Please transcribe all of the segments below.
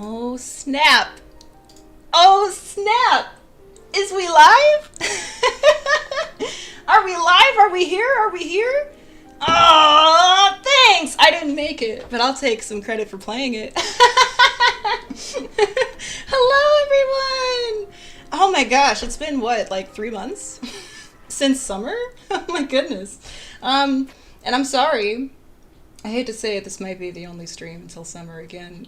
Oh snap! Oh snap! Is we live? Are we live? Are we here? Are we here? Oh, thanks! I didn't make it, but I'll take some credit for playing it. Hello, everyone! Oh my gosh, it's been what, like 3 months? Since summer? Oh my goodness. And I'm sorry. I hate to say it, this might be the only stream until summer again.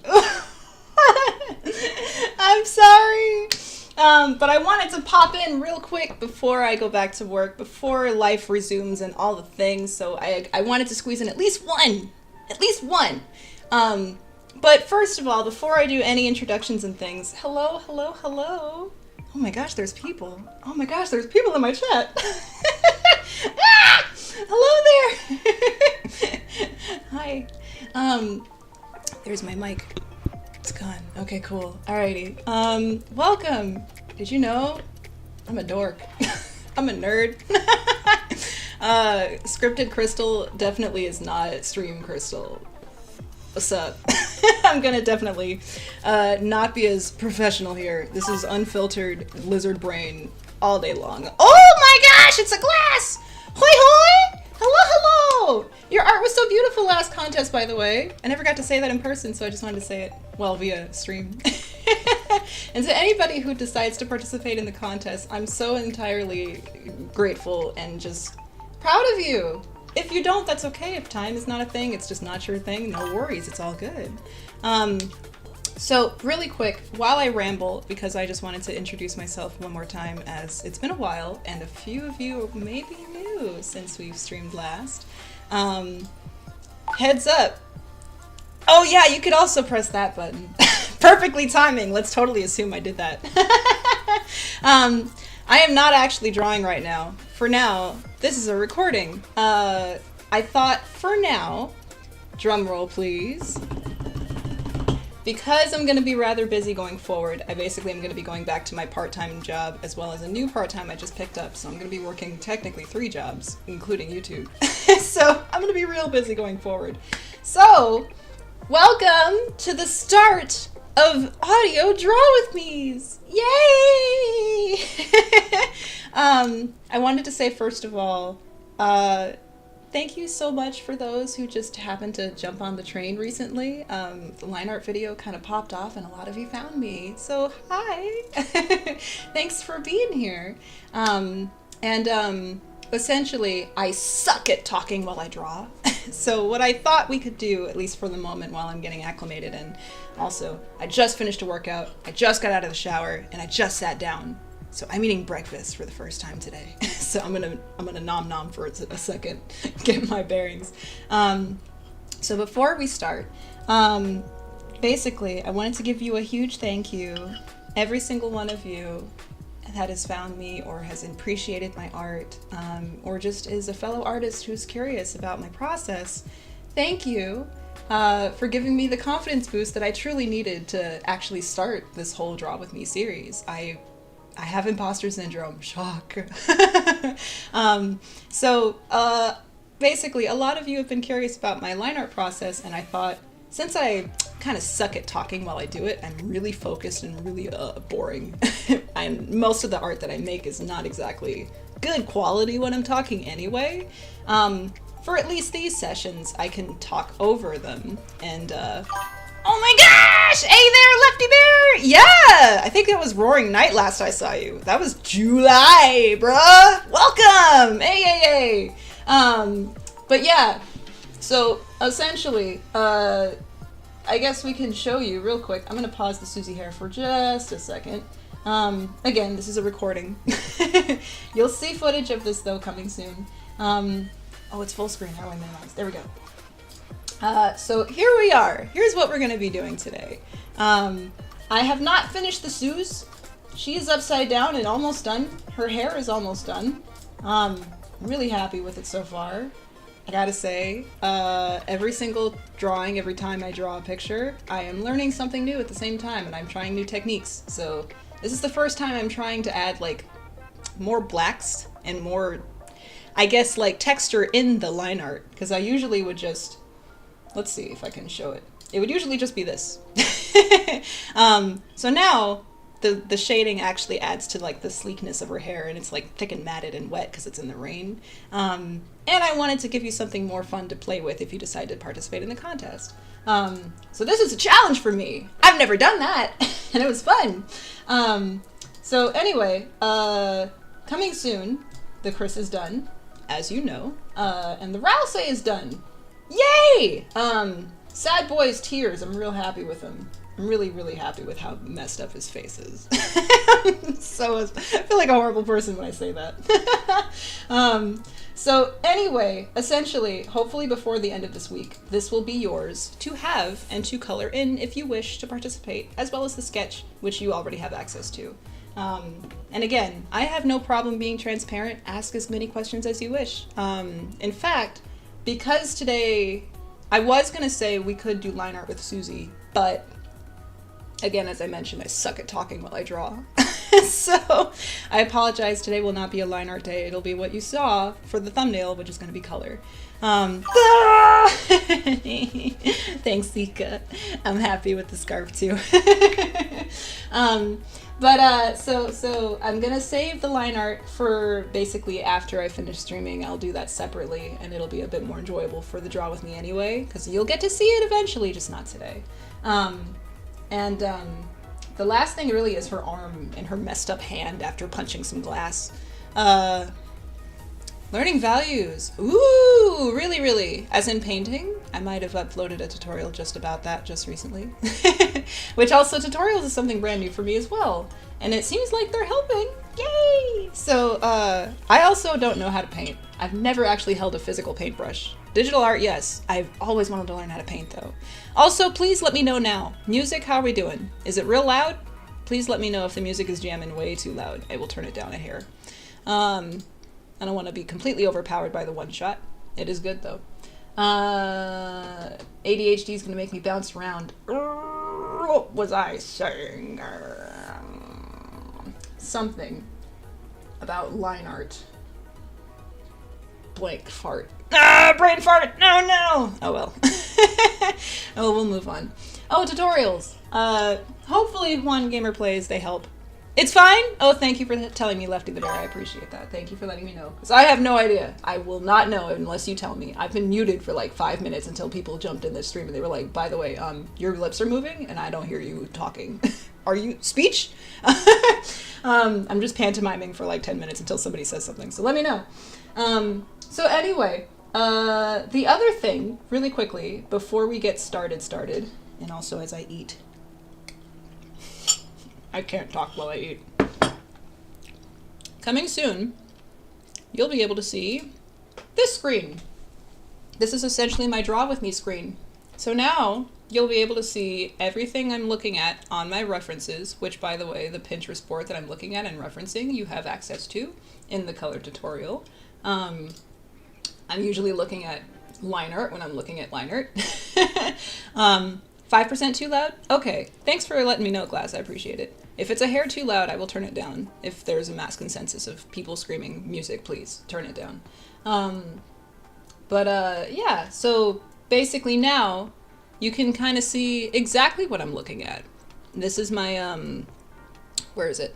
I'm sorry. But I wanted to pop in real quick before I go back to work, before life resumes and all the things. So I wanted to squeeze in at least one. But first of all, before I do any introductions and things, hello, hello, hello. Oh my gosh, there's people. Oh my gosh, there's people in my chat. Ah! Hello there. Hi. There's my mic. It's gone. Okay, cool. Alrighty. Welcome. Did you know? I'm a dork. I'm a nerd. Scripted Crystal definitely is not stream Crystal. What's up? I'm gonna definitely not be as professional here. This is unfiltered lizard brain all day long. Oh my gosh, it's a glass! Hoi hoi! Hello, hello! Your art was so beautiful last contest, by the way. I never got to say that in person, so I just wanted to say it, well, via stream. And to anybody who decides to participate in the contest, I'm so entirely grateful and just proud of you. If you don't, that's okay. If time is not a thing, it's just not your thing, no worries, it's all good. So really quick, while I ramble, because I just wanted to introduce myself one more time, as it's been a while and a few of you may be new since we've streamed last. Heads up. Oh yeah, you could also press that button. Perfectly timing. Let's totally assume I did that. I am not actually drawing right now. For now, this is a recording. I thought for now, drum roll please, because I'm going to be rather busy going forward, I basically am going to be going back to my part-time job as well as a new part-time I just picked up, so I'm going to be working technically 3 jobs, including YouTube. So I'm going to be real busy going forward. So, welcome to the start of Audio Draw With Me's! Yay! I wanted to say first of all, thank you so much for those who just happened to jump on the train recently. The Lineart video kind of popped off and a lot of you found me. So hi! Thanks for being here. Essentially, I suck at talking while I draw. So what I thought we could do, at least for the moment while I'm getting acclimated, and also I just finished a workout, I just got out of the shower, and I just sat down. So I'm eating breakfast for the first time today. So I'm gonna nom nom for a second, get my bearings. So before we start, basically I wanted to give you a huge thank you, every single one of you that has found me or has appreciated my art, or just is a fellow artist who's curious about my process. Thank you for giving me the confidence boost that I truly needed to actually start this whole Draw With Me series. I I have imposter syndrome. Shock. Basically, a lot of you have been curious about my line art process, and I thought, since I kind of suck at talking while I do it, I'm really focused and really boring. And most of the art that I make is not exactly good quality when I'm talking anyway. For at least these sessions, I can talk over them and, oh my gosh! Hey there, Lefty Bear! Yeah! I think it was Roaring Night last I saw you. That was July, bruh! Welcome! Hey! But yeah, so essentially, I guess we can show you real quick. I'm gonna pause the Susie hair for just a second. Again, this is a recording. You'll see footage of this though coming soon. Oh, it's full screen. How do I minimize? There we go. So here we are. Here's what we're going to be doing today. I have not finished the Suze. She is upside down and almost done. Her hair is almost done. I'm really happy with it so far. I gotta say, every single drawing, every time I draw a picture, I am learning something new at the same time, and I'm trying new techniques. So this is the first time I'm trying to add like more blacks and more, I guess, like texture in the line art, because I usually would just, let's see if I can show it. It would usually just be this. So now the shading actually adds to like the sleekness of her hair, and it's like thick and matted and wet because it's in the rain. And I wanted to give you something more fun to play with if you decide to participate in the contest. So this is a challenge for me. I've never done that, and it was fun. So anyway, coming soon, the Kris is done, as you know, and the Rouse is done. Yay! Sad Boy's tears, I'm real happy with him. I'm really, really happy with how messed up his face is. So I feel like a horrible person when I say that. So anyway, essentially, hopefully before the end of this week, this will be yours to have and to color in if you wish to participate, as well as the sketch, which you already have access to. And again, I have no problem being transparent. Ask as many questions as you wish. In fact, because today, I was going to say we could do line art with Susie, but again, as I mentioned, I suck at talking while I draw. So I apologize. Today will not be a line art day. It'll be what you saw for the thumbnail, which is going to be color. Thanks, Sika. I'm happy with the scarf too. So I'm gonna save the line art for basically after I finish streaming. I'll do that separately, and it'll be a bit more enjoyable for the draw with me anyway, because you'll get to see it eventually, just not today. The last thing really is her arm and her messed up hand after punching some glass. Learning values. Ooh, really, really. As in painting, I might have uploaded a tutorial just about that just recently. Which also, tutorials is something brand new for me as well. And it seems like they're helping. Yay! So, I also don't know how to paint. I've never actually held a physical paintbrush. Digital art, yes. I've always wanted to learn how to paint, though. Also, please let me know now. Music, how are we doing? Is it real loud? Please let me know if the music is jamming way too loud. I will turn it down a hair. I don't want to be completely overpowered by the one shot. It is good, though. ADHD is going to make me bounce around. What was I saying? Something about line art. Blank fart. Brain fart! No! Oh well. Oh, we'll move on. Oh, tutorials. Hopefully One Gamer Plays, they help. It's fine? Oh, thank you for telling me, Lefty the Bear. I appreciate that. Thank you for letting me know. Because I have no idea. I will not know unless you tell me. I've been muted for like 5 minutes until people jumped in this stream and they were like, by the way, your lips are moving and I don't hear you talking. Are you speech? I'm just pantomiming for like 10 minutes until somebody says something. So let me know. So anyway, the other thing, really quickly, before we get started, and also as I eat. I can't talk while I eat. Coming soon, you'll be able to see this screen. This is essentially my Draw With Me screen. So now you'll be able to see everything I'm looking at on my references, which, by the way, the Pinterest board that I'm looking at and referencing, you have access to in the color tutorial. I'm usually looking at line art when I'm looking at line art. 5% too loud? Okay, thanks for letting me know, Glass. I appreciate it. If it's a hair too loud, I will turn it down. If there's a mass consensus of people screaming music, please turn it down. Yeah, so basically now you can kind of see exactly what I'm looking at. This is my, where is it?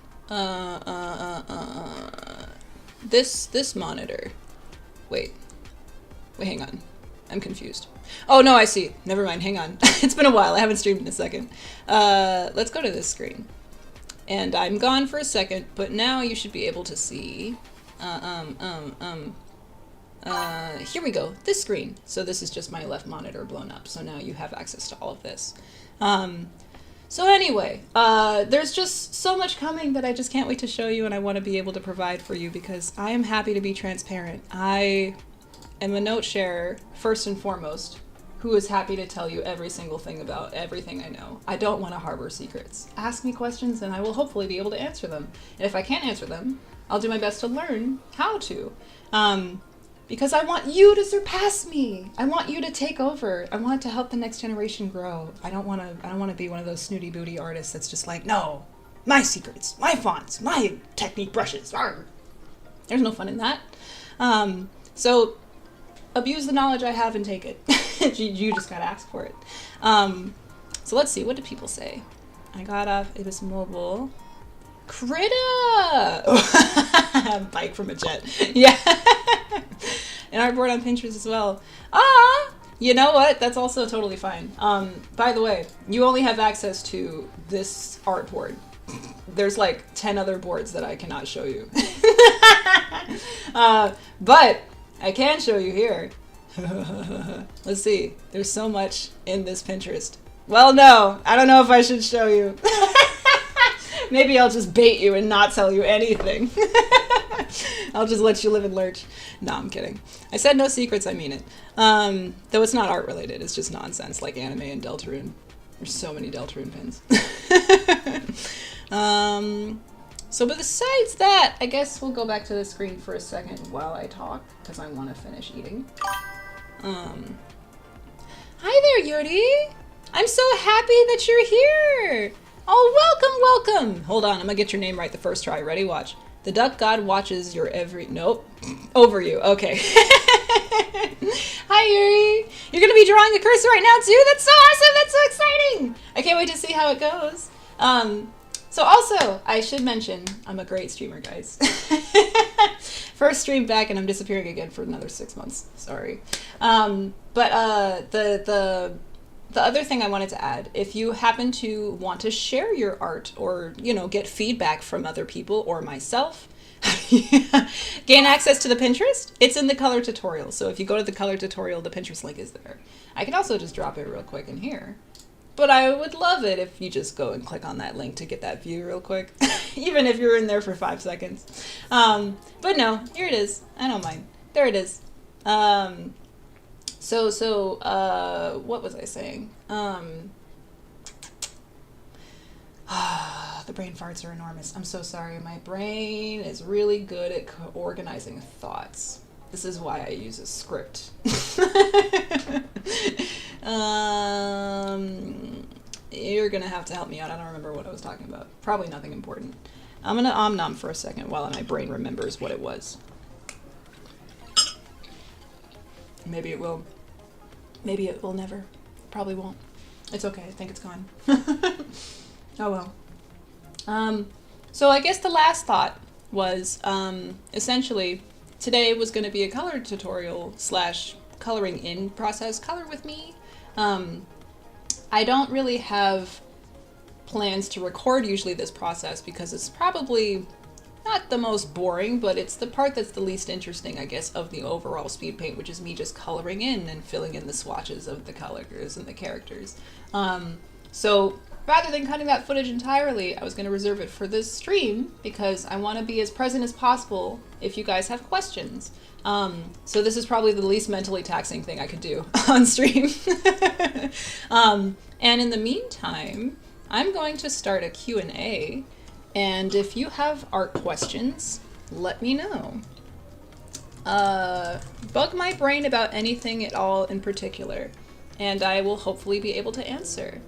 This monitor. Wait, hang on. I'm confused. Oh, no, I see. Never mind, hang on. It's been a while. I haven't streamed in a second. Let's go to this screen. And I'm gone for a second, but now you should be able to see. Here we go. This screen. So this is just my left monitor blown up. So now you have access to all of this. So anyway, there's just so much coming that I just can't wait to show you, and I want to be able to provide for you because I am happy to be transparent. I am a note sharer, first and foremost, who is happy to tell you every single thing about everything I know. I don't want to harbor secrets. Ask me questions and I will hopefully be able to answer them. And if I can't answer them, I'll do my best to learn how to. Because I want you to surpass me. I want you to take over. I want to help the next generation grow. I don't want to be one of those snooty booty artists that's just like, no, my secrets, my fonts, my technique brushes. Arr. There's no fun in that. So abuse the knowledge I have and take it. You just gotta ask for it. So let's see, what do people say? I got off, it was mobile. Critta! Bike from a jet. Yeah. And artboard on Pinterest as well. You know what? That's also totally fine. By the way, you only have access to this artboard. There's like 10 other boards that I cannot show you. But I can show you here. Let's see. There's so much in this Pinterest. Well, no. I don't know if I should show you. Maybe I'll just bait you and not tell you anything. I'll just let you live in lurch. No, I'm kidding. I said no secrets, I mean it. Though it's not art related, it's just nonsense like anime and Deltarune. There's so many Deltarune pins. So besides that, I guess we'll go back to the screen for a second while I talk, because I want to finish eating. Hi there, Yuri! I'm so happy that you're here! Oh, welcome! Hold on, I'm gonna get your name right the first try. Ready? Watch. The duck god watches your every... Nope. Over you. Okay. Hi, Yuri! You're gonna be drawing a cursor right now, too? That's so awesome! That's so exciting! I can't wait to see how it goes. So also, I should mention, I'm a great streamer, guys. First stream back and I'm disappearing again for another 6 months. Sorry. The other thing I wanted to add, if you happen to want to share your art or, you know, get feedback from other people or myself, gain access to the Pinterest, it's in the color tutorial. So if you go to the color tutorial, the Pinterest link is there. I can also just drop it real quick in here. But I would love it if you just go and click on that link to get that view real quick, even if you're in there for 5 seconds. But no, here it is. I don't mind. There it is. What was I saying? The brain farts are enormous. I'm so sorry. My brain is really good at organizing thoughts. This is why I use a script. You're gonna have to help me out. I don't remember what I was talking about. Probably nothing important. I'm gonna om-nom for a second while my brain remembers what it was. Maybe it will. Maybe it will never. Probably won't. It's okay. I think it's gone. Oh well. So I guess the last thought was essentially today was going to be a color tutorial / coloring in process. Color with me. I don't really have plans to record usually this process because it's probably not the most boring, but it's the part that's the least interesting, I guess, of the overall speed paint, which is me just coloring in and filling in the swatches of the colors and the characters. So rather than cutting that footage entirely, I was going to reserve it for this stream because I want to be as present as possible if you guys have questions. So this is probably the least mentally taxing thing I could do on stream. And in the meantime, I'm going to start a Q&A. And if you have art questions, let me know. Bug my brain about anything at all in particular, and I will hopefully be able to answer.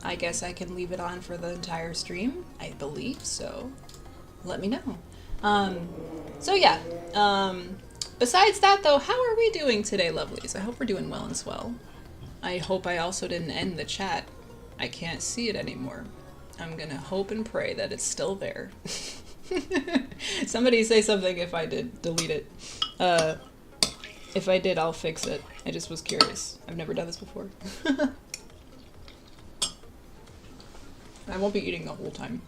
I guess I can leave it on for the entire stream. I believe so. Let me know. So yeah. Besides that though, how are we doing today, lovelies? I hope we're doing well and swell. I hope I also didn't end the chat. I can't see it anymore. I'm gonna hope and pray that it's still there. Somebody say something if I did delete it. If I did, I'll fix it. I just was curious. I've never done this before. I won't be eating the whole time.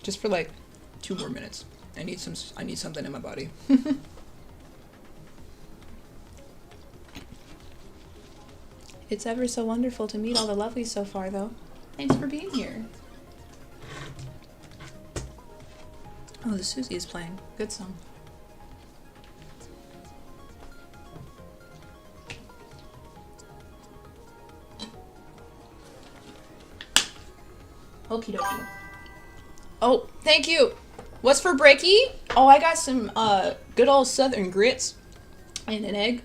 Just for like 2 more minutes. I need something in my body. It's ever so wonderful to meet all the lovelies so far, though. Thanks for being here. Oh, the Susie is playing. Good song. Okie dokie. Oh, thank you! What's for breaky? Oh, I got some good old southern grits and an egg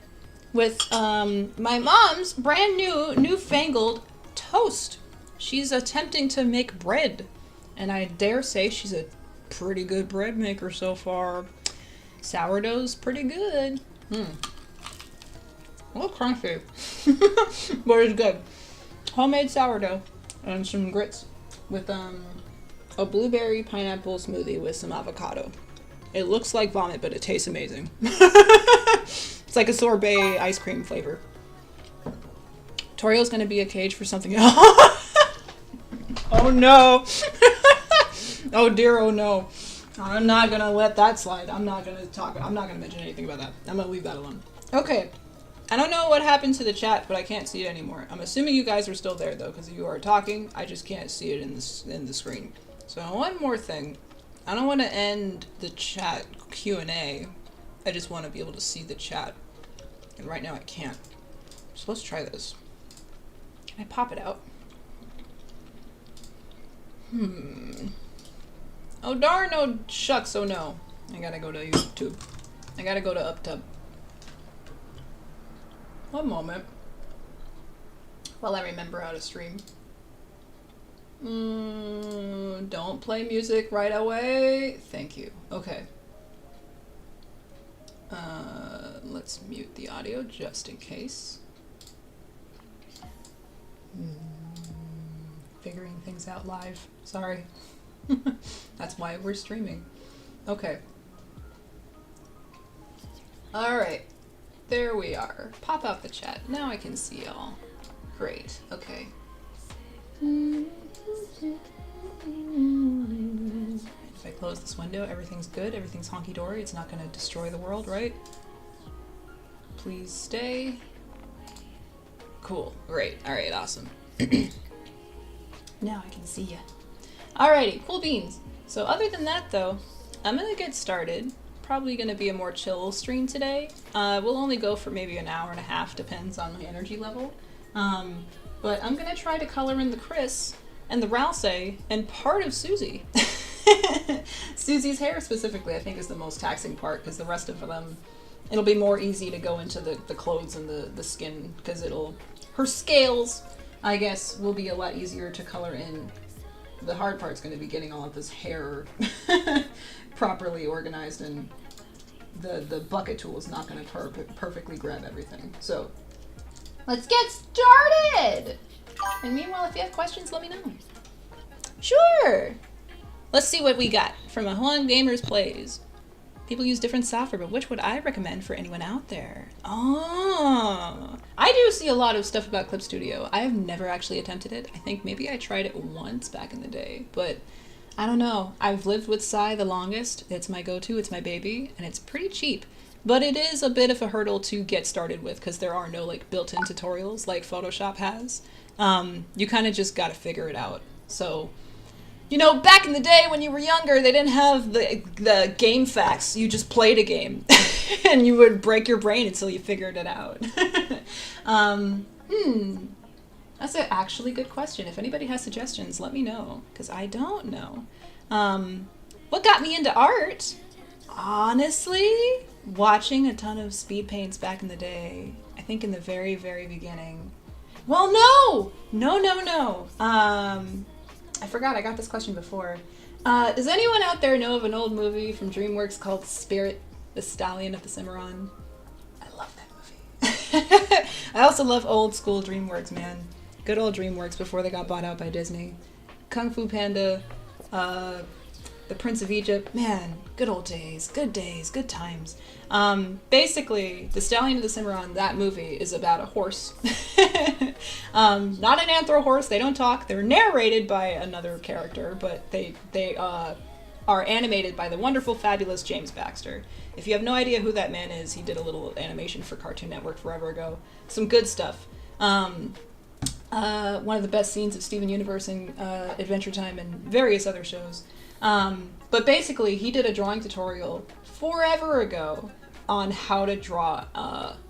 with my mom's brand newfangled toast. She's attempting to make bread, and I dare say she's a pretty good bread maker so far. Sourdough's pretty good. A little crunchy, but it's good. Homemade sourdough and some grits with a blueberry pineapple smoothie with some avocado. It looks like vomit, but it tastes amazing. It's like a sorbet ice cream flavor. Torio's gonna be a cage for something else. Oh no. Oh dear, oh no. I'm not gonna let that slide. I'm not gonna mention anything about that. I'm gonna leave that alone. Okay. I don't know what happened to the chat, but I can't see it anymore. I'm assuming you guys are still there though, because you are talking. I just can't see it in the screen. So one more thing. I don't want to end the chat Q&A. I just want to be able to see the chat. And right now I can't. So let's try this. Can I pop it out? Oh darn, oh shucks, oh no. I gotta go to YouTube. I gotta go to UpTub. One moment. While I remember how to stream. Don't play music right away. Thank you. Okay. Let's mute the audio just in case. Figuring things out live. Sorry. That's why we're streaming. Okay. Alright. There we are. Pop out the chat. Now I can see y'all. Great. Okay. If I close this window, everything's good. Everything's honky-dory. It's not going to destroy the world, right? Please stay. Cool. Great. Alright, awesome. Now I can see ya. Alrighty, cool beans. So other than that though, I'm gonna get started. Probably gonna be a more chill stream today. We'll only go for maybe an hour and a half, depends on my energy level. But I'm gonna try to color in the Kris and the Ralsei and part of Susie. Susie's hair specifically I think is the most taxing part, because the rest of them, it'll be more easy to go into the clothes and the skin, because her scales, I guess, will be a lot easier to color in. The hard part's going to be getting all of this hair properly organized, and the bucket tool is not going to perfectly grab everything. So let's get started! And meanwhile, if you have questions, let me know. Sure! Let's see what we got from a HULLO Gamers Plays. People use different software, but which would I recommend for anyone out there? Oh, I do see a lot of stuff about Clip Studio. I have never actually attempted it. I think maybe I tried it once back in the day, but I don't know. I've lived with Sai the longest. It's my go-to, it's my baby, and it's pretty cheap. But it is a bit of a hurdle to get started with, because there are no like built-in tutorials like Photoshop has. You kind of just gotta figure it out. So, you know, back in the day when you were younger, they didn't have the game facts. You just played a game, and you would break your brain until you figured it out. That's an actually good question. If anybody has suggestions, let me know, because I don't know. What got me into art? Honestly, watching a ton of speed paints back in the day. I think in the very, very beginning. Well, no! No. I forgot I got this question before. Does anyone out there know of an old movie from DreamWorks called Spirit, the Stallion of the Cimarron? I love that movie. I also love old school DreamWorks, man. Good old DreamWorks before they got bought out by Disney. Kung Fu Panda, The Prince of Egypt, man, good old days, good times. Basically, The Stallion of the Cimarron, that movie, is about a horse. Not an anthro horse, they don't talk, they're narrated by another character, but they are animated by the wonderful, fabulous James Baxter. If you have no idea who that man is, he did a little animation for Cartoon Network forever ago. Some good stuff. One of the best scenes of Steven Universe and Adventure Time and various other shows. But basically, he did a drawing tutorial forever ago on how to draw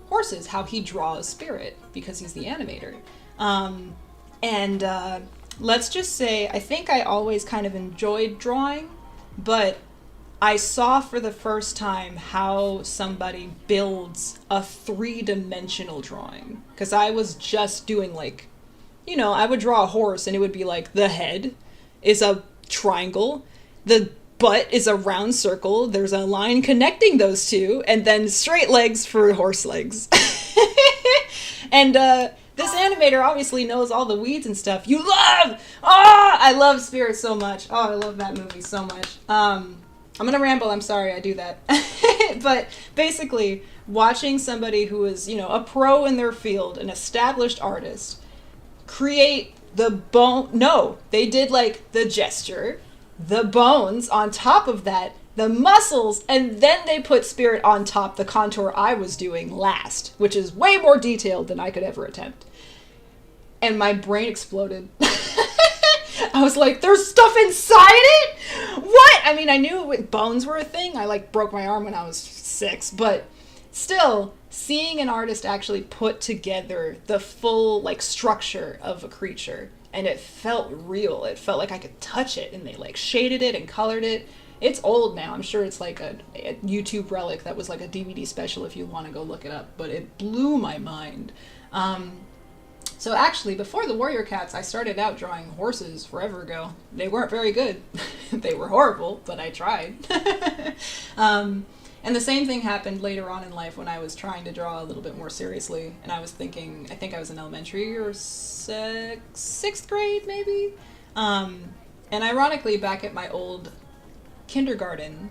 horses, how he draws Spirit, because he's the animator. Let's just say, I think I always kind of enjoyed drawing, but I saw for the first time how somebody builds a three-dimensional drawing. Because I was just doing like, you know, I would draw a horse and it would be like the head is a triangle, the butt is a round circle, there's a line connecting those two, and then straight legs for horse legs. And this animator obviously knows all the weeds and stuff. You love! I love Spirit so much. I love that movie so much. I'm gonna ramble, I'm sorry, I do that. But basically, watching somebody who is, you know, a pro in their field, an established artist, create the bone. No, they did like the gesture, the bones on top of that, the muscles, and then they put Spirit on top, the contour I was doing last, which is way more detailed than I could ever attempt. And my brain exploded. I was like, there's stuff inside it? What? I mean, I knew bones were a thing. I like broke my arm when I was 6, but still, seeing an artist actually put together the full like structure of a creature, and it felt real. It felt like I could touch it, and they like shaded it and colored it. It's old now. I'm sure it's like a YouTube relic that was like a DVD special if you want to go look it up, but it blew my mind. So actually, before the Warrior Cats, I started out drawing horses forever ago. They weren't very good. They were horrible, but I tried. And the same thing happened later on in life when I was trying to draw a little bit more seriously. And I was thinking, I think I was in elementary or sixth grade, maybe? And ironically, back at my old kindergarten,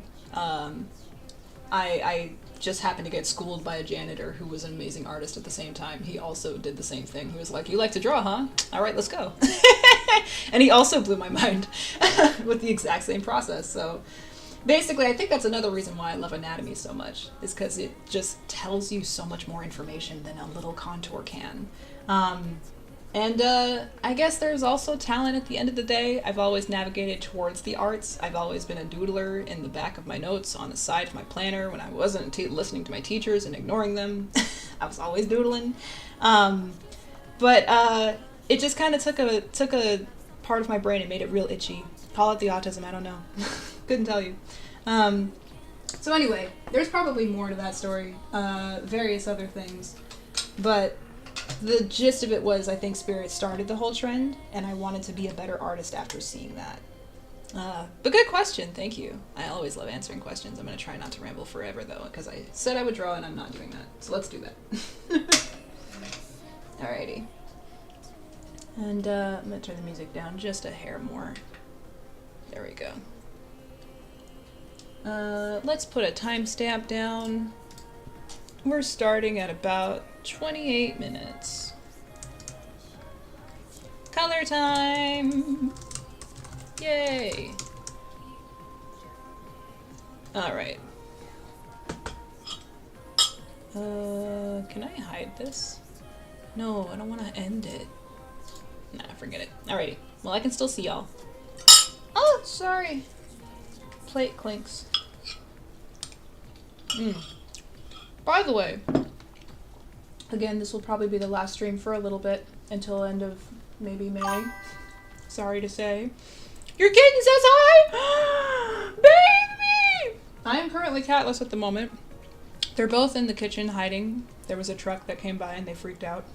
I just happened to get schooled by a janitor who was an amazing artist at the same time. He also did the same thing. He was like, you like to draw, huh? All right, let's go. And he also blew my mind with the exact same process. So basically, I think that's another reason why I love anatomy so much, is because it just tells you so much more information than a little contour can. I guess there's also talent at the end of the day. I've always navigated towards the arts. I've always been a doodler in the back of my notes, on the side of my planner, when I wasn't listening to my teachers and ignoring them. I was always doodling. But it just kind of took a part of my brain and made it real itchy. Call it the autism, I don't know. Couldn't tell you. So anyway, there's probably more to that story, various other things, but the gist of it was I think Spirit started the whole trend, and I wanted to be a better artist after seeing that. But good question, thank you. I always love answering questions. I'm going to try not to ramble forever, though, because I said I would draw, and I'm not doing that. So let's do that. Alrighty. And I'm going to turn the music down just a hair more. There we go. Let's put a timestamp down. We're starting at about 28 minutes. Color time! Yay! Alright. Can I hide this? No, I don't want to end it. Nah, forget it. Alrighty. Well, I can still see y'all. Oh, sorry. Plate clinks. By the way, again, this will probably be the last stream for a little bit, until end of maybe May. Sorry to say. Your kitten says hi! Baby! I am currently catless at the moment. They're both in the kitchen hiding. There was a truck that came by and they freaked out.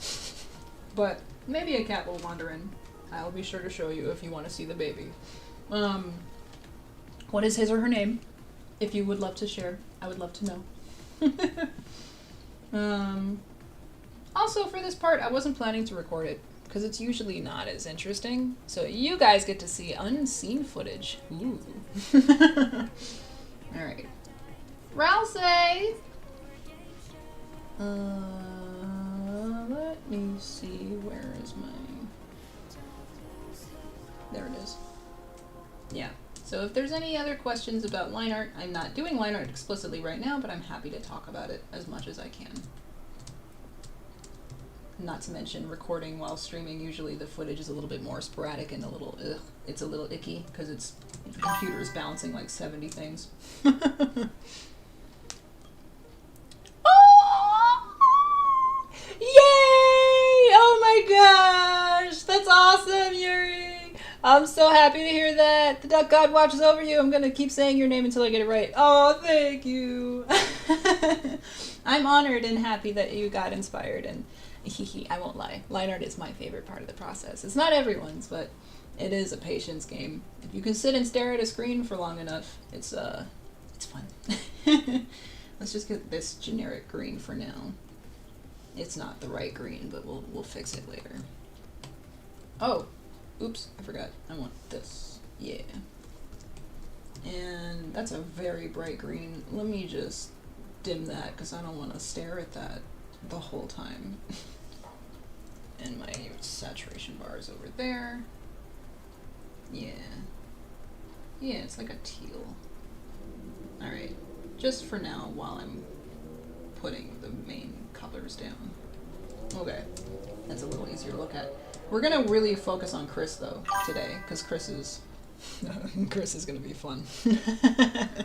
but maybe a cat will wander in. I'll be sure to show you if you want to see the baby. What is his or her name? If you would love to share, I would love to know. Also, for this part, I wasn't planning to record it, because it's usually not as interesting, so you guys get to see unseen footage. Ooh. Alright. Rousey! Let me see, where is my... There it is. Yeah. So if there's any other questions about line art, I'm not doing line art explicitly right now, but I'm happy to talk about it as much as I can. Not to mention recording while streaming, usually the footage is a little bit more sporadic and a little, it's a little icky because the computer is balancing like 70 things. Oh! Yay! Oh my gosh! That's awesome, Yuri! I'm so happy to hear that. The Duck God watches over you. I'm gonna keep saying your name until I get it right. Oh, thank you! I'm honored and happy that you got inspired, and I won't lie. Line art is my favorite part of the process. It's not everyone's, but it is a patience game. If you can sit and stare at a screen for long enough, it's fun. Let's just get this generic green for now. It's not the right green, but we'll fix it later. Oh, oops, I forgot. I want this. Yeah. And that's a very bright green. Let me just dim that because I don't want to stare at that the whole time. And my saturation bar is over there. Yeah. Yeah, it's like a teal. Alright. Just for now while I'm putting the main colors down. Okay. That's a little easier to look at. We're gonna really focus on Kris though today, because Kris is gonna be fun. Glep!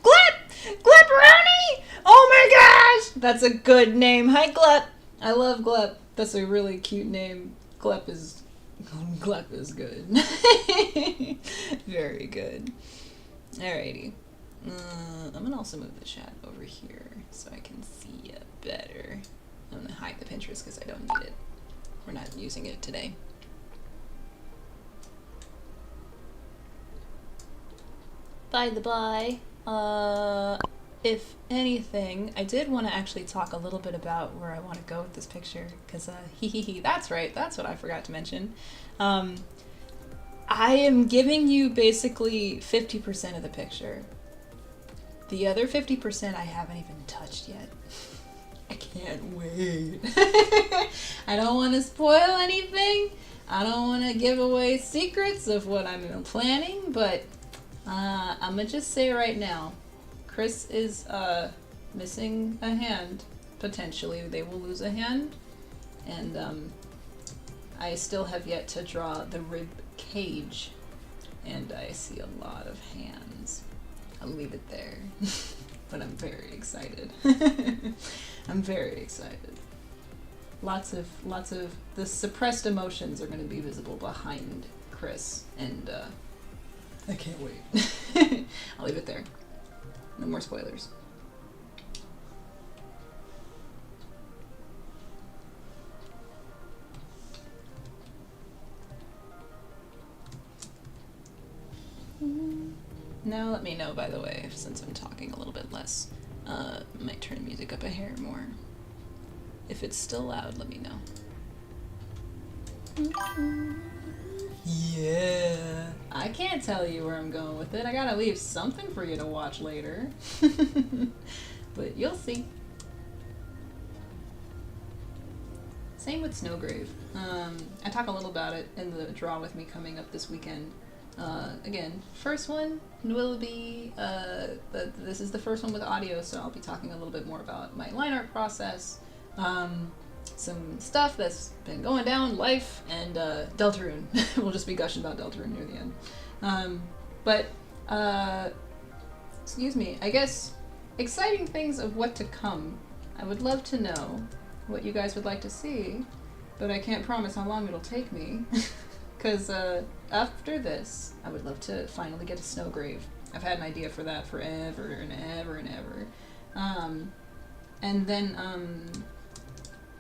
Gleparoni! Oh my gosh! That's a good name. Hi Glep! I love Glep. That's a really cute name. Glep is good. Very good. Alrighty. I'm gonna also move the chat over here so I can see it better. I'm gonna hide the Pinterest because I don't need it. We're not using it today. By the by, if anything, I did want to actually talk a little bit about where I want to go with this picture, because that's right, that's what I forgot to mention. I am giving you basically 50% of the picture. The other 50% I haven't even touched yet. I can't wait. I don't want to spoil anything. I don't want to give away secrets of what I'm planning, but I'm gonna just say right now, Kris is missing a hand. Potentially they will lose a hand, and I still have yet to draw the rib cage, and I see a lot of hands. I'll leave it there. But I'm very excited. I'm very excited. Lots of the suppressed emotions are going to be visible behind Kris, and I can't wait. I'll leave it there. No more spoilers. Now let me know, by the way, since I'm talking a little bit less. Might turn the music up a hair more. If it's still loud, let me know. Yeah. I can't tell you where I'm going with it. I gotta leave something for you to watch later. But you'll see. Same with SNOWGRAVE. I talk a little about it in the Draw With Me coming up this weekend. Again, first one will be, this is the first one with audio, so I'll be talking a little bit more about my line art process, some stuff that's been going down, life, and Deltarune. We'll just be gushing about Deltarune near the end. Excuse me, I guess exciting things of what to come. I would love to know what you guys would like to see, but I can't promise how long it'll take me. Because after this, I would love to finally get a SNOWGRAVE. I've had an idea for that forever and ever and ever. And then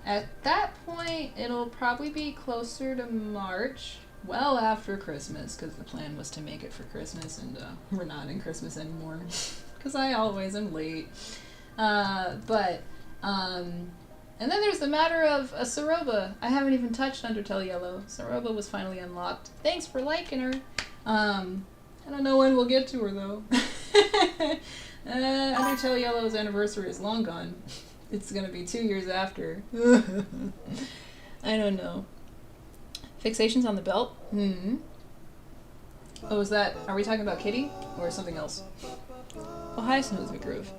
At that point, it'll probably be closer to March, well after Christmas, because the plan was to make it for Christmas, and we're not in Christmas anymore, because I always am late. And then there's the matter of Saroba. I haven't even touched Undertale Yellow. Saroba was finally unlocked. Thanks for liking her. I don't know when we'll get to her, though. Undertale Yellow's anniversary is long gone. It's gonna be 2 years after. I don't know. Fixations on the belt? Oh, is that... Are we talking about Kitty? Or something else? Oh, hi, SNOWGRAVE.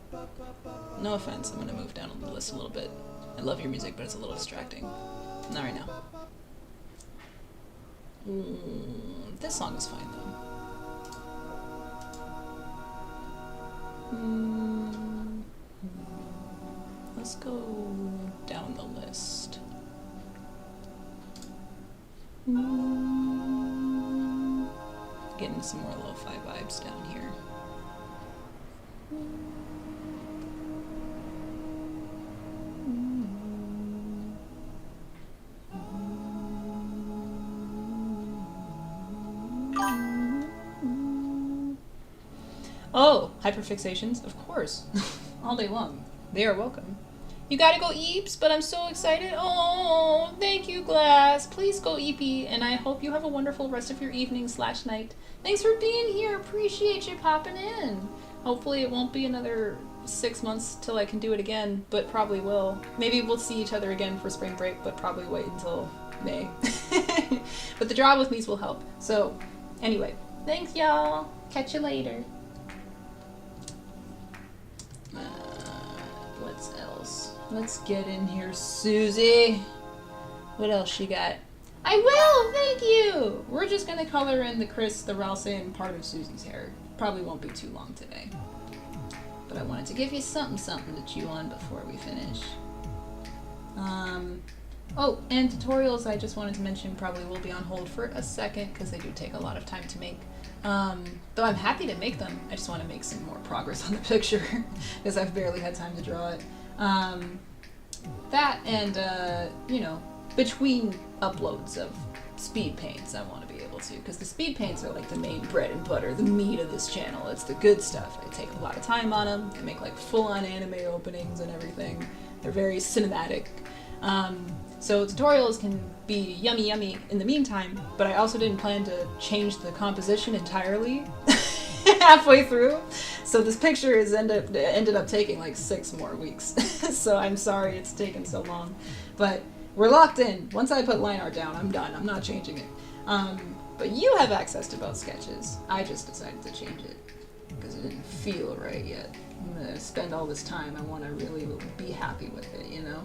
No offense, I'm gonna move down on the list a little bit. I love your music, but it's a little distracting. Not right now. This song is fine, though. Let's go down the list. Getting some more lo-fi vibes down here. Oh, hyperfixations? Of course. All day long. They are welcome. You gotta go Eeps, but I'm so excited. Oh, thank you, Glass. Please go Eepy, and I hope you have a wonderful rest of your evening / night. Thanks for being here. Appreciate you popping in. Hopefully it won't be another 6 months till I can do it again, but probably will. Maybe we'll see each other again for spring break, but probably wait until May. But the draw with me's will help. So, anyway, thanks, y'all. Catch you later. What else? Let's get in here, Susie. What else she got? I will, thank you! We're just gonna color in the Kris, the Ralston part of Susie's hair. Probably won't be too long today. But I wanted to give you something to chew on before we finish. Oh, and tutorials I just wanted to mention probably will be on hold for a second because they do take a lot of time to make. Though I'm happy to make them, I just want to make some more progress on the picture because I've barely had time to draw it. That and, you know, between uploads of speed paints I want to be able to, because the speed paints are like the main bread and butter, the meat of this channel. It's the good stuff. I take a lot of time on them. I make like full-on anime openings and everything. They're very cinematic. So tutorials can be yummy in the meantime, but I also didn't plan to change the composition entirely halfway through. So this picture is ended up taking like 6 more weeks. So I'm sorry it's taken so long. But we're locked in. Once I put Lineart down, I'm done. I'm not changing it. But you have access to both sketches. I just decided to change it because it didn't feel right yet. I'm gonna spend all this time. I want to really be happy with it, you know?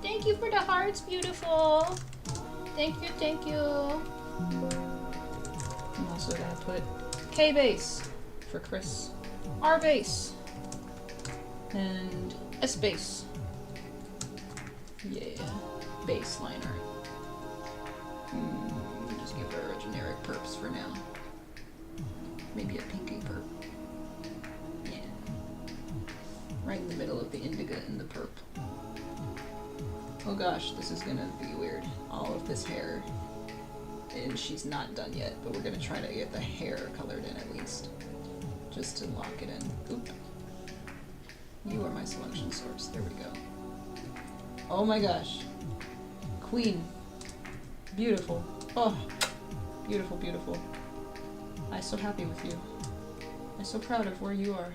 Thank you for the hearts, beautiful. Thank you, thank you. I'm also gonna put K base for Kris, R base, and S base. Yeah, base liner. Just give her a generic perps for now. Maybe a pinky perp. Yeah. Right in the middle of the indigo and the perp. Oh gosh, this is gonna be weird. All of this hair. And she's not done yet, but we're gonna try to get the hair colored in at least. Just to lock it in. Oop. You are my selection source. There we go. Oh my gosh. Queen. Beautiful. Oh. Beautiful, beautiful. I'm so happy with you. I'm so proud of where you are.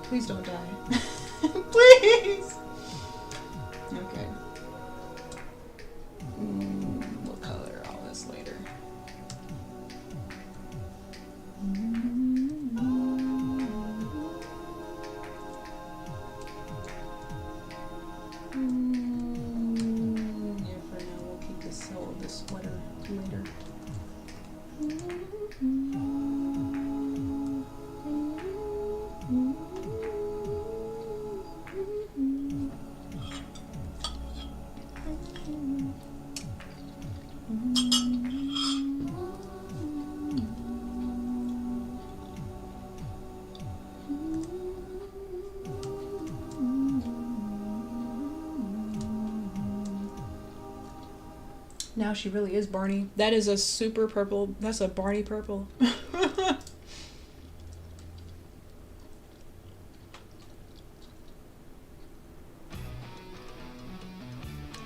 Please don't die. Please! Okay. We'll color all this later. Yeah, for now we'll keep the sole of this sweater later. Now she really is Barney. That is a super purple. That's a Barney purple.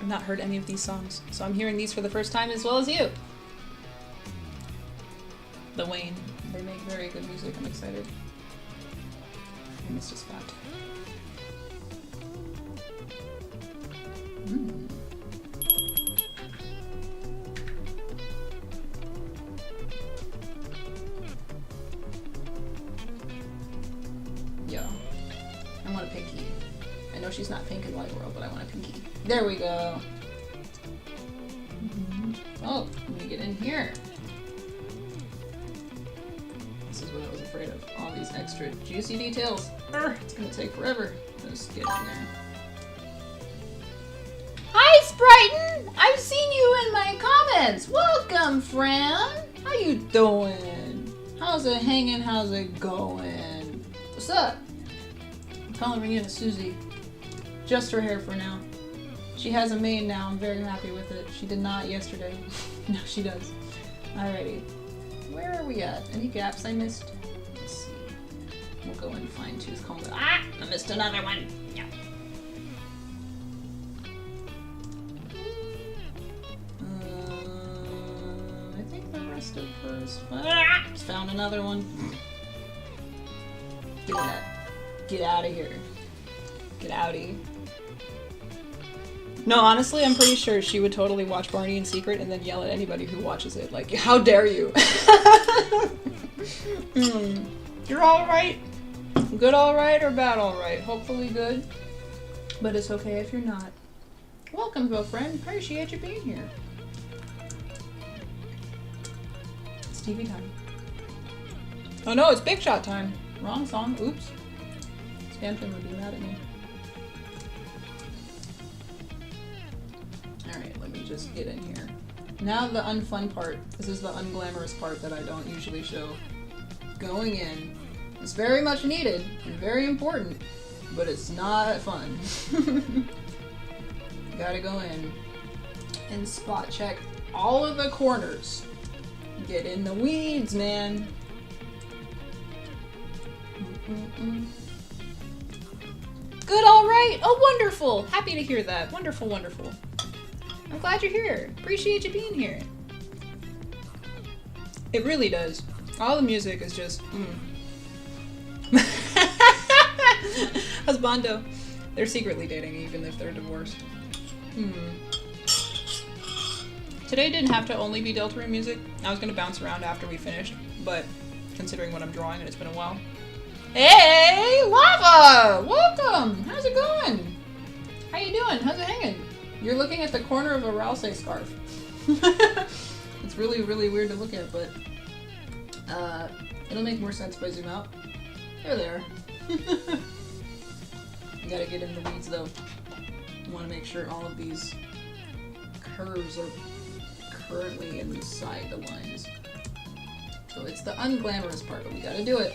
I've not heard any of these songs, so I'm hearing these for the first time as well as you. The Wayne. They make very good music. I'm excited. I missed a spot. Yo. I want a pinky. I know she's not pink in Light World, but I want a pinky. There we go. Oh, let me get in here. This is what I was afraid of. All these extra juicy details. It's gonna take forever. Just get in there. Hi, Sprighton! I've seen you in my comments. Welcome, friend. How you doing? How's it hanging? How's it going? What's up? I'm coloring in a Susie. Just her hair for now. She has a mane now. I'm very happy with it. She did not yesterday. Now she does. Alrighty. Where are we at? Any gaps I missed? Let's see. We'll go and fine tooth comb it. Ah! I missed another one. Yeah. I think the rest of her is fine. Ah! Just found another one. Give me that. Get out of here. Get outie. No, honestly, I'm pretty sure she would totally watch Barney in secret and then yell at anybody who watches it. Like, how dare you? You're alright. Good alright or bad alright? Hopefully good. But it's okay if you're not. Welcome, though, friend. Appreciate you being here. It's TV time. Oh no, it's Big Shot time. Wrong song. Oops. Spamton would be mad at me. Alright, let me just get in here. Now the unfun part. This is the unglamorous part that I don't usually show. Going in. It's very much needed and very important, but it's not fun. Gotta go in and spot check all of the corners. Get in the weeds, man. Good, alright. Oh, wonderful. Happy to hear that. Wonderful, wonderful. I'm glad you're here. Appreciate you being here. It really does. All the music is just, Husbando. They're secretly dating even if they're divorced. Today didn't have to only be Deltarune music. I was gonna bounce around after we finished, but considering what I'm drawing and it's been a while. Hey, Lava! Welcome! How's it going? How you doing? How's it hanging? You're looking at the corner of a Rouse scarf. It's really, really weird to look at, but it'll make more sense if I zoom out. There they are. You gotta get in the weeds though. You want to make sure all of these curves are currently inside the lines. So it's the unglamorous part, but we gotta do it.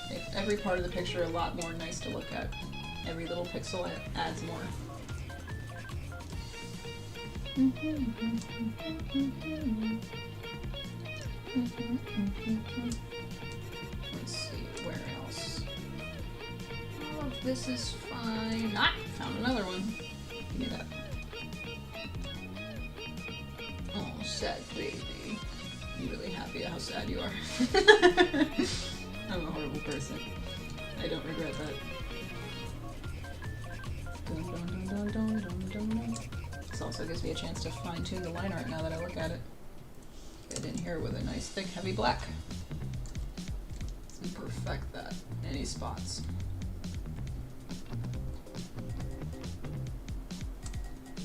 Make every part of the picture a lot more nice to look at. Every little pixel adds more. Let's see, where else? Oh, this is fine. Ah, found another one. Give me that. Oh, sad baby. You really happy at how sad you are? I'm a horrible person. I don't regret that. Dun, dun, dun, dun, dun, dun, dun. This also gives me a chance to fine-tune the line art now that I look at it. Get in here with a nice thick heavy black. And perfect that. Any spots.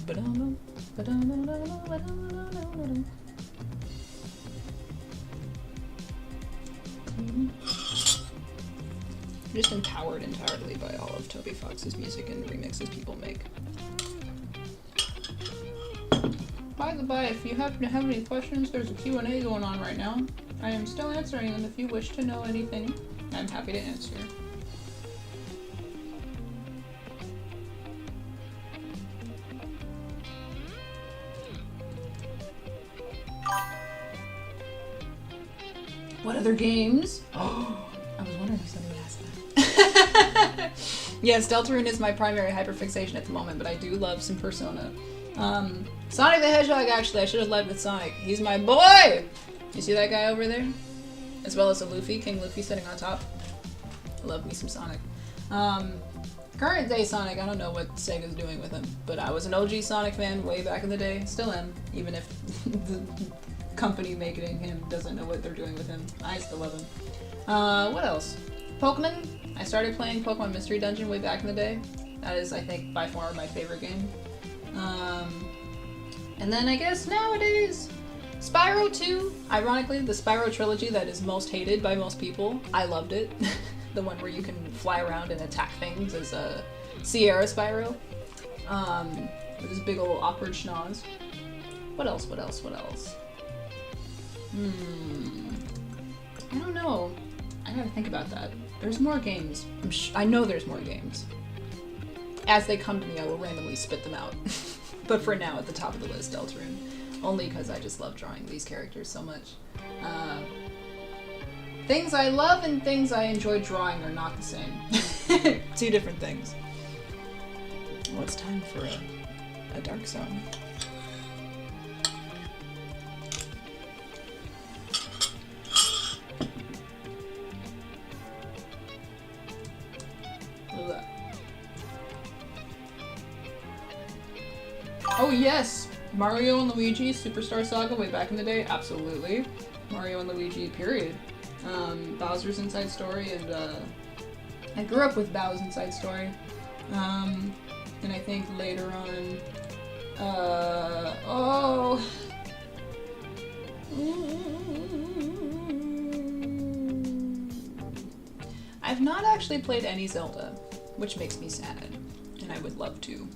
Ba-dum-dum, ba-dum-dum-dum, ba-dum-dum-dum-dum. I'm just empowered entirely by all of Toby Fox's music and the remixes people make. By the by, if you happen to have any questions, there's a Q&A going on right now. I am still answering them if you wish to know anything. I'm happy to answer. What other games? Oh, I was wondering if somebody would ask that. Yes, Deltarune is my primary hyperfixation at the moment, but I do love some Persona. Sonic the Hedgehog, actually, I should have led with Sonic. He's my boy! You see that guy over there? As well as a Luffy, King Luffy sitting on top. Love me some Sonic. Current day Sonic, I don't know what Sega's doing with him, but I was an OG Sonic fan way back in the day. Still am, even if the company making him doesn't know what they're doing with him. I still love him. What else? Pokemon. I started playing Pokemon Mystery Dungeon way back in the day. That is, I think, by far my favorite game. And then I guess nowadays, Spyro 2. Ironically, the Spyro trilogy that is most hated by most people. I loved it. The one where you can fly around and attack things as a Sierra Spyro. With his big old awkward schnoz. What else? What else? What else? I don't know. I gotta think about that. There's more games. I know there's more games. As they come to me, I will randomly spit them out. But for now, at the top of the list, Deltarune. Only because I just love drawing these characters so much. Things I love and things I enjoy drawing are not the same. Two different things. Well, it's time for a dark zone. Oh yes! Mario and Luigi, Superstar Saga way back in the day, absolutely. Mario and Luigi, period. Bowser's Inside Story, and I grew up with Bowser's Inside Story. And I think later on, I've not actually played any Zelda, which makes me sad, and I would love to.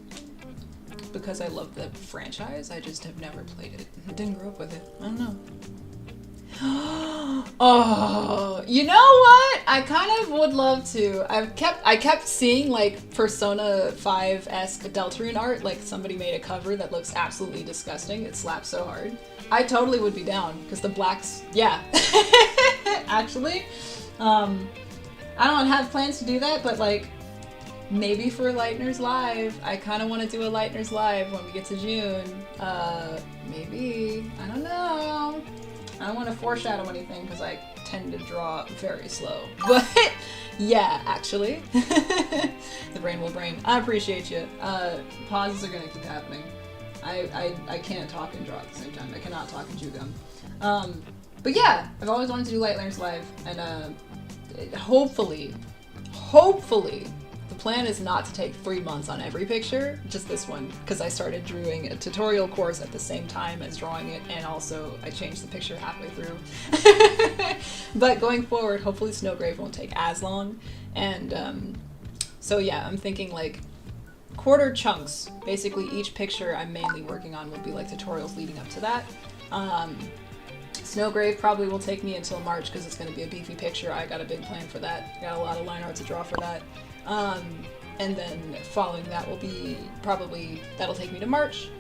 Because I love the franchise, I just have never played it. I didn't grow up with it. I don't know. Oh, you know what? I kind of would love to. I kept seeing like Persona 5-esque Deltarune art, like somebody made a cover that looks absolutely disgusting. It slaps so hard. I totally would be down because the blacks, yeah. Actually, I don't have plans to do that, but like maybe for Lightner's Live. I kind of want to do a Lightner's Live when we get to June. Maybe. I don't know. I don't want to foreshadow anything because I tend to draw very slow. But yeah, actually. The brain will brain. I appreciate you. Pauses are going to keep happening. I can't talk and draw at the same time. I cannot talk and chew gum. But yeah, I've always wanted to do Lightner's Live. And hopefully, the plan is not to take 3 months on every picture, just this one, because I started doing a tutorial course at the same time as drawing it, and also I changed the picture halfway through. But going forward, hopefully SNOWGRAVE won't take as long, and so yeah, I'm thinking like quarter chunks. Basically each picture I'm mainly working on will be like tutorials leading up to that. SNOWGRAVE probably will take me until March because it's going to be a beefy picture. I got a big plan for that. Got a lot of line art to draw for that. And then following that will be probably, that'll take me to March.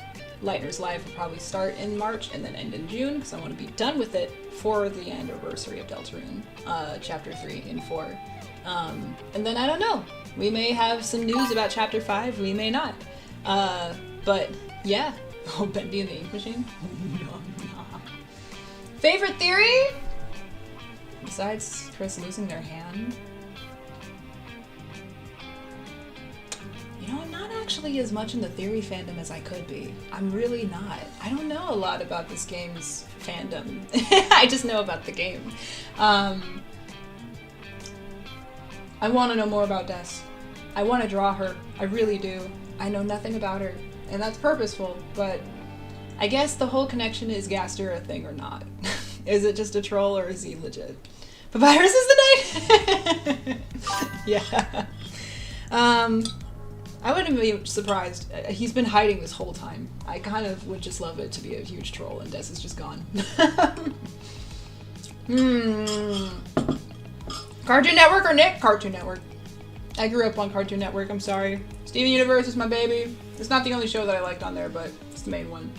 Lightner's Live will probably start in March and then end in June because I want to be done with it for the anniversary of Deltarune, Chapter 3 and 4. And then I don't know. We may have some news about Chapter 5, we may not. But yeah. Oh, Bendy and the Ink Machine? Favorite theory? Besides Kris losing their hand? You know, I'm not actually as much in the theory fandom as I could be. I'm really not. I don't know a lot about this game's fandom. I just know about the game. I want to know more about Des. I want to draw her. I really do. I know nothing about her. And that's purposeful, but I guess the whole connection is Gaster a thing or not. Is it just a troll or is he legit? Papyrus is the knight? Yeah. I wouldn't be surprised. He's been hiding this whole time. I kind of would just love it to be a huge troll and Des is just gone. Cartoon Network or Nick? Cartoon Network. I grew up on Cartoon Network, I'm sorry. Steven Universe is my baby. It's not the only show that I liked on there, but it's the main one.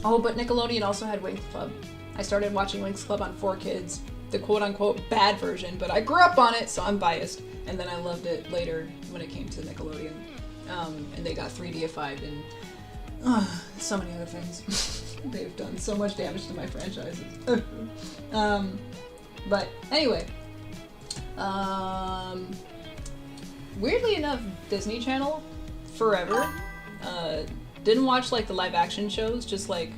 Oh, but Nickelodeon also had Winx Club. I started watching Winx Club on 4Kids, the quote-unquote bad version, but I grew up on it, so I'm biased. And then I loved it later when it came to Nickelodeon. And they got 3Dified and so many other things. They've done so much damage to my franchises. But anyway, weirdly enough, Disney Channel, forever, didn't watch like the live action shows, just like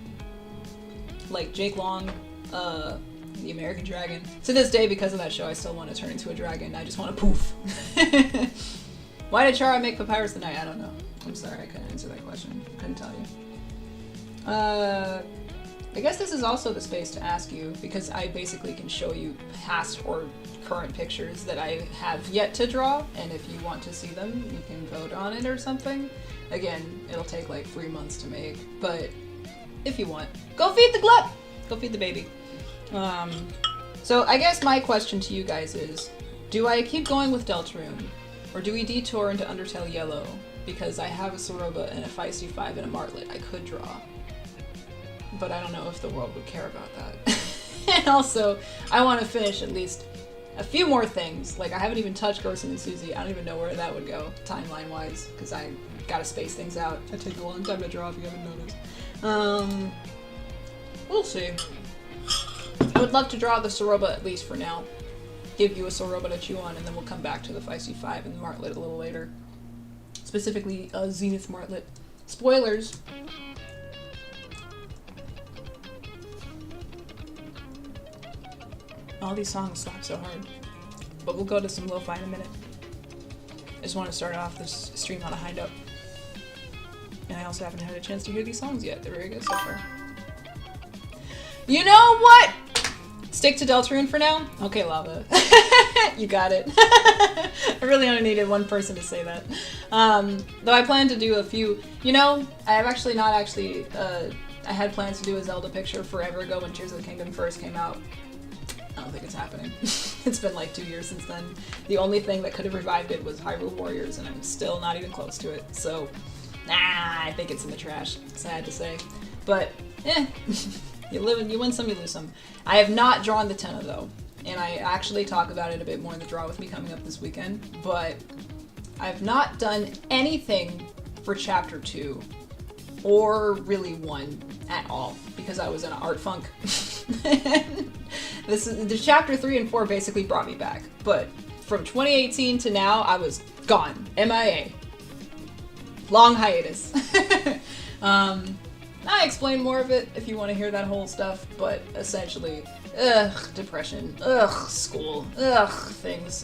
Jake Long, the American Dragon. To this day, because of that show, I still want to turn into a dragon. I just want to poof. Why did Chara make Papyrus the Night? I don't know. I'm sorry, I couldn't answer that question. Couldn't tell you. I guess this is also the space to ask you, because I basically can show you past or current pictures that I have yet to draw, and if you want to see them, you can vote on it or something. Again, it'll take like 3 months to make, but if you want, go feed the glup! Go feed the baby. So I guess my question to you guys is, do I keep going with Deltarune, or do we detour into Undertale Yellow? Because I have a Soroba and a Feisty 5 and a Martlet I could draw. But I don't know if the world would care about that. And also, I want to finish at least a few more things. Like, I haven't even touched Gerson and Susie. I don't even know where that would go, timeline-wise, because I gotta space things out. It takes a long time to draw if you haven't noticed. We'll see. I would love to draw the Soroba at least for now. Give you a Soroba to chew on, and then we'll come back to the Feisty 5 and the Martlet a little later. Specifically, Zenith Martlet. Spoilers! All these songs slap so hard. But we'll go to some lo-fi in a minute. I just want to start off this stream on a high note. And I also haven't had a chance to hear these songs yet. They're very good so far. You know what? Stick to Deltarune for now? Okay, Lava. You got it. I really only needed one person to say that. Though I plan to do a few... You know, I have actually not actually... I had plans to do a Zelda picture forever ago when Tears of the Kingdom first came out. I don't think it's happening. It's been like 2 years since then. The only thing that could have revived it was Hyrule Warriors, and I'm still not even close to it. So, I think it's in the trash. Sad to say. But, you win some, you lose some. I have not drawn the Tenna though, and I actually talk about it a bit more in the Draw With Me coming up this weekend, but I've not done anything for Chapter 2, or really 1 at all, because I was in an art funk. The Chapter 3 and 4 basically brought me back, but from 2018 to now, I was gone. MIA. Long hiatus. I explain more of it if you want to hear that whole stuff, but essentially, depression, school, things.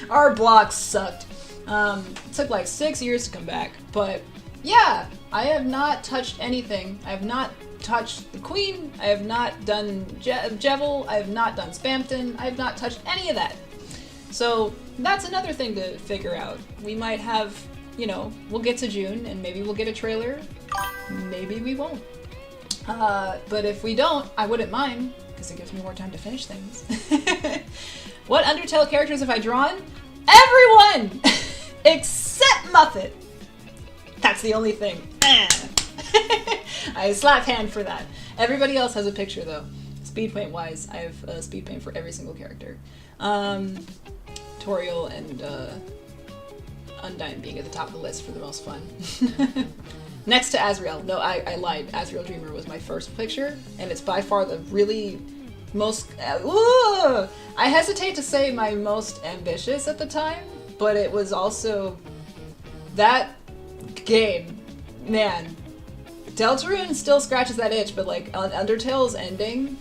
Our blocks sucked. It took like 6 years to come back, but yeah, I have not touched anything. I have not touched the Queen, I have not done Jevil, I have not done Spamton, I have not touched any of that. So that's another thing to figure out. We might have, you know, we'll get to June and maybe we'll get a trailer. Maybe we won't. But if we don't, I wouldn't mind, because it gives me more time to finish things. What Undertale characters have I drawn? Everyone! Except Muffet! That's the only thing. I slap hand for that. Everybody else has a picture though. Speed paint wise, I have speed paint for every single character. Toriel and Undyne being at the top of the list for the most fun. Next to Azrael. No, I lied. Azrael Dreamer was my first picture, and it's by far the really most... I hesitate to say my most ambitious at the time, but it was also... That game, man. Deltarune still scratches that itch, but like Undertale's ending,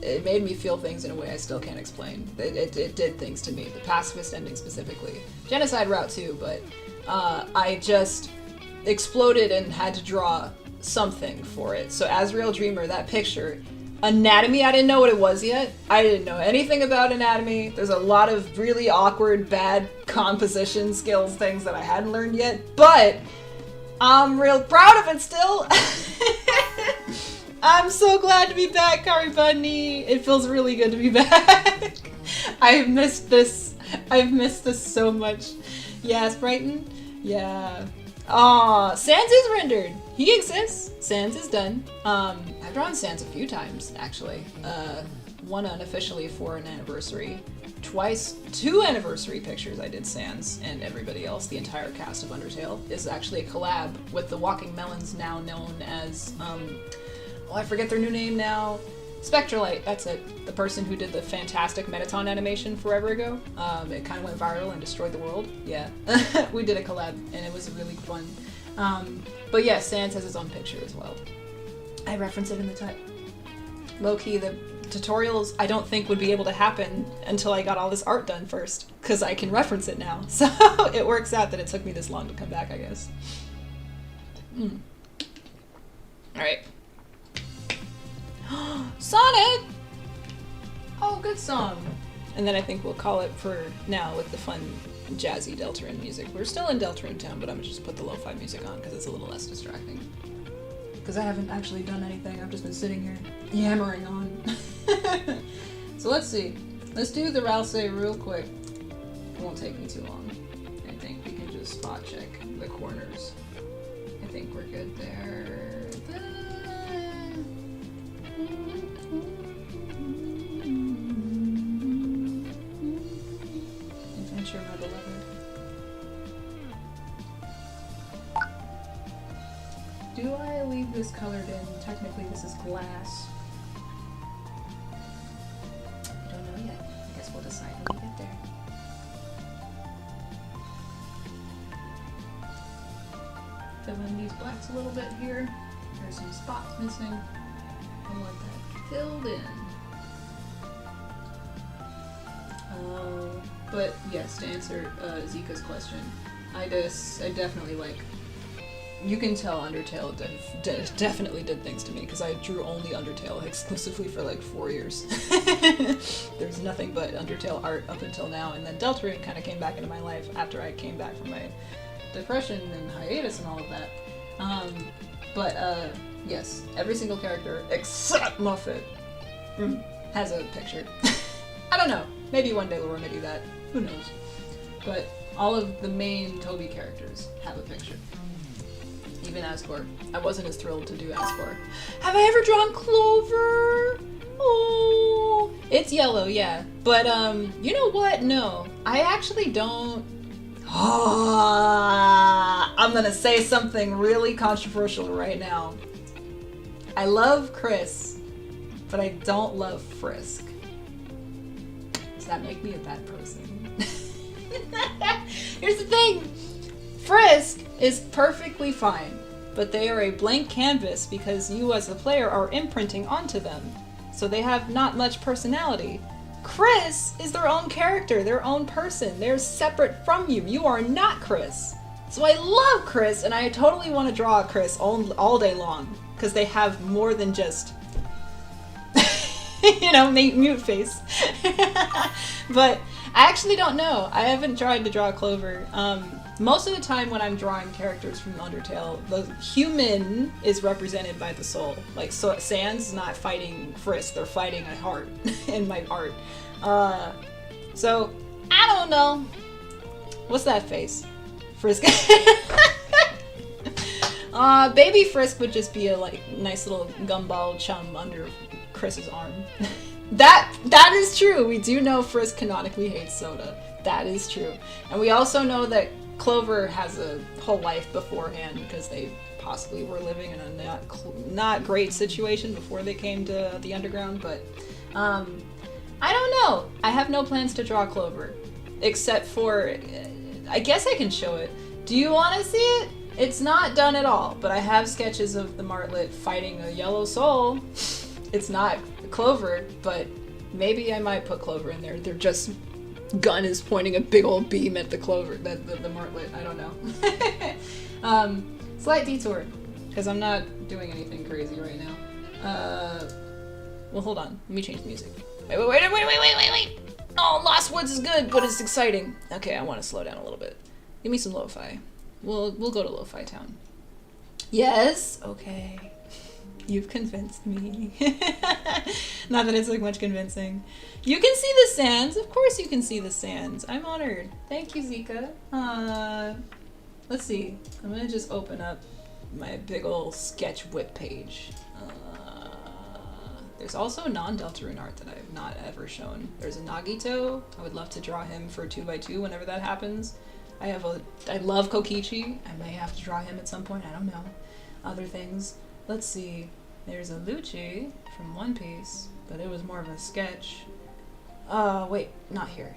it made me feel things in a way I still can't explain. It did things to me. The pacifist ending specifically. Genocide route too, but I just exploded and had to draw something for it. So Azrael Dreamer, that picture. Anatomy, I didn't know what it was yet. I didn't know anything about anatomy. There's a lot of really awkward, bad composition skills things that I hadn't learned yet, but I'm real proud of it still. I'm so glad to be back, Kari Bunny. It feels really good to be back. I've missed this. I've missed this so much. Yeah, Sprighton? Yeah. Aw, Sans is rendered. He exists. Sans is done. I've drawn Sans a few times, actually. One unofficially for an anniversary. Twice, 2 anniversary pictures I did Sans, and everybody else, the entire cast of Undertale, is actually a collab with the Walking Melons, now known as, oh, I forget their new name now. Spectralite, that's it. The person who did the fantastic Metaton animation forever ago. It kind of went viral and destroyed the world. Yeah, we did a collab, and it was really fun. But yeah, Sans has his own picture as well. I reference it in the type. Low-key, the tutorials I don't think would be able to happen until I got all this art done first, because I can reference it now. So it works out that it took me this long to come back, I guess. Alright. Sonic! Oh, good song. And then I think we'll call it for now with the fun, jazzy Deltarune music. We're still in Deltarune town, but I'm gonna just put the lo-fi music on because it's a little less distracting. Because I haven't actually done anything, I've just been sitting here yammering on. So let's see. Let's do the Ralsei real quick. It won't take me too long. I think we can just spot check the corners. I think we're good there. Adventure, my beloved. Do I leave this colored in? Technically this is glass. I don't know yet. I guess we'll decide when we get there. Fill in these blacks a little bit here. There's some spots missing. I want that filled in. But yes, to answer Zika's question, I definitely like. You can tell Undertale definitely did things to me because I drew only Undertale exclusively for like 4 years. There's nothing but Undertale art up until now, and then Deltarune kind of came back into my life after I came back from my depression and hiatus and all of that. Yes, every single character except Muffet has a picture. I don't know. Maybe one day we'll run to do that. Who knows? But all of the main Toby characters have a picture. Even Asgore. I wasn't as thrilled to do Asgore. Have I ever drawn Clover? Oh, it's yellow, yeah. But you know what? No, I actually don't. I'm gonna say something really controversial right now. I love Kris, but I don't love Frisk. Does that make me a bad person? Here's the thing. Frisk is perfectly fine, but they are a blank canvas because you as a player are imprinting onto them. So they have not much personality. Kris is their own character, their own person. They're separate from you. You are not Kris. So I love Kris, and I totally want to draw Kris all day long because they have more than just, you know, mute face. But I actually don't know. I haven't tried to draw Clover. Most of the time when I'm drawing characters from Undertale, the human is represented by the soul. Like, so Sans is not fighting Frisk, they're fighting a heart in my art. So, I don't know. What's that face? Frisk. Baby Frisk would just be a like nice little gumball chum under Kris's arm. That is true. We do know Frisk canonically hates soda. That is true. And we also know that Clover has a whole life beforehand because they possibly were living in a not great situation before they came to the underground, but I don't know. I have no plans to draw Clover, except for, I guess I can show it. Do you want to see it? It's not done at all, but I have sketches of the Martlet fighting a yellow soul. It's not Clover, but maybe I might put Clover in there. They're just gun is pointing a big old beam at the Clover, the Martlet. I don't know. Slight detour, because I'm not doing anything crazy right now. Well, hold on. Let me change the music. Wait. Oh, Lost Woods is good, but it's exciting. Okay, I want to slow down a little bit. Give me some lo-fi. We'll go to Lo-Fi Town. Yes? Okay. You've convinced me. Not that it took much convincing. You can see the sands. Of course you can see the sands. I'm honored. Thank you, Zika. let's see. I'm gonna just open up my big ol' sketch whip page. There's also non-Deltarune art that I've not ever shown. There's a Nagito. I would love to draw him for 2x2 whenever that happens. I love Kokichi. I may have to draw him at some point. I don't know. Other things. Let's see. There's a Lucci from One Piece, but it was more of a sketch. Wait, not here.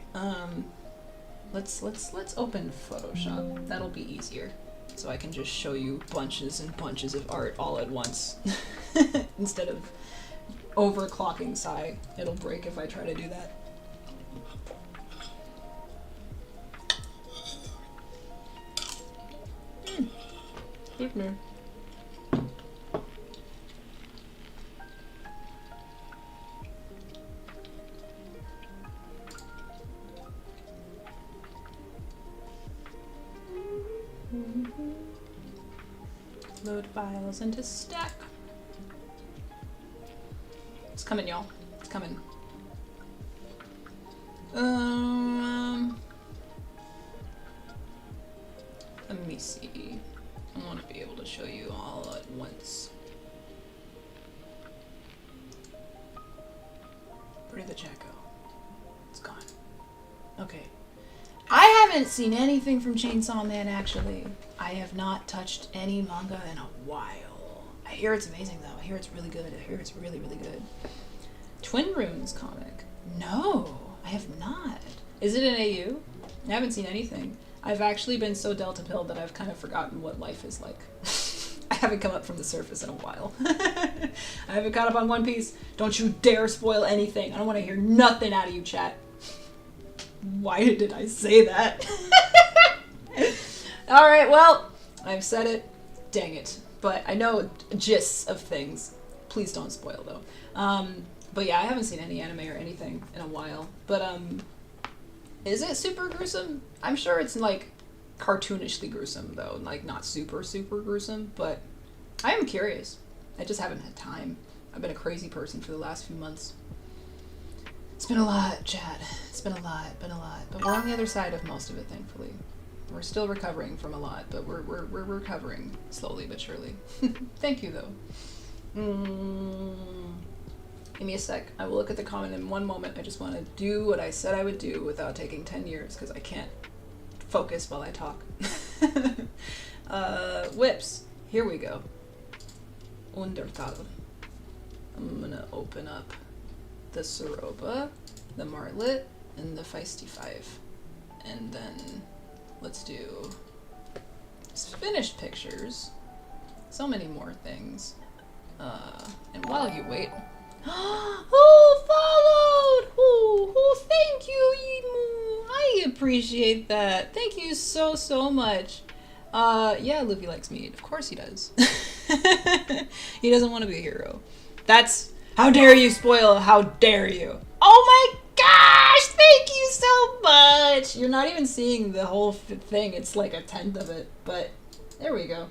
Let's open Photoshop. That'll be easier. So I can just show you bunches and bunches of art all at once. Instead of overclocking Sai. It'll break if I try to do that. Excuse me. Load files into stack. It's coming, y'all. It's coming. Let me see. I want to be able to show you all at once. Where did the chat go? It's gone. Okay. I haven't seen anything from Chainsaw Man, actually. I have not touched any manga in a while. I hear it's amazing, though. I hear it's really good. I hear it's really, really good. Twin Runes comic. No, I have not. Is it an AU? I haven't seen anything. I've actually been so Delta pilled that I've kind of forgotten what life is like. I haven't come up from the surface in a while. I haven't caught up on One Piece. Don't you dare spoil anything. I don't want to hear nothing out of you, chat. Why did I say that? Alright, well, I've said it. Dang it. But I know gists of things. Please don't spoil, though. But yeah, I haven't seen any anime or anything in a while. But, is it super gruesome? I'm sure it's, like, cartoonishly gruesome, though. Like, not super, super gruesome. But I am curious. I just haven't had time. I've been a crazy person for the last few months. It's been a lot, Chad. It's been a lot. But we're on the other side of most of it, thankfully. We're still recovering from a lot, but we're recovering slowly but surely. Thank you, though. Give me a sec. I will look at the comment in one moment. I just want to do what I said I would do without taking 10 years, because I can't focus while I talk. Whips. Here we go. Undertale. I'm gonna open up the Soroba, the Martlet, and the Feisty Five. And then let's do finished pictures. So many more things. And while you wait... Who followed? Who? Thank you, Emu. I appreciate that. Thank you so, so much. Yeah, Luffy likes meat. Of course he does. He doesn't want to be a hero. That's... How dare you spoil? How dare you? Oh my gosh! Thank you so much! You're not even seeing the whole thing. It's like a tenth of it. But there we go.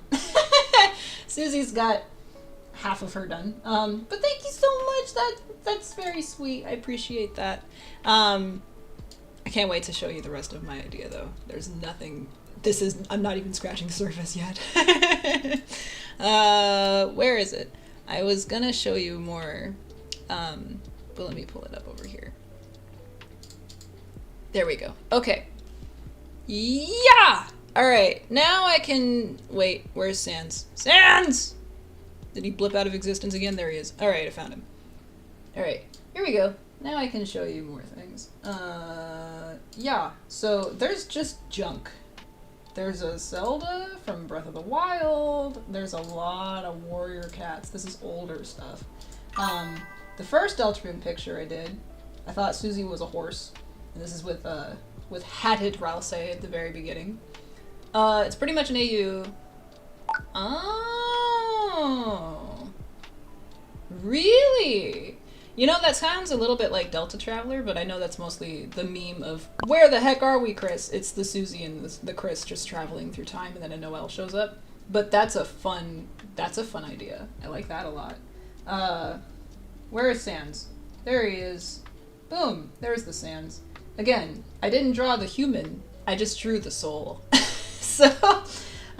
Susie's got half of her done. But thank you so much. That's very sweet. I appreciate that. I can't wait to show you the rest of my idea, though. There's nothing... I'm not even scratching the surface yet. Where is it? I was gonna show you more, but let me pull it up over here. There we go. Okay. Yeah! Alright, now I can... Wait, where's Sans? Sans! Did he blip out of existence again? There he is. Alright, I found him. Alright, here we go. Now I can show you more things. Yeah, so there's just junk. There's a Zelda from Breath of the Wild. There's a lot of warrior cats. This is older stuff. The first Deltarune picture I did, I thought Susie was a horse. And this is with hatted Ralse at the very beginning. It's pretty much an AU. Oh. Really? You know, that sounds a little bit like Delta Traveler, but I know that's mostly the meme of, where the heck are we, Kris? It's the Susie and the Kris just traveling through time, and then a Noelle shows up. But that's a fun idea. I like that a lot. Where is Sans? There he is. Boom, there's the Sans. Again, I didn't draw the human, I just drew the soul. So,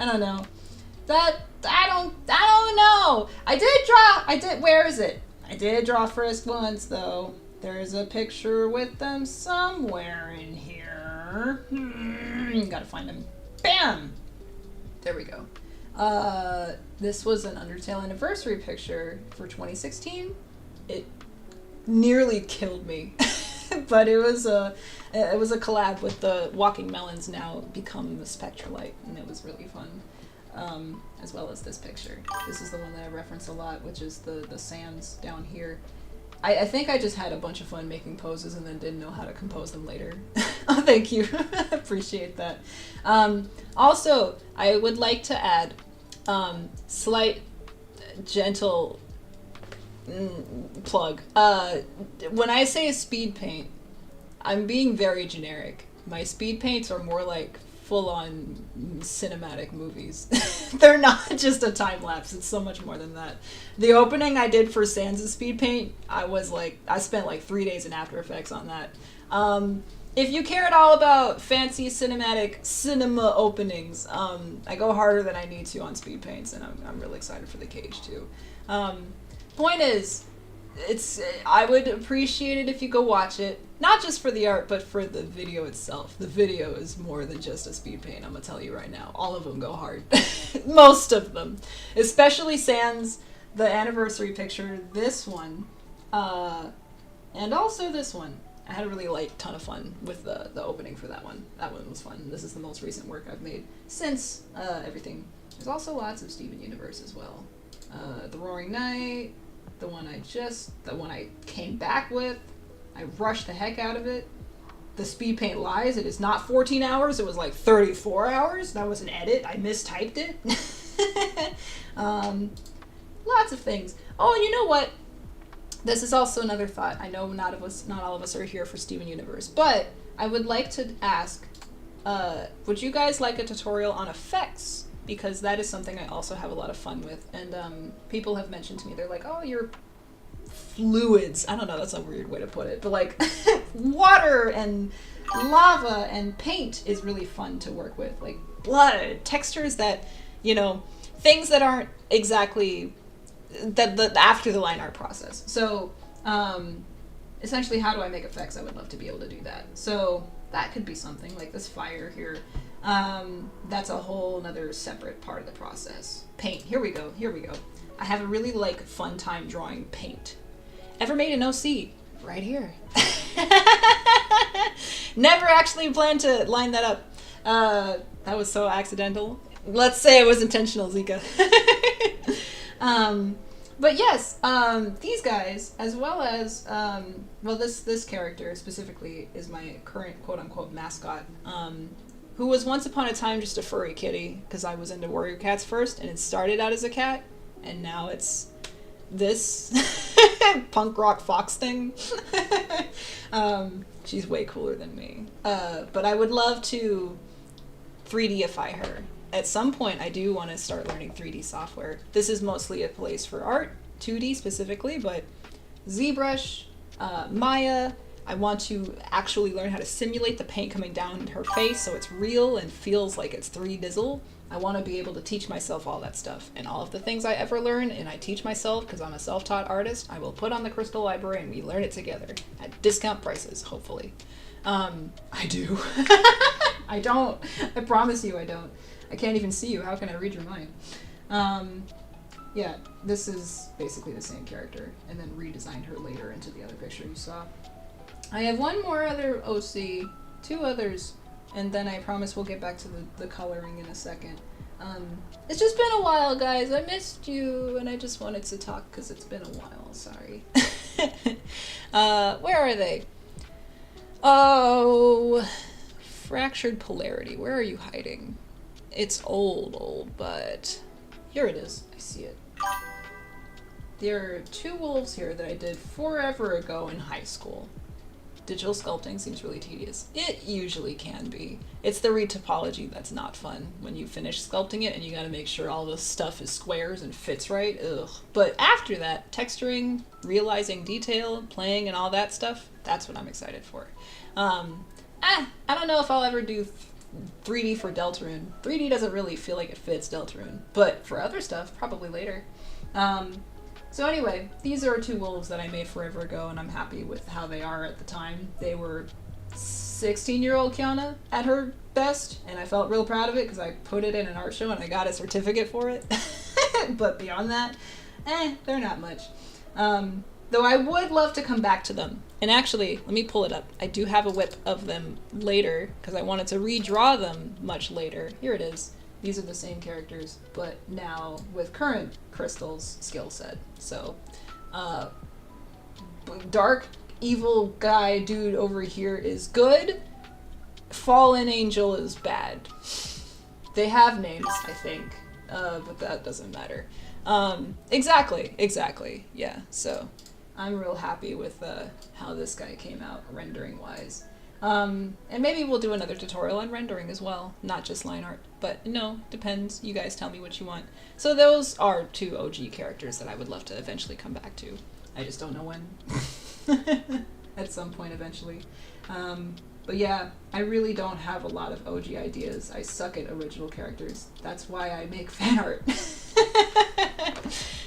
I don't know. I don't know. Where is it? I did draw Frisk once, though. There's a picture with them somewhere in here. Gotta find them. Bam! There we go. This was an Undertale anniversary picture for 2016. It nearly killed me. But it was a collab with the Walking Melons, now become the Spectralite, and it was really fun. As well as this picture. This is the one that I reference a lot, which is the sands down here. I think I just had a bunch of fun making poses and then didn't know how to compose them later. Oh, thank you. Appreciate that. Also, I would like to add slight, gentle plug. When I say speed paint, I'm being very generic. My speed paints are more like full-on cinematic movies. They're not just a time lapse. It's so much more than that. The opening I did for Sans' speed paint, I spent like 3 days in After Effects on that. If you care at all about fancy cinematic cinema openings, I go harder than I need to on speed paints, and I'm really excited for the cage too. Point is, I would appreciate it if you go watch it. Not just for the art, but for the video itself. The video is more than just a speed paint, I'm gonna tell you right now. All of them go hard. Most of them. Especially Sans, the anniversary picture, this one, and also this one. I had a really ton of fun with the opening for that one. That one was fun. This is the most recent work I've made since everything. There's also lots of Steven Universe as well. The Roaring Night, the one I came back with. I rushed the heck out of it. The speed paint lies. It is not 14 hours. It was like 34 hours. That was an edit. I mistyped it. Lots of things. Oh, you know what? This is also another thought. I know not all of us are here for Steven Universe, but I would like to ask, would you guys like a tutorial on effects? Because that is something I also have a lot of fun with. And people have mentioned to me, they're like, oh, you're fluids. I don't know, that's a weird way to put it, but like water and lava and paint is really fun to work with. Like blood, textures that, things that aren't exactly after the line art process. So essentially, how do I make effects? I would love to be able to do that. So that could be something like this fire here. That's a whole another separate part of the process. Paint. Here we go. I have a really fun time drawing paint. Ever made an OC? Right here. Never actually planned to line that up. That was so accidental. Let's say it was intentional, Zika. But yes, these guys, as well as, this character specifically is my current quote-unquote mascot, who was once upon a time just a furry kitty, because I was into warrior cats first, and it started out as a cat, and now it's this punk rock fox thing. She's way cooler than me. But I would love to 3Dify her. At some point, I do want to start learning 3D software. This is mostly a place for art, 2D specifically, but ZBrush, Maya. I want to actually learn how to simulate the paint coming down her face so it's real and feels like it's 3D. I want to be able to teach myself all that stuff. And all of the things I ever learn, and I teach myself because I'm a self-taught artist, I will put on the Crystal Library and we learn it together at discount prices, hopefully. I do. I don't. I promise you I don't. I can't even see you. How can I read your mind? Yeah, this is basically the same character, and then redesigned her later into the other picture you saw. I have one more other OC, 2 others, and then I promise we'll get back to the coloring in a second. It's just been a while, guys. I missed you, and I just wanted to talk because it's been a while. Sorry. Where are they? Oh, Fractured Polarity. Where are you hiding? It's old, but here it is. I see it. There are 2 wolves here that I did forever ago in high school. Digital sculpting seems really tedious. It usually can be. It's the retopology that's not fun when you finish sculpting it and you gotta make sure all the stuff is squares and fits right. Ugh. But after that, texturing, realizing detail, playing and all that stuff, that's what I'm excited for. I don't know if I'll ever do 3D for Deltarune. 3D doesn't really feel like it fits Deltarune, but for other stuff, probably later. So anyway, these are 2 wolves that I made forever ago, and I'm happy with how they are at the time. They were 16-year-old Kiana at her best, and I felt real proud of it because I put it in an art show and I got a certificate for it. But beyond that, they're not much. Though I would love to come back to them. And actually, let me pull it up. I do have a whip of them later because I wanted to redraw them much later. Here it is. These are the same characters, but now with current Crystal's skill set. So, dark evil guy dude over here is good. Fallen angel is bad. They have names, I think, but that doesn't matter. Exactly. Yeah. So, I'm real happy with how this guy came out rendering wise. And maybe we'll do another tutorial on rendering as well, not just line art, but no, depends. You guys tell me what you want. So those are 2 OG characters that I would love to eventually come back to. I just don't know when. At some point eventually. But yeah, I really don't have a lot of OG ideas. I suck at original characters. That's why I make fan art.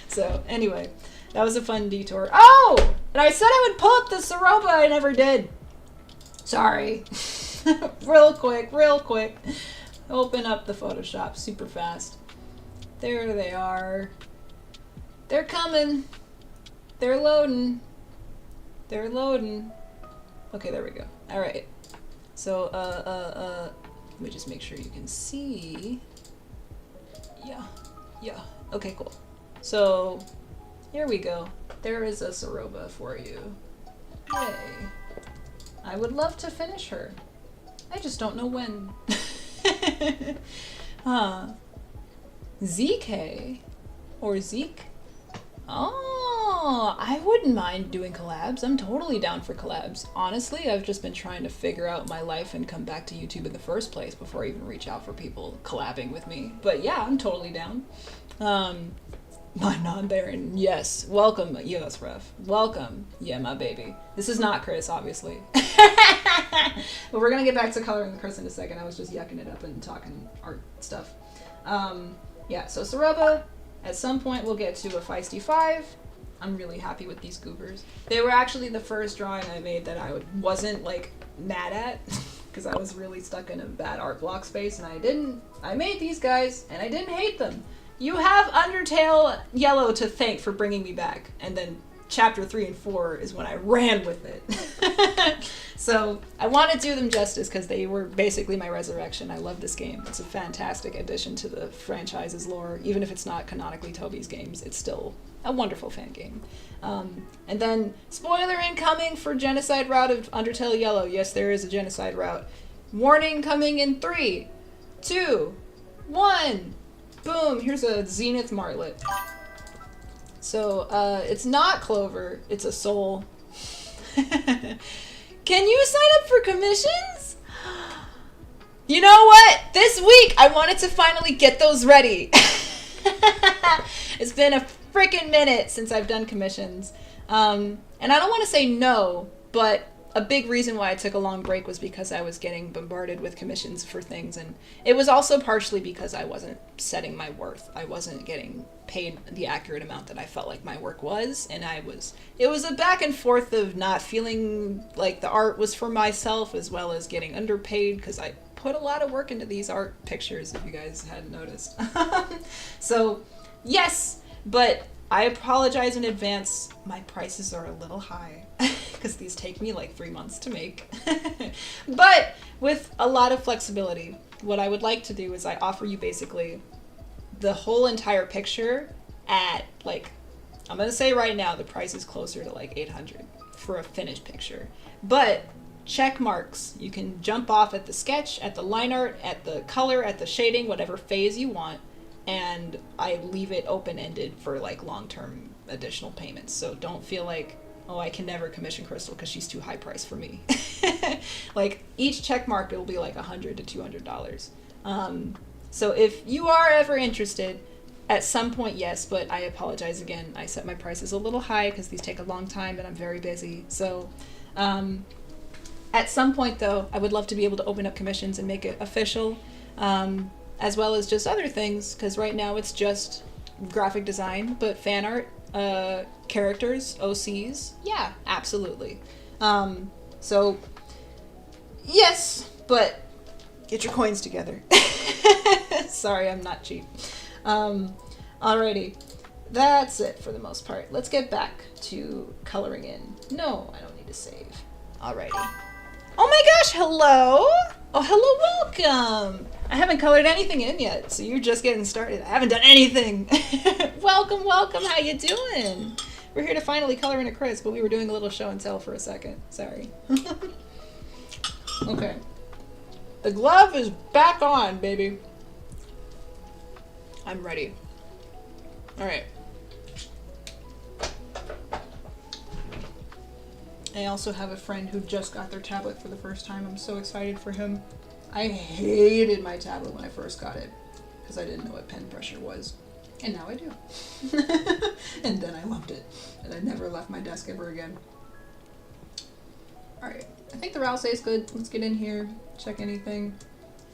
So anyway, that was a fun detour. Oh! And I said I would pull up the Soroba, I never did. Sorry. real quick. Open up the Photoshop super fast. There they are. They're coming. They're loading. Okay, there we go. All right. So, let me just make sure you can see. Yeah. Okay, cool. So, here we go. There is a Soroba for you. Yay. I would love to finish her. I just don't know when. ZK? Or Zeke? Oh, I wouldn't mind doing collabs. I'm totally down for collabs. Honestly, I've just been trying to figure out my life and come back to YouTube in the first place before I even reach out for people collabing with me. But yeah, I'm totally down. My non-Baron, yes. Welcome, yes, ref. Welcome. Yeah, my baby. This is not Kris, obviously. But we're gonna get back to coloring the Kris in a second. I was just yucking it up and talking art stuff. Yeah, so Soroba, at some point we'll get to a Feisty 5. I'm really happy with these goobers. They were actually the first drawing I made that I wasn't like mad at because I was really stuck in a bad art block space, and I made these guys and I didn't hate them. You have Undertale Yellow to thank for bringing me back, and then chapter 3 and 4 is when I ran with it. So I want to do them justice because they were basically my resurrection. I love this game. It's a fantastic addition to the franchise's lore. Even if it's not canonically Toby's games, it's still a wonderful fan game. And then, spoiler incoming for Genocide Route of Undertale Yellow. Yes, there is a Genocide Route. Warning coming in 3, 2, 1. Boom, here's a Zenith Martlet. So, it's not Clover, it's a soul. Can you sign up for commissions? You know what? This week, I wanted to finally get those ready. It's been a freaking minute since I've done commissions. And I don't want to say no, but a big reason why I took a long break was because I was getting bombarded with commissions for things, and it was also partially because I wasn't setting my worth. I wasn't getting paid the accurate amount that I felt like my work was, and it was a back and forth of not feeling like the art was for myself as well as getting underpaid because I put a lot of work into these art pictures, if you guys hadn't noticed. So, yes, but I apologize in advance. My prices are a little high because these take me like 3 months to make. But with a lot of flexibility, what I would like to do is I offer you basically the whole entire picture at like, I'm going to say right now the price is closer to like 800 for a finished picture. But check marks. You can jump off at the sketch, at the line art, at the color, at the shading, whatever phase you want. And I leave it open-ended for like long-term additional payments. So don't feel like, oh, I can never commission Crystal because she's too high priced for me. Like each check mark, it will be like $100 to $200. So if you are ever interested, at some point, yes, but I apologize again. I set my prices a little high because these take a long time and I'm very busy. So At some point, though, I would love to be able to open up commissions and make it official, as well as just other things, because right now it's just graphic design, but fan art, characters, OCs, yeah, absolutely. So, yes, but get your coins together. Sorry, I'm not cheap. Alrighty. That's it for the most part. Let's get back to coloring in. No, I don't need to save. Alrighty. Oh my gosh, hello! Oh, hello, welcome! I haven't colored anything in yet, so you're just getting started. I haven't done anything. Welcome, welcome, how you doing? We're here to finally color in a Kris, but we were doing a little show and tell for a second. Sorry. Okay. The glove is back on, baby. I'm ready. Alright. I also have a friend who just got their tablet for the first time. I'm so excited for him. I hated my tablet when I first got it because I didn't know what pen pressure was. And now I do. And then I loved it. And I never left my desk ever again. Alright. I think the Rousey is good. Let's get in here. Check anything.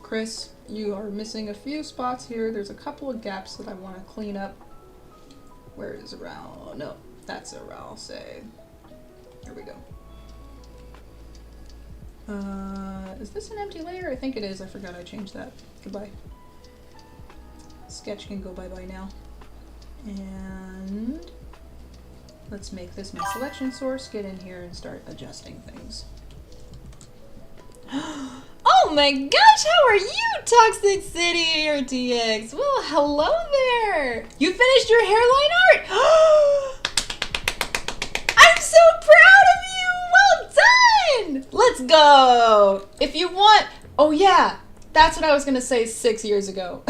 Kris, you are missing a few spots here. There's a couple of gaps that I want to clean up. Where is Rousey? No, that's a Rousey. Here we go. Is this an empty layer? I think it is. I forgot I changed that. Goodbye. Sketch can go bye-bye now. And let's make this my selection source. Get in here and start adjusting things. Oh my gosh, how are you, Toxic City or DX? Well, hello there. You finished your hairline art? I'm so proud of you. Well done. Let's go. If you want, oh yeah, that's what I was gonna say 6 years ago.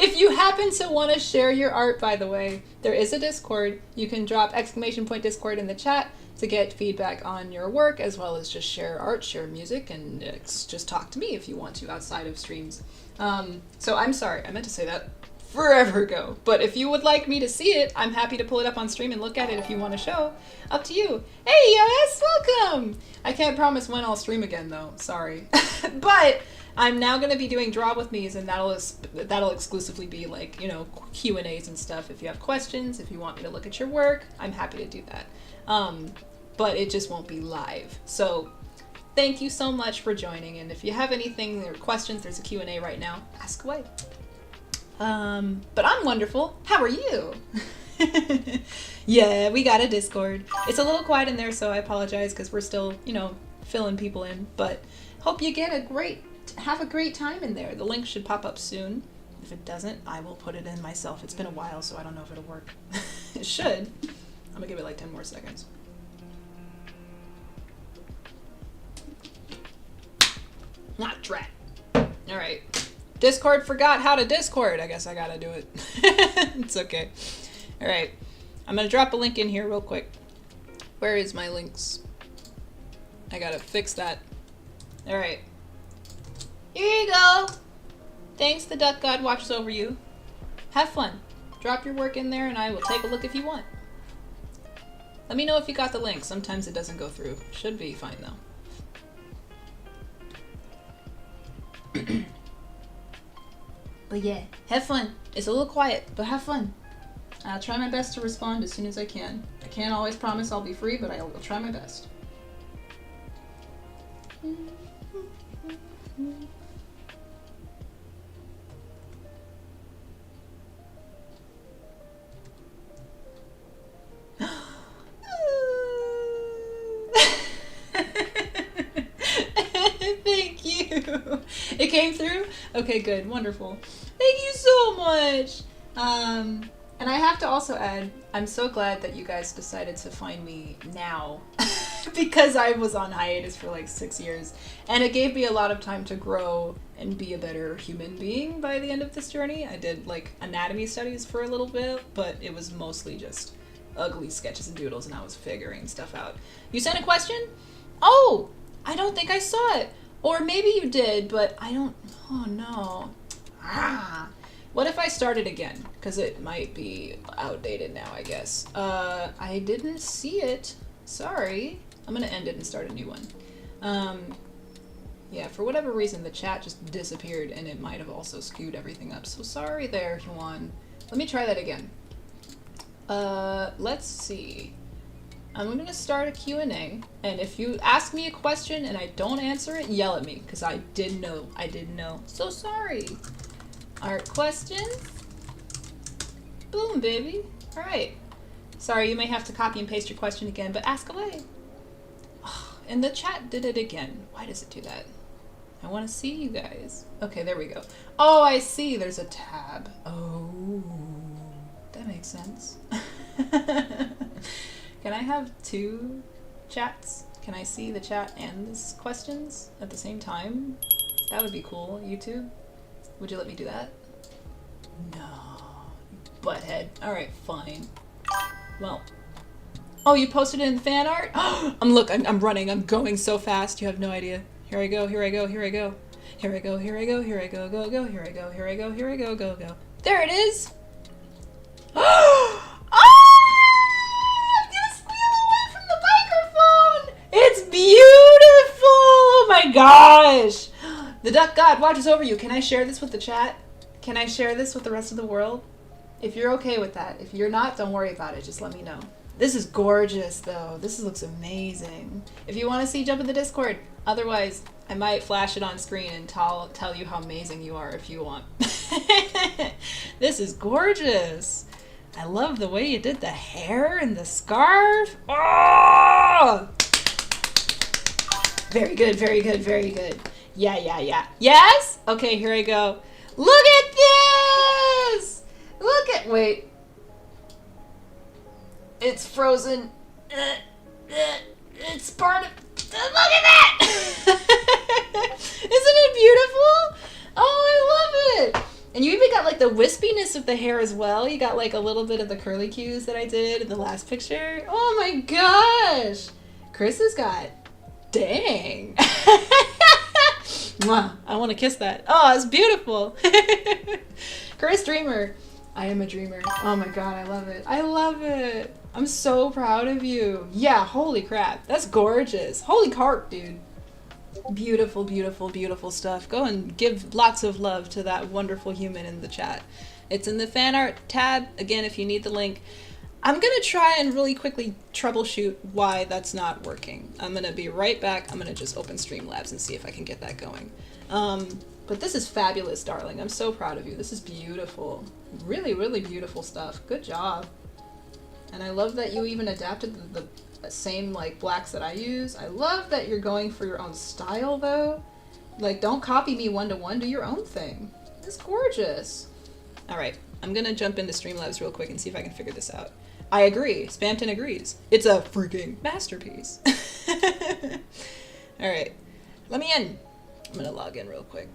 If you happen to want to share your art, by the way, there is a Discord. You can drop !Discord in the chat to get feedback on your work, as well as just share art, share music, and just talk to me if you want to outside of streams. So I'm sorry, I meant to say that forever ago. But if you would like me to see it, I'm happy to pull it up on stream and look at it if you want to show. Up to you. Hey, Yoas, welcome! I can't promise when I'll stream again, though. Sorry. But I'm now going to be doing Draw With Me's, and that'll exclusively be like, you know, Q&As and stuff. If you have questions, if you want me to look at your work, I'm happy to do that. But it just won't be live. So thank you so much for joining, and if you have anything or questions, there's a Q&A right now. Ask away. But I'm wonderful. How are you? Yeah, we got a Discord. It's a little quiet in there, so I apologize because we're still, you know, filling people in, but hope you have a great time in there. The link should pop up soon. If it doesn't, I will put it in myself. It's been a while, so I don't know if it'll work. It should. I'm gonna give it like 10 more seconds. Not drat. Alright. Discord forgot how to Discord. I guess I gotta do it. It's okay. Alright. I'm gonna drop a link in here real quick. Where is my links? I gotta fix that. Alright. Here you go. Thanks, the Duck God watches over you. Have fun. Drop your work in there and I will take a look if you want. Let me know if you got the link. Sometimes it doesn't go through. Should be fine though. But yeah, have fun. It's a little quiet, but have fun. I'll try my best to respond as soon as I can. I can't always promise I'll be free, but I will try my best. Thank you. It came through? Okay, good. Wonderful. Thank you so much. And I have to also add, I'm so glad that you guys decided to find me now because I was on hiatus for like 6 years, and it gave me a lot of time to grow and be a better human being by the end of this journey. I did like anatomy studies for a little bit, but it was mostly just ugly sketches and doodles, and I was figuring stuff out. You sent a question? Oh, I don't think I saw it. Or maybe you did, but I don't, oh no. What if I started again? Because it might be outdated now, I guess. I didn't see it. Sorry. I'm gonna end it and start a new one. Yeah, for whatever reason, the chat just disappeared, and it might have also skewed everything up. So sorry there, Juan. Let me try that again. Let's see. I'm gonna start a Q&A, and if you ask me a question and I don't answer it, yell at me, because I didn't know. I didn't know. So sorry. Art questions? Boom, baby. All right. Sorry, you may have to copy and paste your question again, but ask away. Oh, and the chat did it again. Why does it do that? I want to see you guys. Okay, there we go. Oh, I see. There's a tab. Oh, that makes sense. Can I have two chats? Can I see the chat and this questions at the same time? That would be cool. YouTube? Would you let me do that? No. Butthead. Alright, fine. Well. Oh, you posted it in fan art? I'm running. I'm going so fast. You have no idea. Here I go, here I go, here I go. Here I go, here I go, here I go, go, go. Here I go, here I go, here I go, go, go. There it is! Oh! I'm gonna squeal away from the microphone! It's beautiful! Oh my gosh! The duck god watches over you. Can I share this with the chat? Can I share this with the rest of the world? If you're okay with that. If you're not, don't worry about it. Just let me know. This is gorgeous, though. This looks amazing. If you want to see, jump in the Discord. Otherwise, I might flash it on screen and tell you how amazing you are if you want. This is gorgeous. I love the way you did the hair and the scarf. Oh! Very good, very good, very good. Yeah, yeah, yeah. Yes? Okay, here I go. Look at this! Look at... Wait. It's frozen. It's part of... Look at that! Isn't it beautiful? Oh, I love it! And you even got like the wispiness of the hair as well. You got like a little bit of the curly cues that I did in the last picture. Oh my gosh! Kris has got... Dang! Mwah, I want to kiss that. Oh, it's beautiful! Kris Dreamer. I am a dreamer. Oh my god, I love it. I love it. I'm so proud of you. Yeah, holy crap. That's gorgeous. Holy carp, dude. Beautiful, beautiful, beautiful stuff. Go and give lots of love to that wonderful human in the chat. It's in the fan art tab. Again, if you need the link. I'm going to try and really quickly troubleshoot why that's not working. I'm going to be right back. I'm going to just open Streamlabs and see if I can get that going. But this is fabulous, darling. I'm so proud of you. This is beautiful. Really, really beautiful stuff. Good job. And I love that you even adapted the same like blacks that I use. I love that you're going for your own style though. Like, don't copy me one-to-one. Do your own thing. It's gorgeous. All right. I'm going to jump into Streamlabs real quick and see if I can figure this out. I agree. Spamton agrees. It's a freaking masterpiece. All right. Let me in. I'm going to log in real quick.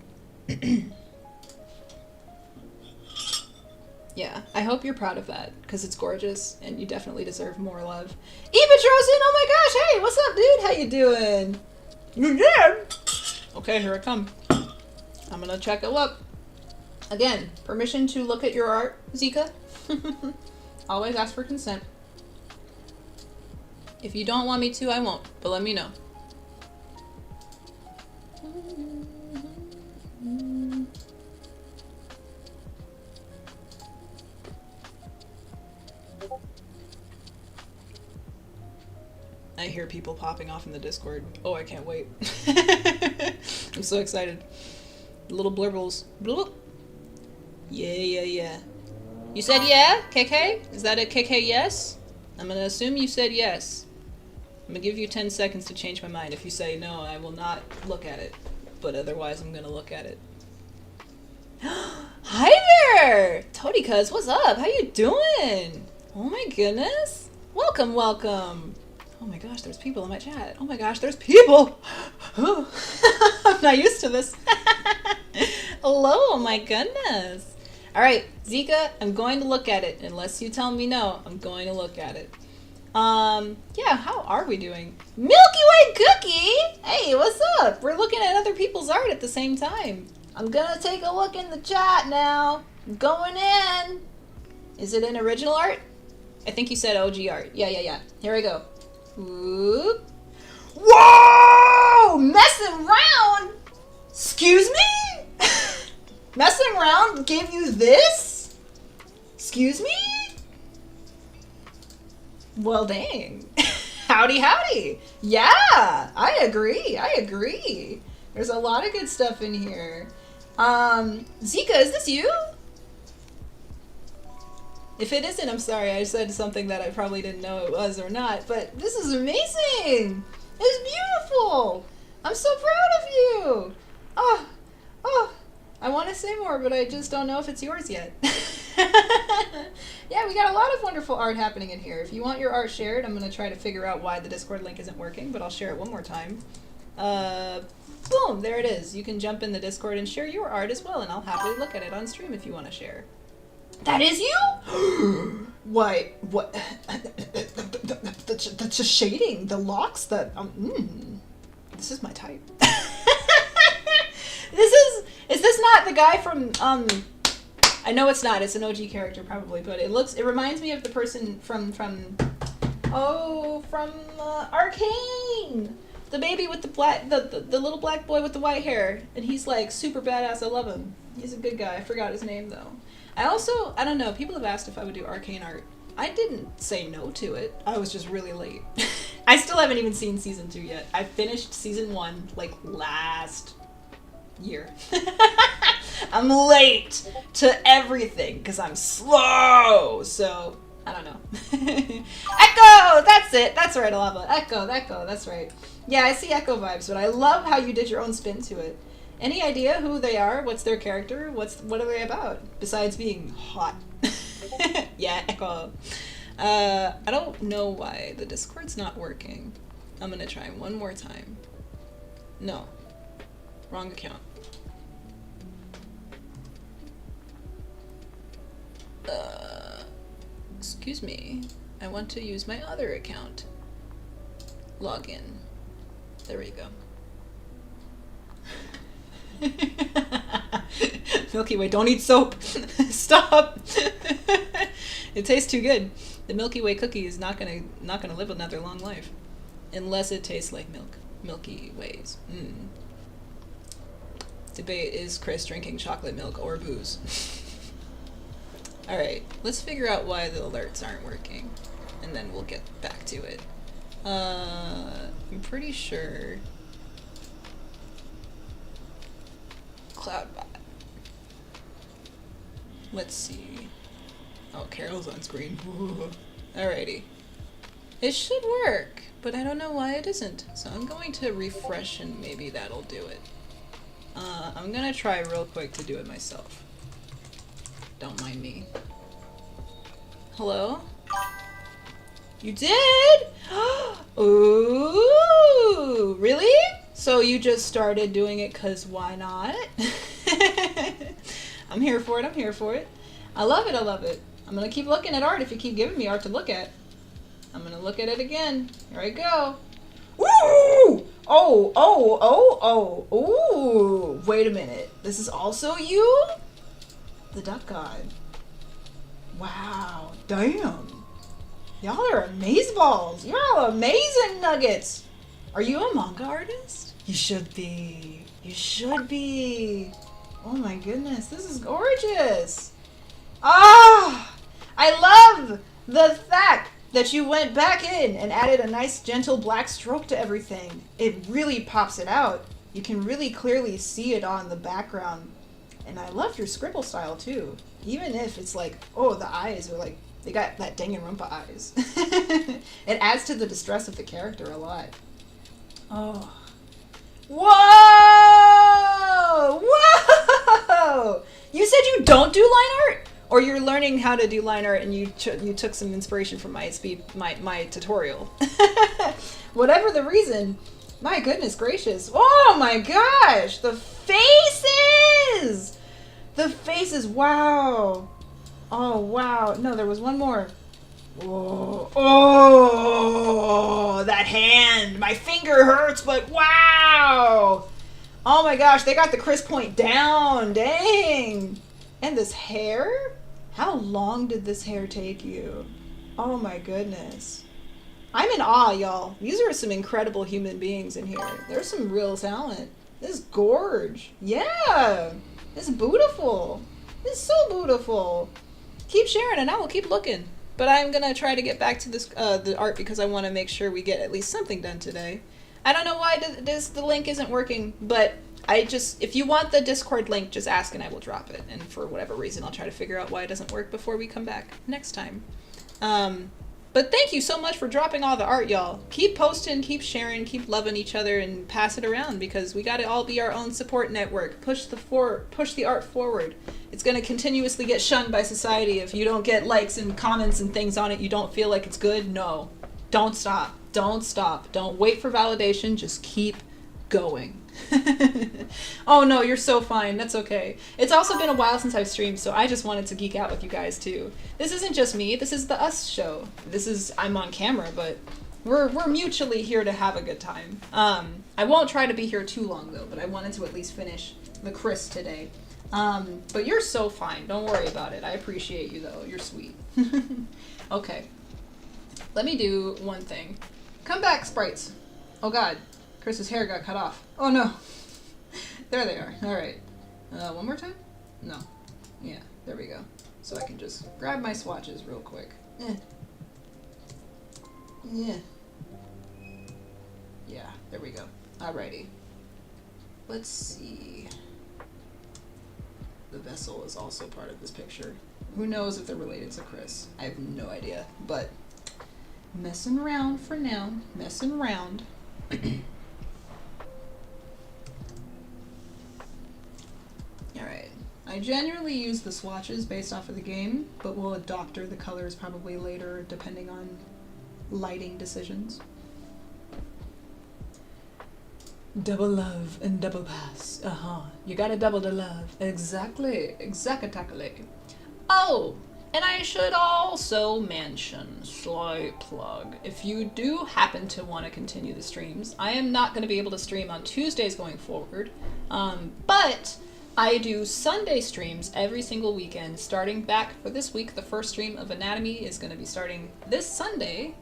Yeah, I hope you're proud of that, because it's gorgeous, and you definitely deserve more love. Evatrosin! Oh my gosh, hey, what's up, dude? How you doing? You did? Okay, here I come. I'm gonna check it up. Again, permission to look at your art, Zika. Always ask for consent. If you don't want me to, I won't, but let me know. I hear people popping off in the Discord. Oh, I can't wait. I'm so excited. Little blurbles. Bloop. Yeah, yeah, yeah. You said yeah, KK? Is that a KK yes? I'm gonna assume you said yes. I'm gonna give you 10 seconds to change my mind. If you say no, I will not look at it. But otherwise, I'm gonna look at it. Hi there! Toady Cuz, what's up? How you doing? Oh my goodness. Welcome, welcome. Oh my gosh, there's people in my chat. Oh my gosh, there's people! I'm not used to this. Hello, my goodness. Alright, Zika, I'm going to look at it. Unless you tell me no, I'm going to look at it. Yeah, how are we doing? Milky Way Cookie! Hey, what's up? We're looking at other people's art at the same time. I'm gonna take a look in the chat now. I'm going in. Is it an original art? I think you said OG art. Yeah, yeah, yeah. Here we go. Whoop. Whoa! Messing around? Excuse me? Messing around gave you this? Excuse me? Well, dang. Howdy, howdy. Yeah, I agree. There's a lot of good stuff in here. Zika, is this you? If it isn't, I'm sorry. I said something that I probably didn't know it was or not, but this is amazing. It's beautiful. I'm so proud of you. Oh, I want to say more, but I just don't know if it's yours yet. Yeah, we got a lot of wonderful art happening in here. If you want your art shared, I'm going to try to figure out why the Discord link isn't working, but I'll share it one more time. Boom, there it is. You can jump in the Discord and share your art as well, and I'll happily look at it on stream if you want to share. That is you? What? That's just shading. The locks that, this is my type. Is this not the guy from, I know it's not, it's an OG character probably, but it reminds me of the person from Arcane! The baby with the black, the little black boy with the white hair, and he's like super badass, I love him. He's a good guy, I forgot his name though. I don't know, people have asked if I would do Arcane art. I didn't say no to it, I was just really late. I still haven't even seen season 2 yet. I finished season 1 like last year. I'm late to everything because I'm slow, so I don't know. Echo! That's it! That's right, Lava. Echo, that's right. Yeah, I see Echo vibes, but I love how you did your own spin to it. Any idea who they are? What's their character? What are they about? Besides being hot. Yeah, Echo. I don't know why the Discord's not working. I'm gonna try one more time. No. Wrong account. Excuse me. I want to use my other account. Login. There we go. Milky Way, don't eat soap. Stop. It tastes too good. The Milky Way cookie is not gonna live another long life, unless it tastes like milk. Milky Ways. Debate: is Kris drinking chocolate milk or booze? All right, let's figure out why the alerts aren't working, and then we'll get back to it. I'm pretty sure. Cloudbot. Let's see. Oh, Carol's on screen. Alrighty. It should work, but I don't know why it isn't. So I'm going to refresh and maybe that'll do it. I'm gonna try real quick to do it myself. Don't mind me. Hello? You did? Ooh, really? So you just started doing it 'cause why not? I'm here for it, I'm here for it. I love it, I love it. I'm gonna keep looking at art if you keep giving me art to look at. I'm gonna look at it again. Here I go. Ooh! Ooh! Wait a minute. This is also you? The Duck God. Wow. Damn. Y'all are amazeballs. You're all amazing nuggets. Are you a manga artist? You should be. You should be. Oh my goodness. This is gorgeous. Ah! I love the fact that you went back in and added a nice gentle black stroke to everything. It really pops it out. You can really clearly see it on the background. And I love your scribble style too. Even if it's like, oh, the eyes are like, they got that Danganronpa eyes. It adds to the distress of the character a lot. Oh. Whoa! Whoa! You said you don't do line art? Or you're learning how to do line art and you took some inspiration from my tutorial. Whatever the reason, my goodness gracious. Oh my gosh! The faces! The faces, wow. Oh wow. No, there was one more. Whoa. Oh, that hand. My finger hurts, but wow. Oh my gosh, they got the Kris point down. Dang. And this hair? How long did this hair take you? Oh my goodness. I'm in awe, y'all. These are some incredible human beings in here. There's some real talent. This is gorge. Yeah. This is beautiful. This is so beautiful. Keep sharing and I will keep looking. But I'm going to try to get back to this the art because I want to make sure we get at least something done today. I don't know why the link isn't working, but if you want the Discord link, just ask and I will drop it. And for whatever reason, I'll try to figure out why it doesn't work before we come back next time. But thank you so much for dropping all the art, y'all. Keep posting, keep sharing, keep loving each other, and pass it around because we got to all be our own support network. Push the art forward. It's going to continuously get shunned by society if you don't get likes and comments and things on it. You don't feel like it's good. No, don't stop. Don't stop. Don't wait for validation. Just keep going. Oh no, you're so fine. That's okay. It's also been a while since I've streamed, so I just wanted to geek out with you guys too. This isn't just me. This is the us show. I'm on camera, but we're mutually here to have a good time. I won't try to be here too long though, but I wanted to at least finish the Kris today. But you're so fine. Don't worry about it. I appreciate you though. You're sweet. Okay. Let me do one thing. Come back, sprites. Oh god. Kris's hair got cut off. Oh no. There they are. Alright. One more time? No. Yeah, there we go. So I can just grab my swatches real quick. Yeah. Yeah, there we go. Alrighty. Let's see. The vessel is also part of this picture. Who knows if they're related to Kris? I have no idea. But messing around for now. Messing around. Alright. I generally use the swatches based off of the game, but we'll doctor the colors probably later depending on lighting decisions. Double love and double pass. You gotta double the love. Exactly. Exactly. Oh! And I should also mention, slight plug, if you do happen to want to continue the streams, I am not going to be able to stream on Tuesdays going forward, but I do Sunday streams every single weekend, starting back for this week. The first stream of Anatomy is going to be starting this Sunday,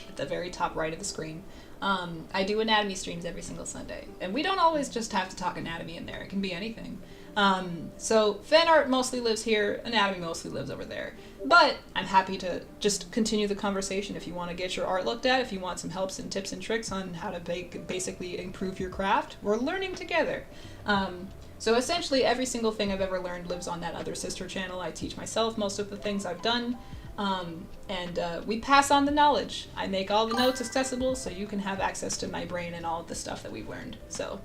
at the very top right of the screen. I do Anatomy streams every single Sunday, and we don't always just have to talk Anatomy in there, it can be anything. So Fanart mostly lives here, Anatomy mostly lives over there. But I'm happy to just continue the conversation if you want to get your art looked at, if you want some helps and tips and tricks on how to basically improve your craft. We're learning together. So essentially every single thing I've ever learned lives on that other sister channel. I teach myself most of the things I've done. And we pass on the knowledge. I make all the notes accessible so you can have access to my brain and all of the stuff that we've learned. So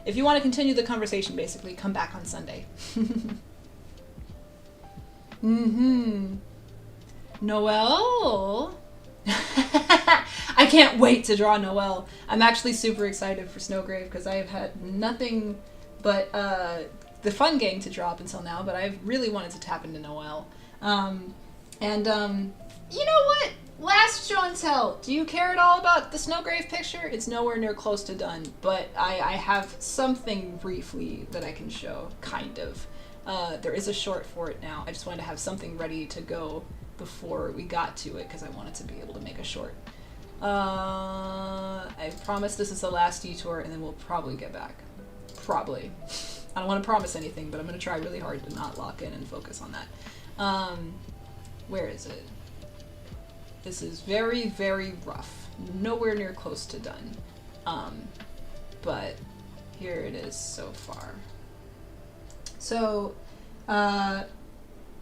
if you want to continue the conversation, basically, come back on Sunday. Noelle? I can't wait to draw Noelle. I'm actually super excited for SNOWGRAVE because I have had nothing but the fun game to drop until now, but I've really wanted to tap into Noelle. You know what? Last show and tell. Do you care at all about the SNOWGRAVE picture? It's nowhere near close to done, but I have something briefly that I can show, kind of. There is a short for it now. I just wanted to have something ready to go before we got to it because I wanted to be able to make a short. I promise this is the last detour and then we'll probably get back. Probably. I don't want to promise anything, but I'm going to try really hard to not lock in and focus on that. Where is it? This is very, very rough. Nowhere near close to done. But here it is so far. So,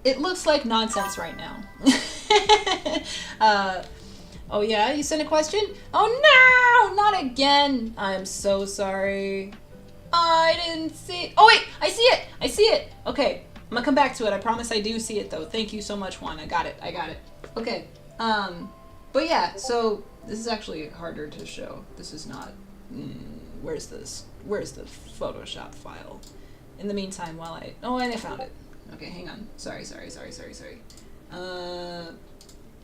it looks like nonsense right now. Oh yeah, you sent a question? Oh no, not again. I'm so sorry. I didn't see. Oh wait, I see it. I see it. Okay, I'm gonna come back to it. I promise I do see it though. Thank you so much, Juan. I got it. I got it. Okay. But yeah, so this is actually harder to show. This is not, where's this? Where's the Photoshop file? In the meantime, while oh, and I found it. Okay, hang on. Sorry.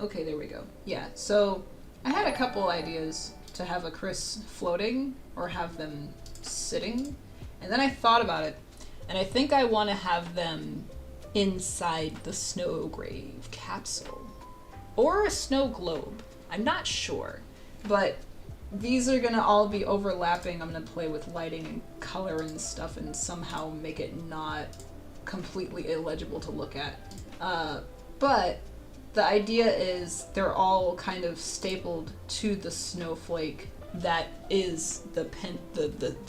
Okay, there we go. Yeah, so I had a couple ideas to have a Kris floating or have them sitting, and then I thought about it, and I think I want to have them inside the SNOWGRAVE capsule. Or a snow globe. I'm not sure. but these are gonna all be overlapping. I'm gonna play with lighting and color and stuff and somehow make it not completely illegible to look at. But the idea is they're all kind of stapled to the snowflake that is the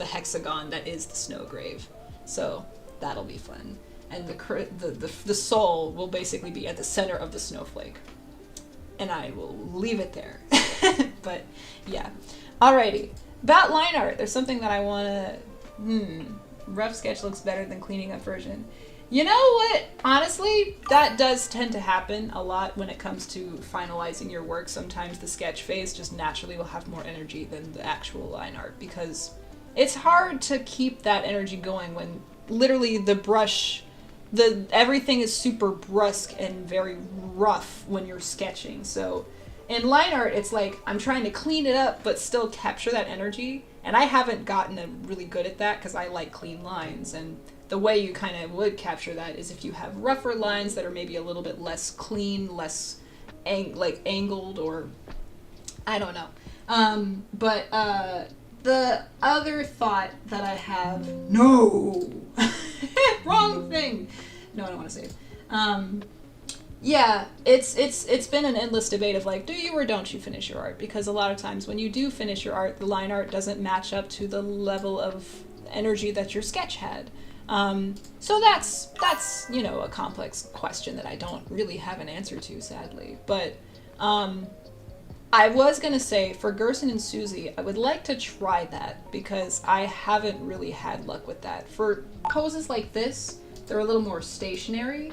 hexagon that is the SNOWGRAVE. So that'll be fun. And the soul will basically be at the center of the snowflake. And I will leave it there. But yeah. Alrighty. About line art, there's something that I wanna rough sketch looks better than cleaning up version. You know what? Honestly, that does tend to happen a lot when it comes to finalizing your work. Sometimes the sketch phase just naturally will have more energy than the actual line art, because it's hard to keep that energy going when literally the brush, everything is super brusque and very rough when you're sketching. So in line art, it's like I'm trying to clean it up but still capture that energy, and I haven't gotten really good at that because I like clean lines. And the way you kind of would capture that is if you have rougher lines that are maybe a little bit less clean, less angled, or I don't know. But the other thought that I have, no, wrong thing. No, I don't want to say it. Yeah, it's been an endless debate of like, do you or don't you finish your art? Because a lot of times when you do finish your art, the line art doesn't match up to the level of energy that your sketch had. So that's, you know, a complex question that I don't really have an answer to, sadly. But, I was gonna say, for Gerson and Susie, I would like to try that, because I haven't really had luck with that. For poses like this, they're a little more stationary.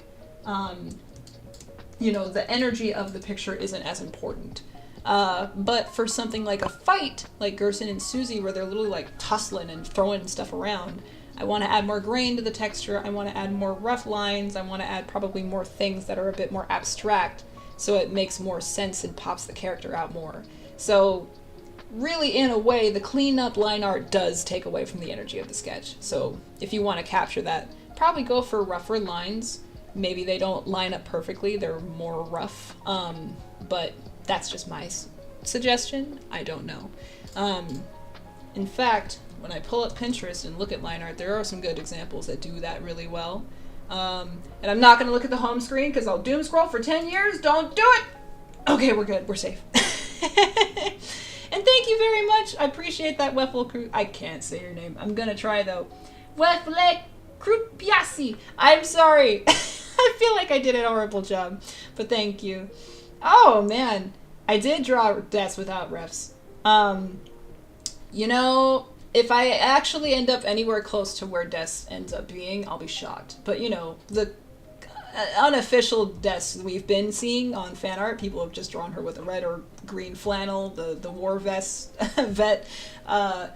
You know, the energy of the picture isn't as important. But for something like a fight, like Gerson and Susie, where they're literally like tussling and throwing stuff around, I want to add more grain to the texture, I want to add more rough lines, I want to add probably more things that are a bit more abstract, so it makes more sense and pops the character out more. So really, in a way, the clean up line art does take away from the energy of the sketch. So if you want to capture that, probably go for rougher lines. Maybe they don't line up perfectly, they're more rough, but that's just my suggestion. I don't know. In fact, when I pull up Pinterest and look at line art, there are some good examples that do that really well. And I'm not going to look at the home screen because I'll doom scroll for 10 years. Don't do it! Okay, we're good. We're safe. And thank you very much. I appreciate that, Weffel. I can't say your name. I'm going to try, though. Weffle Krupiasi. I'm sorry. I feel like I did a horrible job, but thank you. Oh, man. I did draw Des without refs. You know, if I actually end up anywhere close to where Des ends up being, I'll be shocked. But, you know, the unofficial Des we've been seeing on fan art, people have just drawn her with a red or green flannel, the war vest, vet, I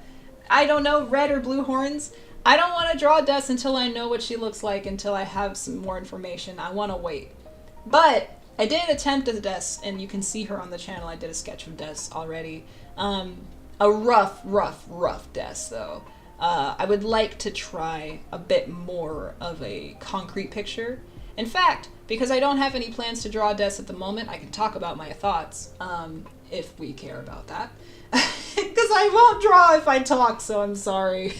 don't know, red or blue horns. I don't want to draw Des until I know what she looks like, until I have some more information. I want to wait. But I did attempt at Des, and you can see her on the channel. I did a sketch of Des already. A rough Des, though. I would like to try a bit more of a concrete picture. In fact, because I don't have any plans to draw Des at the moment, I can talk about my thoughts, if we care about that. Because I won't draw if I talk, so I'm sorry.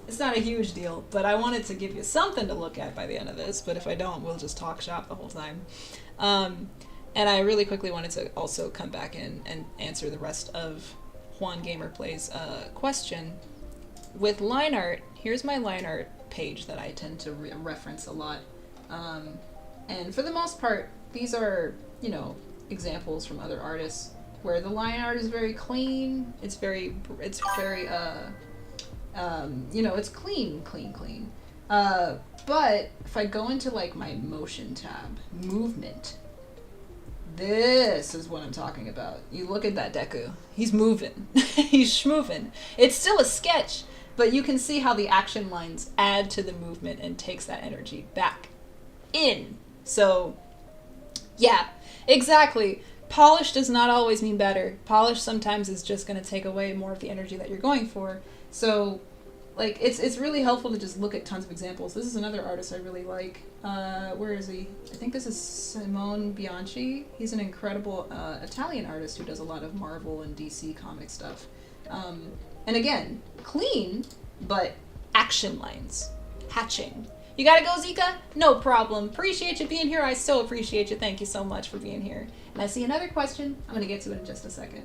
It's not a huge deal, but I wanted to give you something to look at by the end of this, but if I don't, we'll just talk shop the whole time. And I really quickly wanted to also come back in and answer the rest of Juan Gamer Plays question. With line art, here's my line art page that I tend to reference a lot. And for the most part, these are, you know, examples from other artists where the line art is very clean. It's very, you know, it's clean. But if I go into like my motion tab, movement, this is what I'm talking about. You look at that Deku. He's moving. He's schmoving. It's still a sketch, but you can see how the action lines add to the movement and takes that energy back in. So, yeah, exactly. Polish does not always mean better. Polish sometimes is just going to take away more of the energy that you're going for. So, like, it's really helpful to just look at tons of examples. This is another artist I really like. Where is he? I think this is Simone Bianchi. He's an incredible Italian artist who does a lot of Marvel and DC comic stuff. And again, clean, but action lines. Hatching. You gotta go, Zika? No problem. Appreciate you being here. I so appreciate you. Thank you so much for being here. And I see another question. I'm gonna get to it in just a second.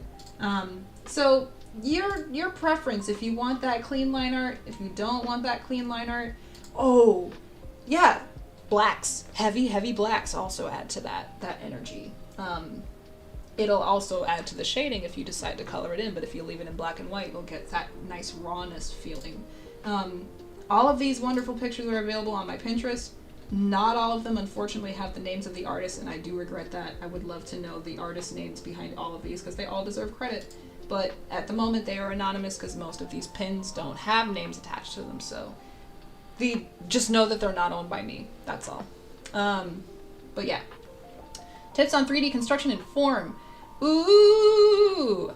So your preference, if you want that clean line art, if you don't want that clean line art, oh, yeah, blacks, heavy blacks also add to that energy. It'll also add to the shading if you decide to color it in, but if you leave it in black and white, you'll get that nice rawness feeling. All of these wonderful pictures are available on my Pinterest. Not all of them, unfortunately, have the names of the artists, and I do regret that. I would love to know the artist names behind all of these, because they all deserve credit. But at the moment, they are anonymous, because most of these pins don't have names attached to them, so just know that they're not owned by me. That's all. But yeah. Tips on 3D construction and form. Ooh!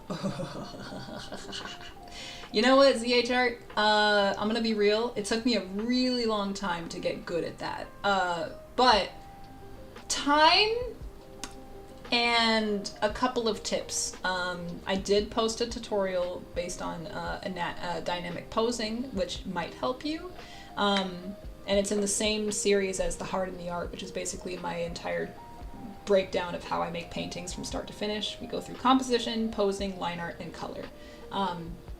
You know what, ZHart? I'm gonna be real. It took me a really long time to get good at that. But time and a couple of tips. I did post a tutorial based on dynamic posing, which might help you. And it's in the same series as The Heart and the Art, which is basically my entire breakdown of how I make paintings from start to finish. We go through composition, posing, line art, and color.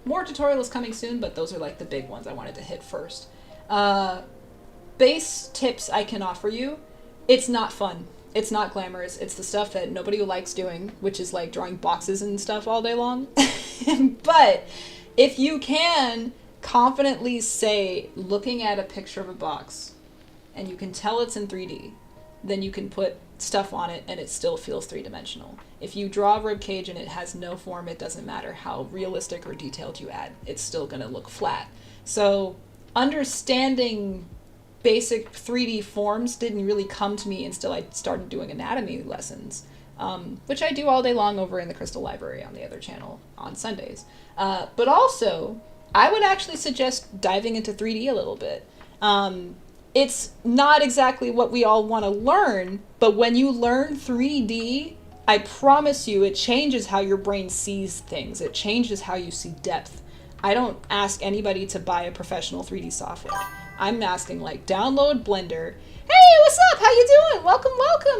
More tutorials coming soon, but those are like the big ones I wanted to hit first. Base tips I can offer you. It's not fun. It's not glamorous. It's the stuff that nobody likes doing, which is like drawing boxes and stuff all day long. But if you can confidently say, looking at a picture of a box, and you can tell it's in 3D, then you can put stuff on it and it still feels three-dimensional. If you draw a rib cage and it has no form, it doesn't matter how realistic or detailed you add. It's still going to look flat. So understanding basic 3D forms didn't really come to me until I started doing anatomy lessons, which I do all day long over in the Crystal Library on the other channel on Sundays. But also, I would actually suggest diving into 3D a little bit. It's not exactly what we all want to learn, but when you learn 3D, I promise you it changes how your brain sees things. It changes how you see depth. I don't ask anybody to buy a professional 3D software. I'm asking, like, download Blender. Hey, what's up? How you doing? Welcome,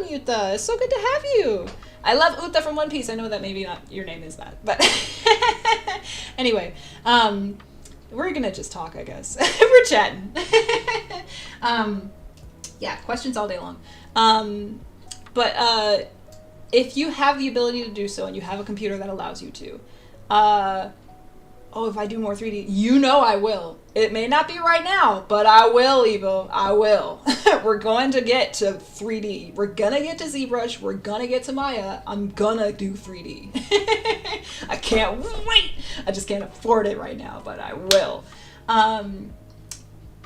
Yuta. It's so good to have you. I love Uta from One Piece. I know that maybe not your name is that, but anyway, we're gonna just talk, I guess. We're chatting. Yeah, questions all day long. But if you have the ability to do so and you have a computer that allows you to, oh, if I do more 3D, you know I will. It may not be right now, but I will, Evo. I will. We're going to get to 3D. We're gonna get to ZBrush. We're gonna get to Maya. I'm gonna do 3D. I can't wait. I just can't afford it right now, but I will.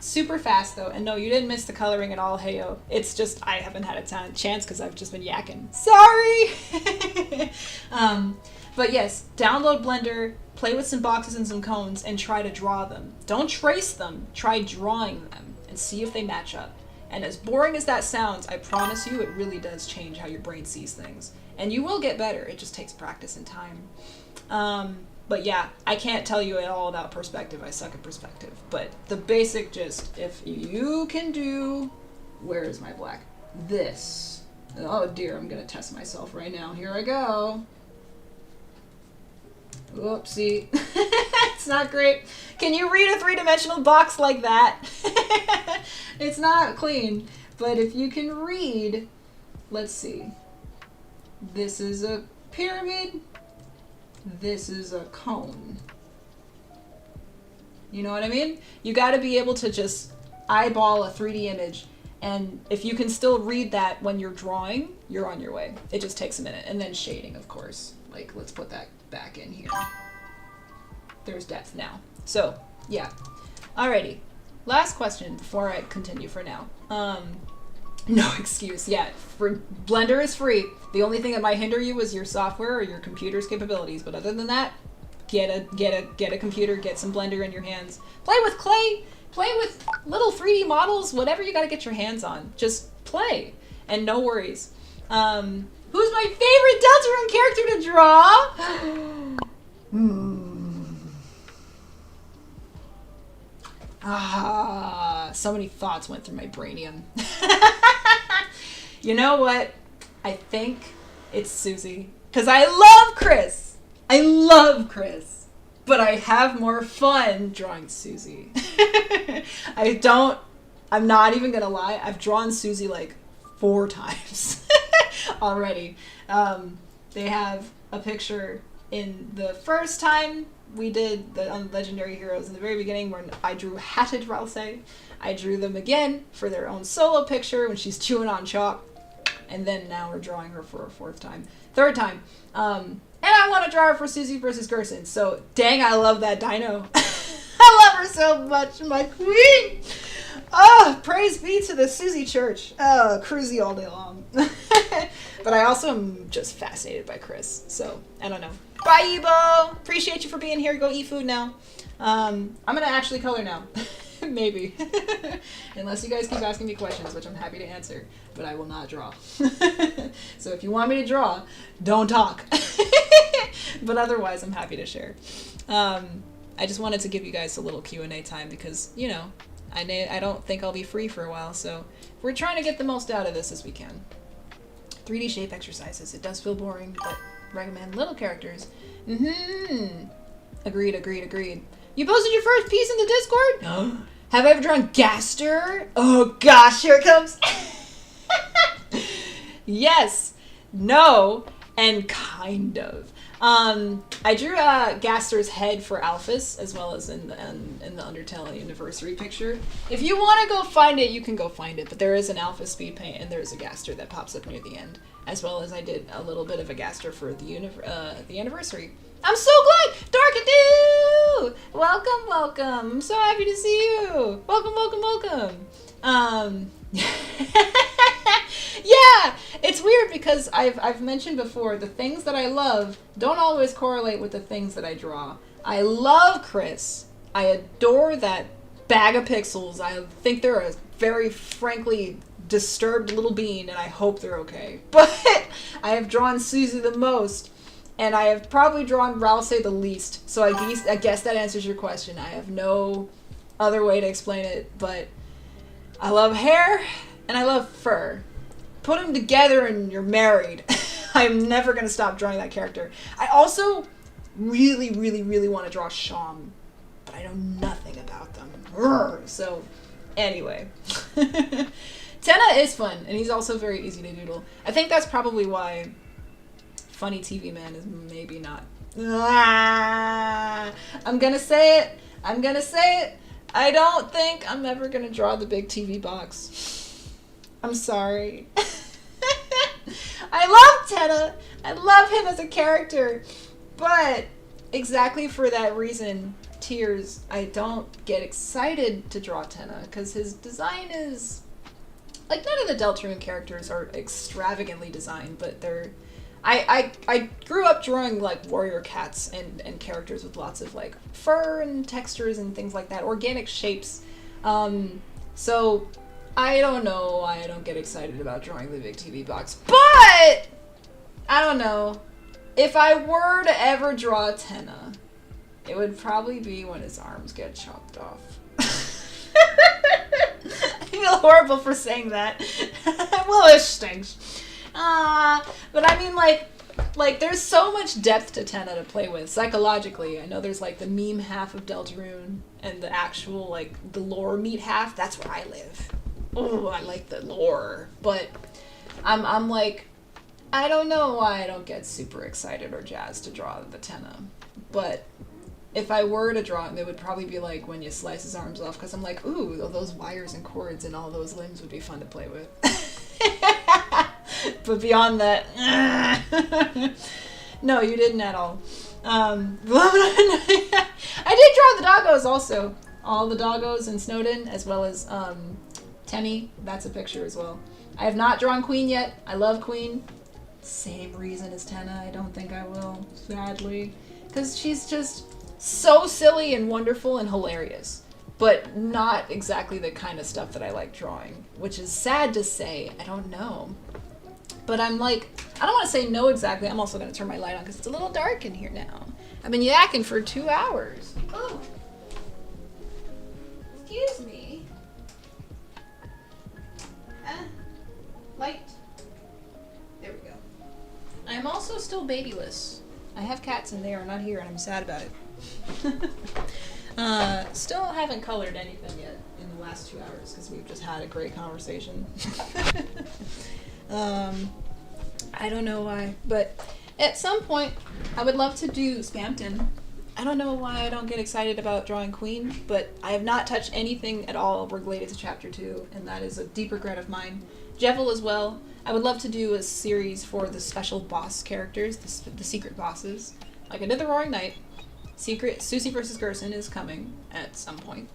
Super fast though, and no, you didn't miss the coloring at all, heyo. It's just I haven't had a chance because I've just been yakking. Sorry. But yes, download Blender, play with some boxes and some cones, and try to draw them. Don't trace them, try drawing them, and see if they match up. And as boring as that sounds, I promise you it really does change how your brain sees things. And you will get better, it just takes practice and time. But yeah, I can't tell you at all about perspective, I suck at perspective. But the basic gist, if you can do, where is my black? This. Oh dear, I'm gonna test myself right now, here I go. Whoopsie. It's not great. Can you read a three-dimensional box like that? It's not clean. But if you can read, let's see. This is a pyramid. This is a cone. You know what I mean? You got to be able to just eyeball a 3D image. And if you can still read that when you're drawing, you're on your way. It just takes a minute. And then shading, of course. Like, let's put that back in here. There's depth now. So, yeah. Alrighty. Last question before I continue for now. No excuse. Yeah, Blender is free. The only thing that might hinder you is your software or your computer's capabilities. But other than that, get a computer, get some Blender in your hands, play with clay, play with little 3D models, whatever you got to get your hands on. Just play, and no worries. Who's my favorite Deltarune character to draw? So many thoughts went through my brainium. You know what? I think it's Susie. Because I love Kris. I love Kris. But I have more fun drawing Susie. I'm not even going to lie. I've drawn Susie like 4 times already. They have a picture in the first time we did the Legendary Heroes in the very beginning when I drew Hatted Ralsei. I drew them again for their own solo picture when she's chewing on chalk. And then now we're drawing her for a 3rd time. And I want to draw her for Susie versus Gerson. So, dang, I love that dino. I love her so much, my queen. Oh, praise be to the Susie Church. Oh, cruisy all day long. But I also am just fascinated by Kris. So, I don't know. Bye, Ebo. Appreciate you for being here. Go eat food now. I'm going to actually color now. Maybe. Unless you guys keep asking me questions, which I'm happy to answer. But I will not draw. So if you want me to draw, don't talk. But otherwise, I'm happy to share. I just wanted to give you guys a little Q&A time because, you know, I don't think I'll be free for a while. So we're trying to get the most out of this as we can. 3D shape exercises. It does feel boring, but recommend little characters. Agreed. You posted your first piece in the Discord? No. Have I ever drawn Gaster? Oh gosh, here it comes. Yes, no, and kind of. I drew Gaster's head for Alphys, as well as in the Undertale Anniversary picture. If you want to go find it, you can go find it, but there is an Alphys speed paint, and there's a Gaster that pops up near the end, as well as I did a little bit of a Gaster for the Anniversary. I'm so glad! Darkadoo! Welcome. I'm so happy to see you. Welcome. Yeah, it's weird because I've mentioned before the things that I love don't always correlate with the things that I draw. I love Kris. I adore that bag of pixels. I think they're a very frankly disturbed little bean, and I hope they're okay. But I have drawn Susie the most. And I have probably drawn Ralsei the least, so I guess that answers your question. I have no other way to explain it, but I love hair and I love fur. Put them together and you're married. I'm never going to stop drawing that character. I also really want to draw Sham, but I know nothing about them. So, anyway. Tenna is fun, and he's also very easy to doodle. I think that's probably why Funny TV Man is maybe not. I'm gonna say it. I don't think I'm ever gonna draw the big TV box. I'm sorry. I love Tenna. I love him as a character. But exactly for that reason, Tears, I don't get excited to draw Tenna because his design is like, none of the Deltarune characters are extravagantly designed, but they're I grew up drawing like warrior cats and characters with lots of like fur and textures and things like that, organic shapes. So I don't know why I don't get excited about drawing the big TV box, but I don't know. If I were to ever draw Tenna, it would probably be when his arms get chopped off. I feel horrible for saying that. Well, it stinks. But I mean, like there's so much depth to Tenna to play with psychologically. I know there's like the meme half of Deltarune and the actual like the lore meat half. That's where I live. Oh, I like the lore, but I'm like, I don't know why I don't get super excited or jazzed to draw the Tenna. But if I were to draw him, it would probably be like when you slice his arms off, because I'm like, ooh, those wires and cords and all those limbs would be fun to play with. But beyond that, no, you didn't at all. I did draw the doggos also. All the doggos in Snowden, as well as Tenny. That's a picture as well. I have not drawn Queen yet. I love Queen. Same reason as Tenna. I don't think I will, sadly. Because she's just so silly and wonderful and hilarious. But not exactly the kind of stuff that I like drawing. Which is sad to say. I don't know. But I'm like, I don't want to say no exactly. I'm also going to turn my light on because it's a little dark in here now. I've been yakking for 2 hours. Oh. Excuse me. Light. There we go. I'm also still babyless. I have cats and they are not here and I'm sad about it. Still haven't colored anything yet in the last 2 hours because we've just had a great conversation. I don't know why, but at some point I would love to do Spampton. I don't know why I don't get excited about drawing Queen, but I have not touched anything at all related to Chapter 2, and that is a deep regret of mine. Jevil as well. I would love to do a series for the special boss characters, the secret bosses. Like I did the Roaring Knight. Secret Susie vs. Gerson is coming at some point.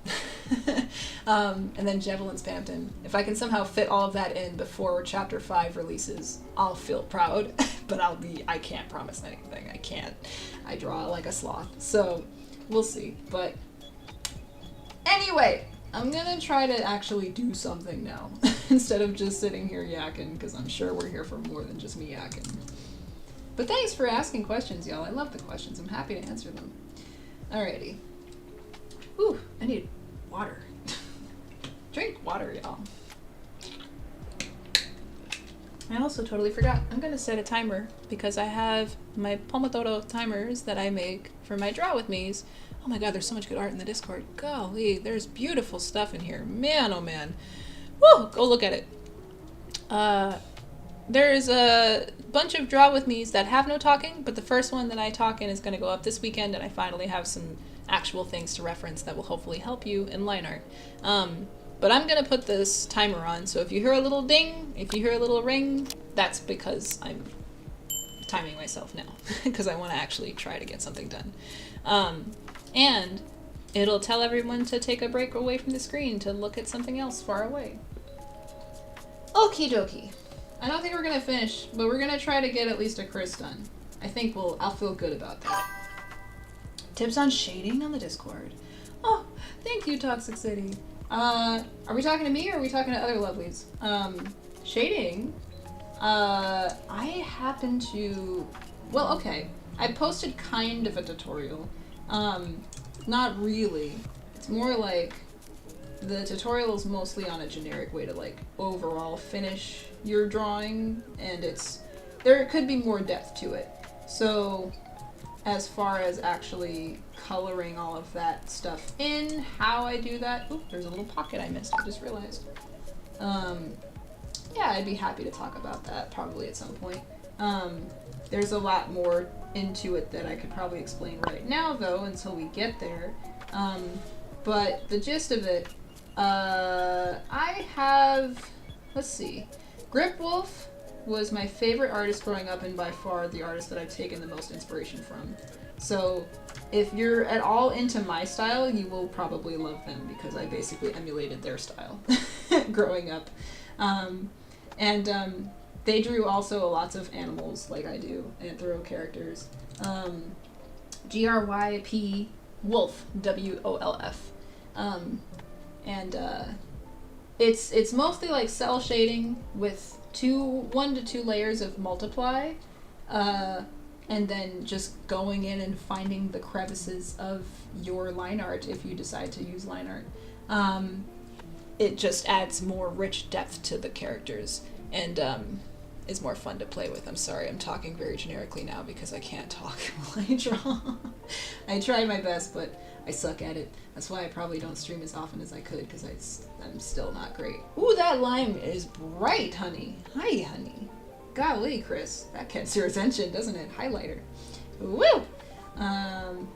And then Jevil and Spampton. If I can somehow fit all of that in before Chapter 5 releases, I'll feel proud. But I can't promise anything. I can't. I draw like a sloth. So, we'll see. But, anyway, I'm gonna try to actually do something now. Instead of just sitting here yakking, because I'm sure we're here for more than just me yakking. But thanks for asking questions, y'all. I love the questions. I'm happy to answer them. Alrighty. Ooh, I need water. Drink water, y'all. I also totally forgot. I'm gonna set a timer because I have my Pomodoro timers that I make for my Draw With Me's. Oh my god, there's so much good art in the Discord. Golly, there's beautiful stuff in here. Man, oh man. Woo! Go look at it. There's a bunch of Draw With Me's that have no talking, but the first one that I talk in is going to go up this weekend, and I finally have some actual things to reference that will hopefully help you in line art. But I'm going to put this timer on, so if you hear a little ding, if you hear a little ring, that's because I'm timing myself now, because I want to actually try to get something done. And it'll tell everyone to take a break away from the screen to look at something else far away. Okie dokie. I don't think we're gonna finish, but we're gonna try to get at least a Kris done. I think I'll feel good about that. Tips on shading on the Discord. Oh, thank you, Toxic City. Are we talking to me or are we talking to other lovelies? Shading. I happen to, well, okay. I posted kind of a tutorial. Not really. It's more like the tutorial is mostly on a generic way to like overall finish your drawing, and there could be more depth to it. So as far as actually coloring all of that stuff in, how I do that, oop, there's a little pocket I missed, I just realized. Yeah, I'd be happy to talk about that probably at some point. There's a lot more into it that I could probably explain right now though until we get there. But the gist of it, I have, let's see, Grip Wolf was my favorite artist growing up and by far the artist that I've taken the most inspiration from. So if you're at all into my style, you will probably love them because I basically emulated their style growing up. They drew also lots of animals like I do, anthro characters. GRYP Wolf, WOLF. It's mostly like cell shading with 1 to 2 layers of multiply, and then just going in and finding the crevices of your line art if you decide to use line art. It just adds more rich depth to the characters and is more fun to play with. I'm sorry, I'm talking very generically now because I can't talk while I draw. I try my best, but I suck at it. That's why I probably don't stream as often as I could, because I'm still not great. Ooh, that lime is bright, honey. Hi, honey. Golly, Kris. That gets your attention, doesn't it? Highlighter. Woo! And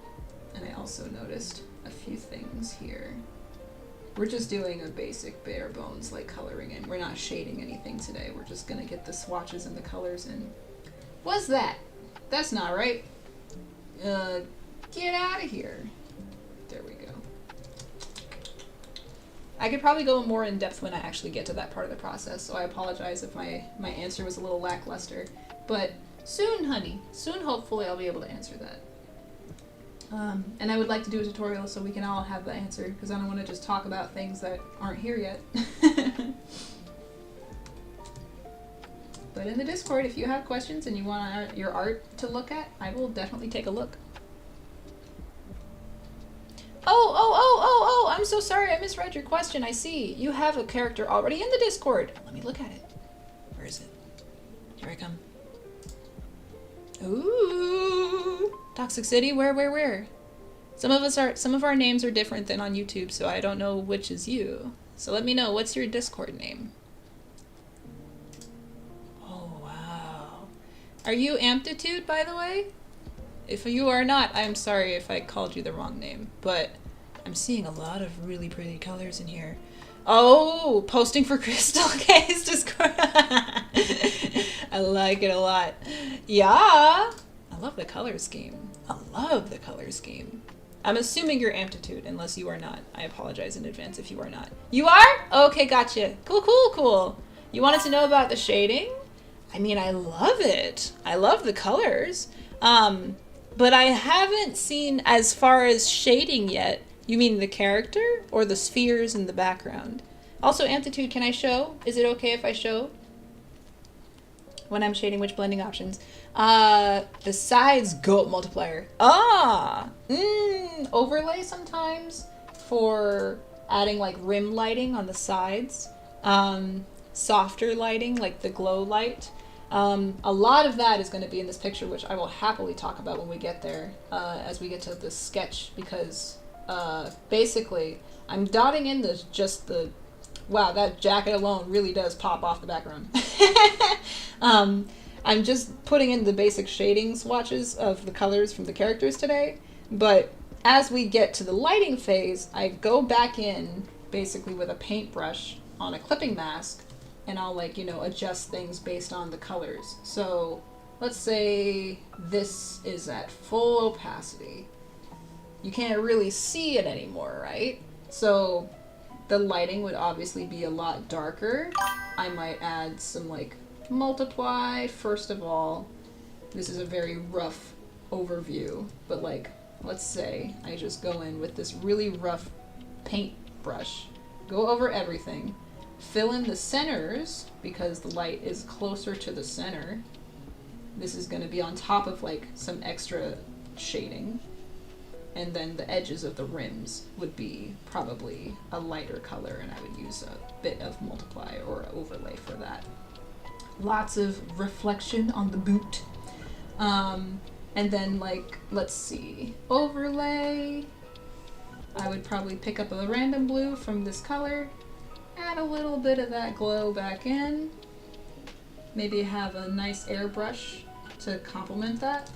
I also noticed a few things here. We're just doing a basic bare bones, like, coloring in. We're not shading anything today. We're just gonna get the swatches and the colors in. What's that? That's not right. Get out of here. There we go. I could probably go more in depth when I actually get to that part of the process, so I apologize if my answer was a little lackluster. But soon, honey. Soon, hopefully, I'll be able to answer that. And I would like to do a tutorial so we can all have the answer, because I don't want to just talk about things that aren't here yet. But in the Discord, if you have questions and you want your art to look at, I will definitely take a look. Oh, I'm so sorry, I misread your question. I see. You have a character already in the Discord. Let me look at it. Where is it? Here I come. Ooh. Toxic City? Where? Some of our names are different than on YouTube, so I don't know which is you. So let me know, what's your Discord name? Oh, wow. Are you Amplitude, by the way? If you are not, I'm sorry if I called you the wrong name, but I'm seeing a lot of really pretty colors in here. Oh, posting for crystalkittyk Discord. I like it a lot. Yeah. I love the color scheme. I love the color scheme. I'm assuming you're Amplitude, unless you are not. I apologize in advance if you are not. You are? Okay, gotcha. Cool. You wanted to know about the shading? I mean, I love it. I love the colors. But I haven't seen as far as shading yet. You mean the character or the spheres in the background? Also, Amplitude, can I show? Is it okay if I show? When I'm shading which blending options? Besides goat multiplier. Overlay sometimes for adding like rim lighting on the sides. Softer lighting, like the glow light. A lot of that is going to be in this picture, which I will happily talk about when we get there, as we get to the sketch, because basically I'm dotting in wow, that jacket alone really does pop off the background. I'm just putting in the basic shading swatches of the colors from the characters today, but as we get to the lighting phase, I go back in basically with a paintbrush on a clipping mask, and I'll adjust things based on the colors. So let's say this is at full opacity. You can't really see it anymore, right? So the lighting would obviously be a lot darker. I might add some multiply. First of all, this is a very rough overview, but let's say I just go in with this really rough paintbrush, go over everything, fill in the centers because the light is closer to the center. This is going to be on top of some extra shading. And then the edges of the rims would be probably a lighter color, and I would use a bit of multiply or overlay for that. Lots of reflection on the boot. And then let's see, overlay. I would probably pick up a random blue from this color, add a little bit of that glow back in. Maybe have a nice airbrush to complement that.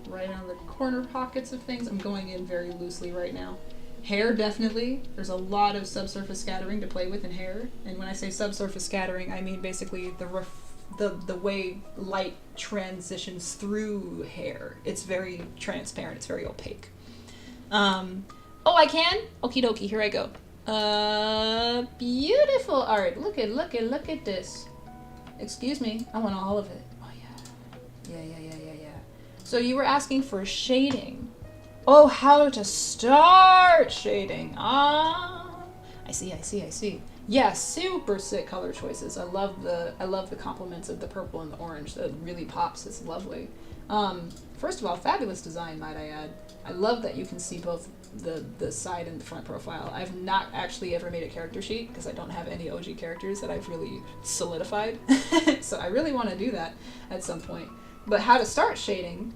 Right on the corner pockets of things. I'm going in very loosely right now. Hair, definitely. There's a lot of subsurface scattering to play with in hair. And when I say subsurface scattering, I mean basically the way light transitions through hair. It's very transparent. It's very opaque. Oh, I can? Okie dokie, here I go. Beautiful art. Look at this. Excuse me, I want all of it. Oh yeah. Yeah. So you were asking for shading. Oh, how to start shading. I see. Yeah, super sick color choices. I love the complements of the purple and the orange. That really pops. It's lovely. First of all, fabulous design, might I add. I love that you can see both the side and the front profile. I've not actually ever made a character sheet because I don't have any OG characters that I've really solidified. So I really want to do that at some point. But how to start shading?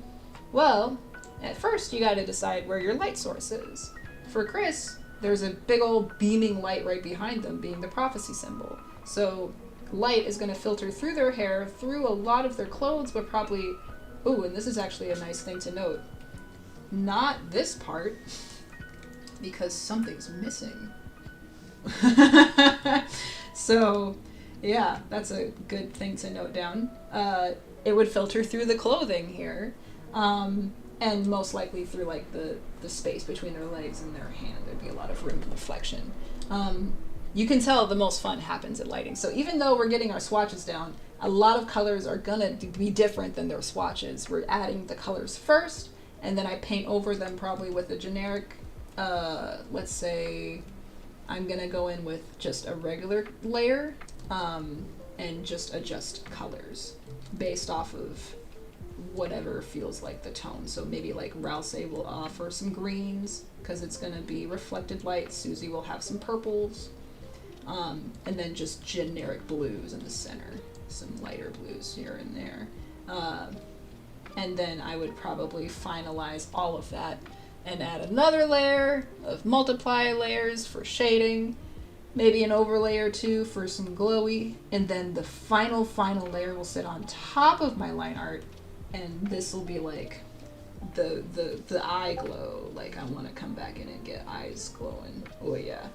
Well, at first you got to decide where your light source is. For Kris, there's a big old beaming light right behind them, being the prophecy symbol. So light is going to filter through their hair, through a lot of their clothes, but probably... Ooh, and this is actually a nice thing to note. Not this part, because something's missing. So, yeah, that's a good thing to note down. It would filter through the clothing here, and most likely through the space between their legs and their hand. There'd be a lot of rim reflection. You can tell the most fun happens at lighting. So even though we're getting our swatches down, a lot of colors are gonna be different than their swatches. We're adding the colors first, and then I paint over them probably with a generic, let's say I'm gonna go in with just a regular layer, and just adjust colors based off of whatever feels like the tone. So maybe like Rouse will offer some greens because it's gonna be reflected light. Susie will have some purples, and then just generic blues in the center, some lighter blues here and there. And then I would probably finalize all of that and add another layer of multiply layers for shading, maybe an overlay or two for some glowy, and then the final layer will sit on top of my line art, and this will be like the eye glow. Like I want to come back in and get eyes glowing. Oh yeah.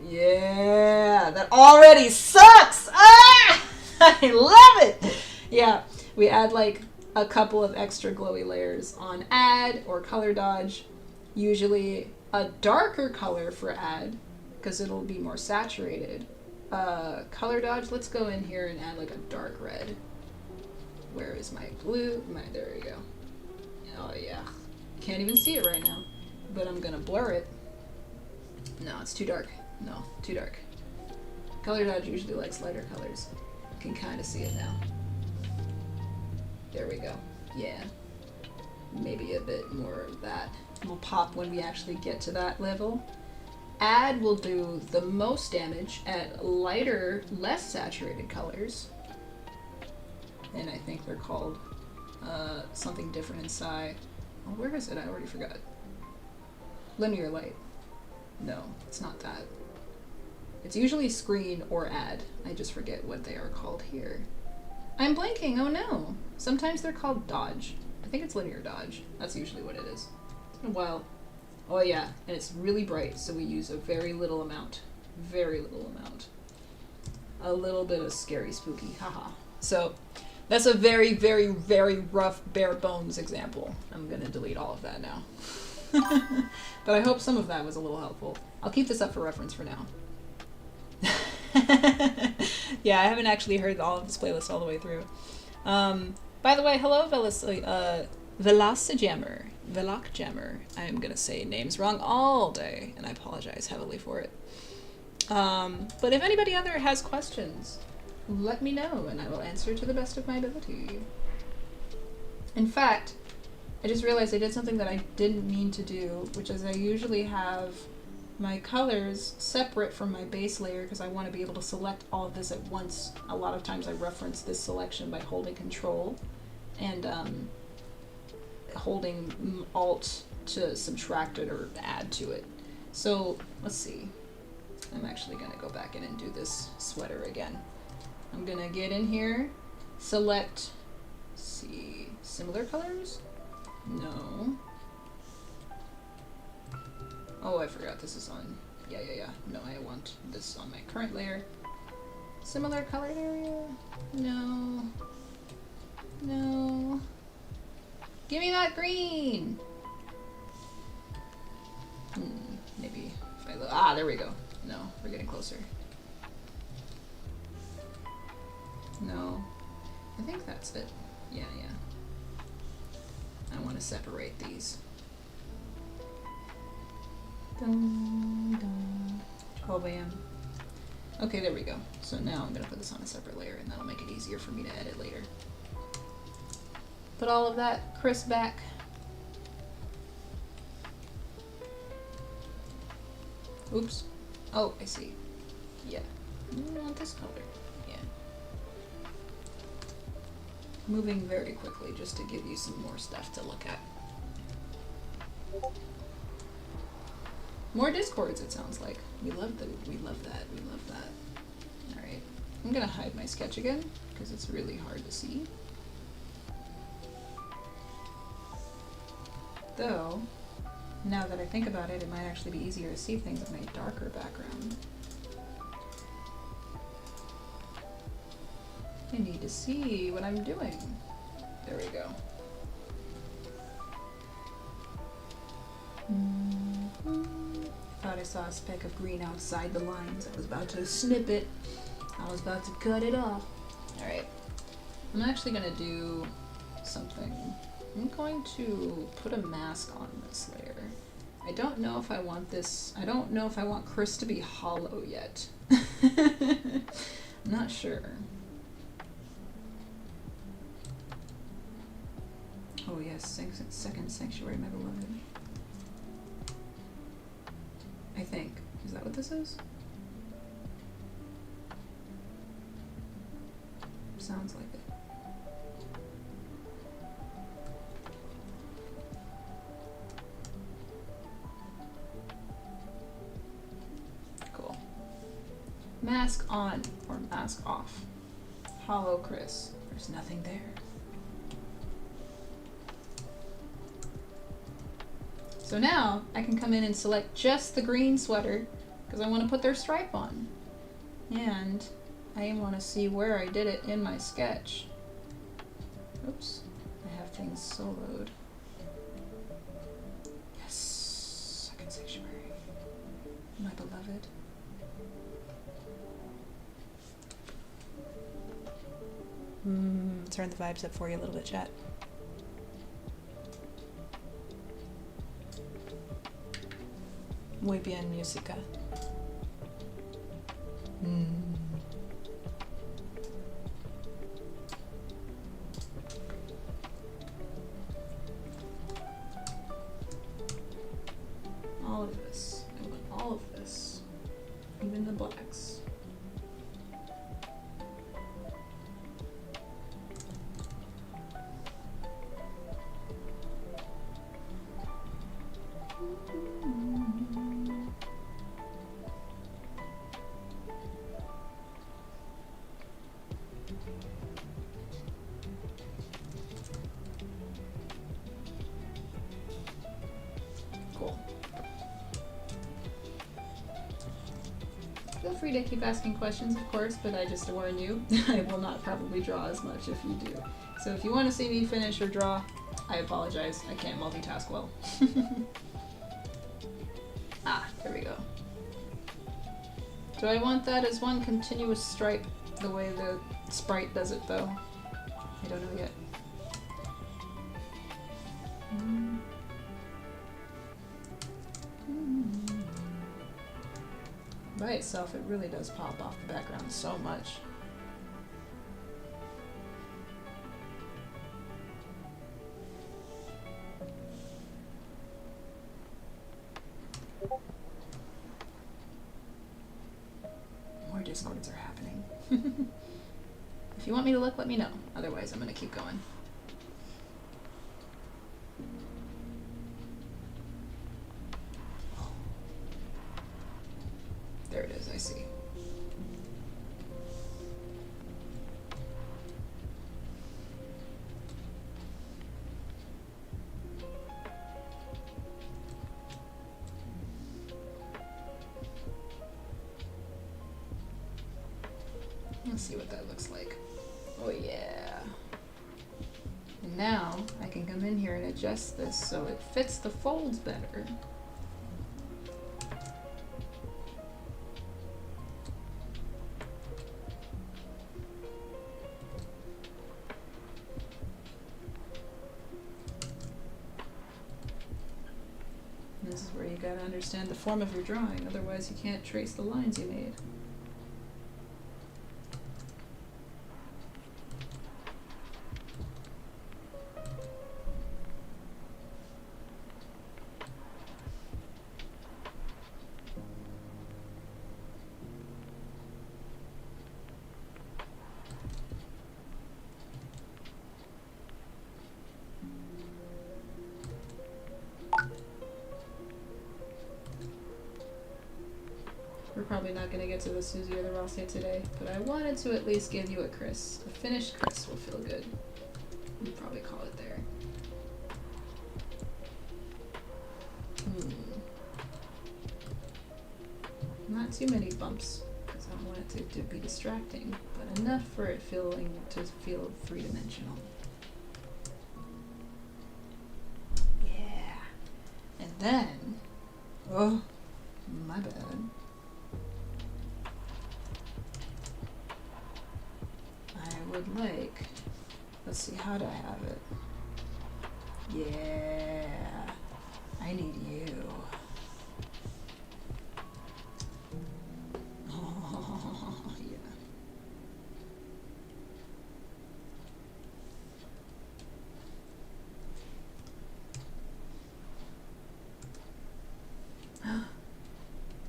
Yeah, that already sucks! Ah! I love it! Yeah, we add like a couple of extra glowy layers on add or color dodge. Usually a darker color for add, because it'll be more saturated. Color dodge, let's go in here and add like a dark red. Where is my blue? There we go. Oh yeah. Can't even see it right now, but I'm gonna blur it. No, it's too dark. No, too dark. Color dodge usually likes lighter colors. You can kind of see it now. There we go. Yeah. Maybe a bit more of that will pop when we actually get to that level. Add will do the most damage at lighter, less saturated colors. And I think they're called something different inside. Oh, where is it? I already forgot. Linear light. No, it's not that. It's usually screen or add. I just forget what they are called here. I'm blanking, oh no. Sometimes they're called dodge. I think it's linear dodge. That's usually what it is. It's been a while. Oh yeah, and it's really bright, so we use a very little amount. Very little amount. A little bit of scary spooky, haha. So, that's a very, very, very rough, bare bones example. I'm gonna delete all of that now. But I hope some of that was a little helpful. I'll keep this up for reference for now. Yeah, I haven't actually heard all of this playlist all the way through. By the way, hello, Velocjammer. Velocjammer. I am gonna say names wrong all day, and I apologize heavily for it. But if anybody other has questions, let me know, and I will answer to the best of my ability. In fact, I just realized I did something that I didn't mean to do, which is I usually have my colors separate from my base layer because I want to be able to select all of this at once. A lot of times I reference this selection by holding Control and holding Alt to subtract it or add to it. So let's see. I'm actually going to go back in and do this sweater again. I'm going to get in here, select, see, similar colors? No. Oh, I forgot this is on, yeah. No, I want this on my current layer. Similar colored area? No. No. Give me that green! Maybe if I look, there we go. No, we're getting closer. No. I think that's it. Yeah. I want to separate these. Dun, dun. 12 a.m. Okay, there we go. So now I'm going to put this on a separate layer, and that'll make it easier for me to edit later. Put all of that Kris back. Oops. Oh, I see. Yeah. Not this color. Yeah. Moving very quickly just to give you some more stuff to look at. More discords, it sounds like. We love that. We love that. Alright. I'm gonna hide my sketch again, because it's really hard to see. Though, now that I think about it, it might actually be easier to see things on a darker background. I need to see what I'm doing. There we go. Thought I saw a speck of green outside the lines. I was about to snip it. I was about to cut it off. Alright. I'm actually gonna do something I'm going to put a mask on this layer. I don't know if I want this, I don't know if I want Kris to be hollow yet. I'm not sure. Oh yes, second sanctuary, my beloved. I think. Is that what this is? Sounds like it. Cool. Mask on or mask off. Hollow Kris. There's nothing there. So now I can come in and select just the green sweater because I want to put their stripe on. And I want to see where I did it in my sketch. Oops, I have things soloed. Yes, second sanctuary, my beloved. Turn the vibes up for you a little bit, chat. Muy bien, música. All of this. I want all of this. Even the blacks. Feel free to keep asking questions, of course, but I just warn you, I will not probably draw as much if you do. So if you want to see me finish or draw, I apologize. I can't multitask well. Ah, there we go. Do I want that as one continuous stripe, the way the sprite does it, though? I don't know yet. By itself, it really does pop off the background so much. More discords are happening. If you want me to look, let me know. Otherwise, I'm gonna keep going. There it is, I see. Let's see what that looks like. Oh yeah. And now I can come in here and adjust this so it fits the folds better. And this is where you gotta understand the form of your drawing, otherwise you can't trace the lines you made. We're probably not going to get to the Susie or the Rossi today, but I wanted to at least give you a Kris. A finished Kris will feel good. We'll probably call it there. Not too many bumps, because I don't want it to be distracting, but enough for it to feel three-dimensional. Yeah. And then, oh, my bad. I would like, let's see, how do I have it? Yeah. I need you. Oh, yeah.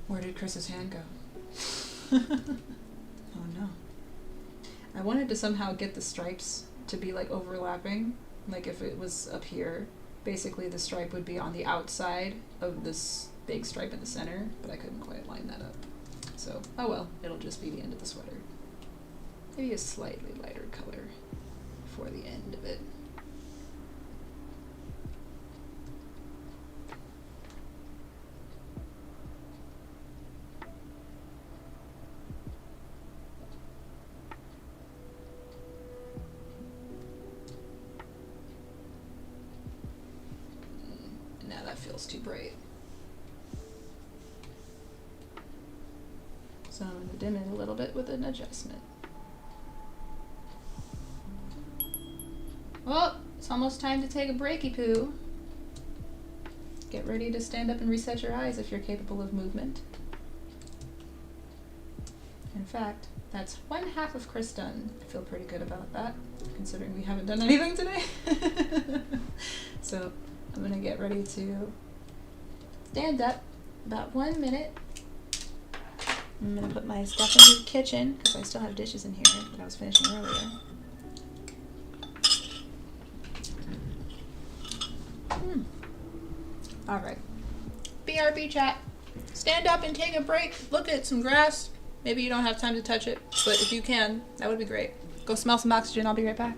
Where did Kris's hand go? Oh no. I wanted to somehow get the stripes to be like overlapping. Like if it was up here, basically the stripe would be on the outside of this big stripe in the center, but I couldn't quite line that up. So, oh well, it'll just be the end of the sweater. Maybe a slightly lighter color for the end of it. Now that feels too bright. So I'm going to dim it a little bit with an adjustment. Well, it's almost time to take a breaky poo. Get ready to stand up and reset your eyes if you're capable of movement. In fact, that's 1/2 of Kris done. I feel pretty good about that, considering we haven't done anything today. So I'm going to get ready to stand up about 1 minute. I'm going to put my stuff in the kitchen because I still have dishes in here that I was finishing earlier. Alright. BRB chat. Stand up and take a break. Look at some grass. Maybe you don't have time to touch it, but if you can, that would be great. Go smell some oxygen. I'll be right back.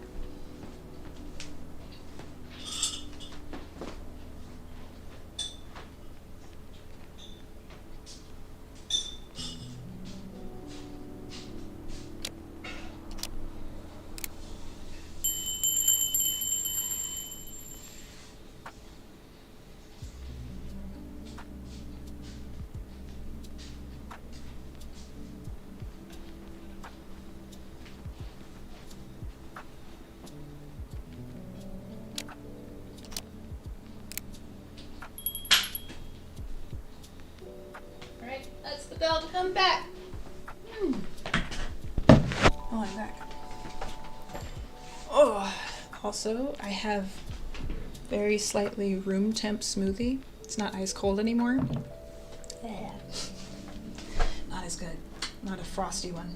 Bell to come back. Oh, I'm back. Oh, also, I have very slightly room temp smoothie. It's not ice cold anymore. Yeah. Not as good. Not a frosty one.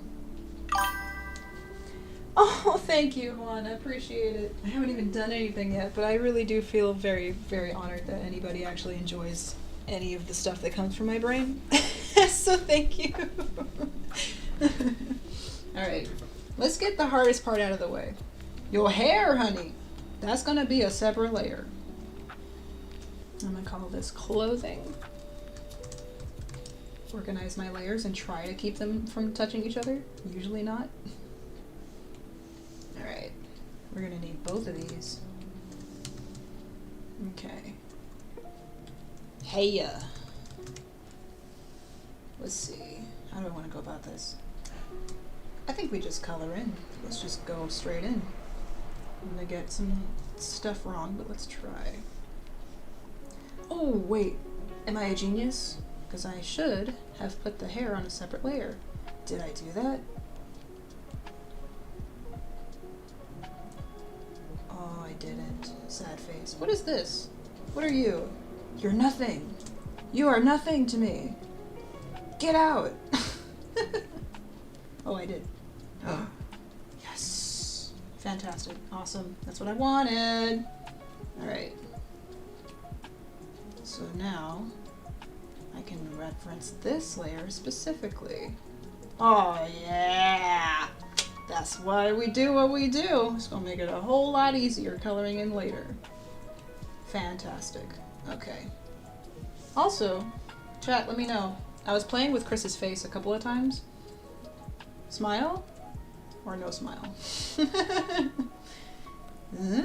Oh, thank you, Juan. I appreciate it. I haven't even done anything yet, but I really do feel very, very honored that anybody actually enjoys any of the stuff that comes from my brain. So thank you. Alright, let's get the hardest part out of the way. Your hair, honey. That's gonna be a separate layer. I'm gonna call this clothing. Organize my layers and try to keep them from touching each other. Usually not. Alright, we're gonna need both of these. Okay. Hey-ya. Let's see. How do I want to go about this? I think we just color in. Let's just go straight in. I'm gonna get some stuff wrong, but let's try. Oh, wait. Am I a genius? Because I should have put the hair on a separate layer. Did I do that? Oh, I didn't. Sad face. What is this? What are you? You're nothing. You are nothing to me. Get out! Oh, I did. Yes! Fantastic. Awesome. That's what I wanted. Alright. So now, I can reference this layer specifically. Oh, yeah! That's why we do what we do. It's gonna make it a whole lot easier coloring in later. Fantastic. Okay. Also, chat, let me know. I was playing with Kris's face a couple of times. Smile? Or no smile? Huh?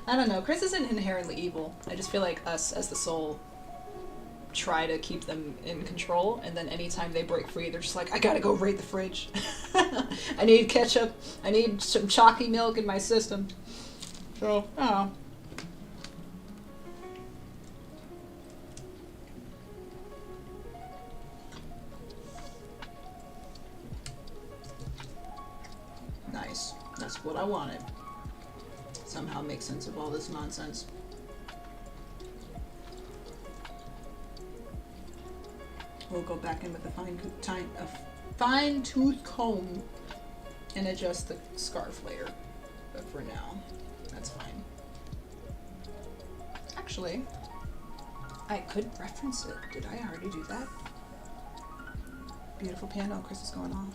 I don't know. Kris isn't inherently evil. I just feel like us, as the soul, try to keep them in control, and then anytime they break free, they're just like, I gotta go raid the fridge. I need ketchup. I need some chalky milk in my system. So, oh. Nice. That's what I wanted. Somehow make sense of all this nonsense. We'll go back in with a fine-tooth comb and adjust the scarf layer. But for now, that's fine. Actually, I could reference it. Did I already do that? Beautiful piano. Kris is going off.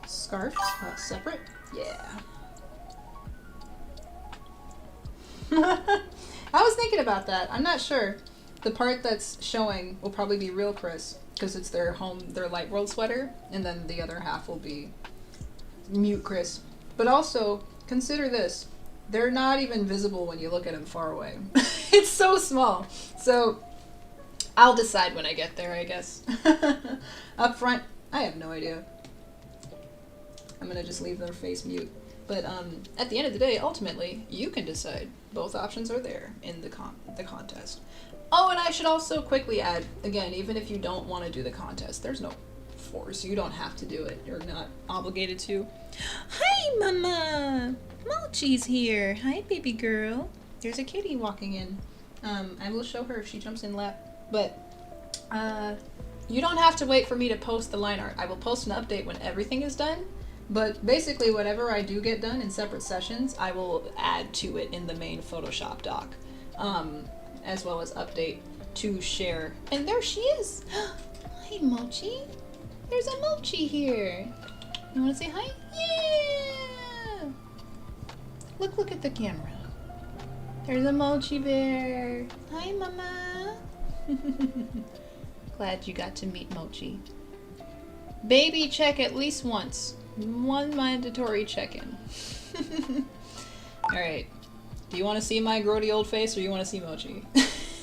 Scarves, separate? Yeah. I was thinking about that. I'm not sure. The part that's showing will probably be real Kris, because it's their Light World sweater, and then the other half will be mute Kris. But also, consider this. They're not even visible when you look at them far away. It's so small. So, I'll decide when I get there, I guess. Up front, I have no idea. I'm gonna just leave their face mute. But at the end of the day, ultimately, you can decide. Both options are there in the contest. Oh, and I should also quickly add, again, even if you don't want to do the contest, there's no force. You don't have to do it. You're not obligated to. Hi, Mama! Mochi's here. Hi, baby girl. There's a kitty walking in. I will show her if she jumps in lap. But you don't have to wait for me to post the line art. I will post an update when everything is done. But basically, whatever I do get done in separate sessions, I will add to it in the main Photoshop doc. As well as update to share. And there she is! Hi, Mochi! There's a Mochi here! You wanna say hi? Yeah! Look at the camera. There's a Mochi bear! Hi, Mama! Glad you got to meet Mochi. Baby check at least once. One mandatory check-in. Alright. Do you want to see my grody old face or you want to see Mochi?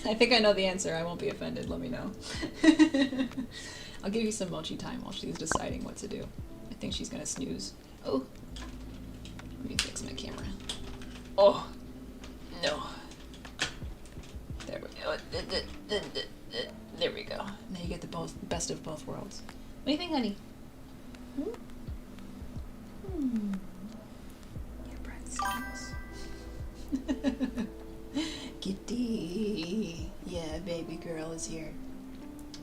I think I know the answer. I won't be offended. Let me know. I'll give you some Mochi time while she's deciding what to do. I think she's gonna snooze. Oh. Let me fix my camera. Oh. No. There we go. There we go. Now you get the best of both worlds. What do you think, honey? Your breath stinks. Kitty. Yeah, baby girl is here.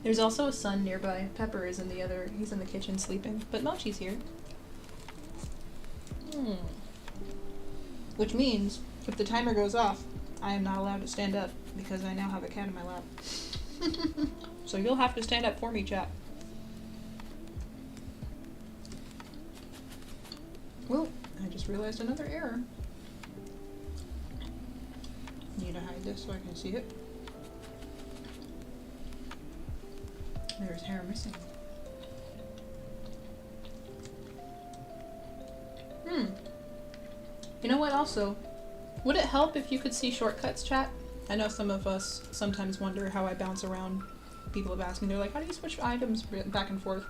There's also a son nearby. Pepper is in the other, he's in the kitchen sleeping, but Mochi's here. Which means, if the timer goes off, I am not allowed to stand up because I now have a cat in my lap. So you'll have to stand up for me, chat. Well, I just realized another error. Need to hide this so I can see it. There's hair missing. You know what also? Would it help if you could see shortcuts, chat? I know some of us sometimes wonder how I bounce around. People have asked me, they're like, how do you switch items back and forth?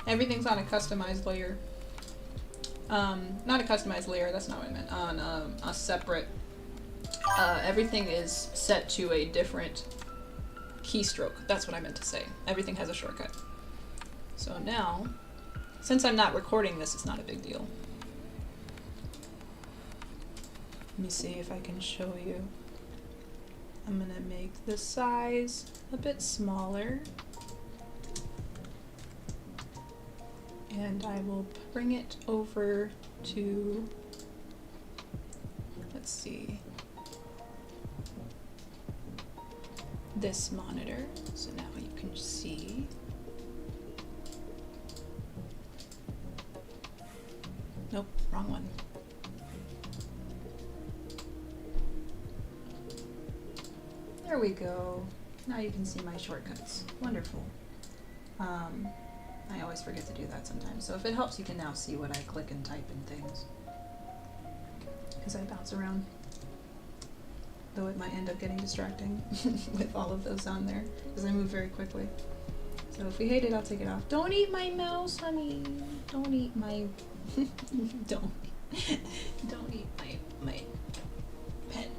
Everything's on a customized layer. Not a customized layer, that's not what I meant. On a separate, everything is set to a different keystroke. That's what I meant to say. Everything has a shortcut. So now, since I'm not recording this, it's not a big deal. Let me see if I can show you. I'm gonna make the size a bit smaller. And I will bring it over to, let's see, this monitor. So now you can see. Nope, wrong one. There we go. Now you can see my shortcuts. Wonderful. I always forget to do that sometimes. So if it helps, you can now see what I click and type in things. Because I bounce around. Though it might end up getting distracting with all of those on there. Because I move very quickly. So if we hate it, I'll take it off. Don't eat my mouse, honey. Don't eat my... Don't. Don't eat my pen.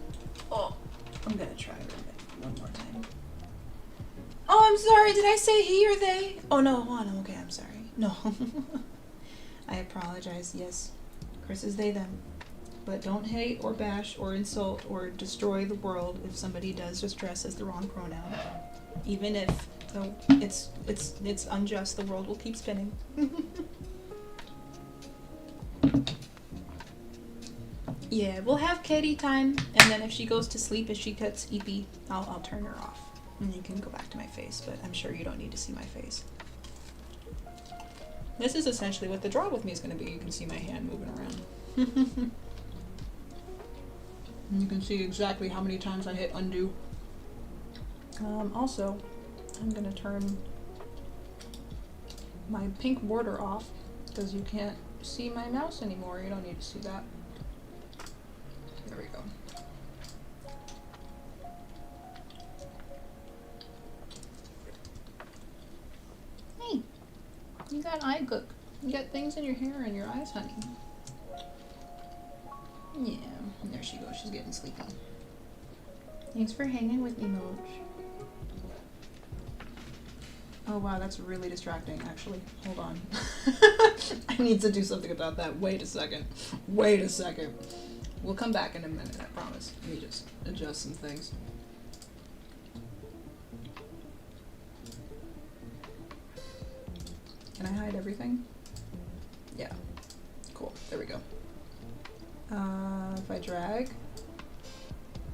Oh, I'm gonna try one more time. Oh, I'm sorry. Did I say he or they? Oh no, hold on. Okay, I'm sorry. No. I apologize. Yes, Kris is they them. But don't hate or bash or insult or destroy the world if somebody does distress as the wrong pronoun. Even if it's unjust, the world will keep spinning. Yeah, we'll have kitty time, and then if she goes to sleep, if she gets eepy, I'll turn her off. And you can go back to my face, but I'm sure you don't need to see my face. This is essentially what the draw with me is going to be. You can see my hand moving around. And you can see exactly how many times I hit undo. Also, I'm going to turn my pink border off because you can't see my mouse anymore. You don't need to see that. There we go. Hey, you got eye gook. You got things in your hair and your eyes, honey. Yeah, and there she goes. She's getting sleepy. Thanks for hanging with me, Moj. Oh wow, that's really distracting, actually. Hold on. I need to do something about that. Wait a second. Wait a second. We'll come back in a minute, I promise. Let me just adjust some things. Can I hide everything? Yeah. Cool. There we go. If I drag,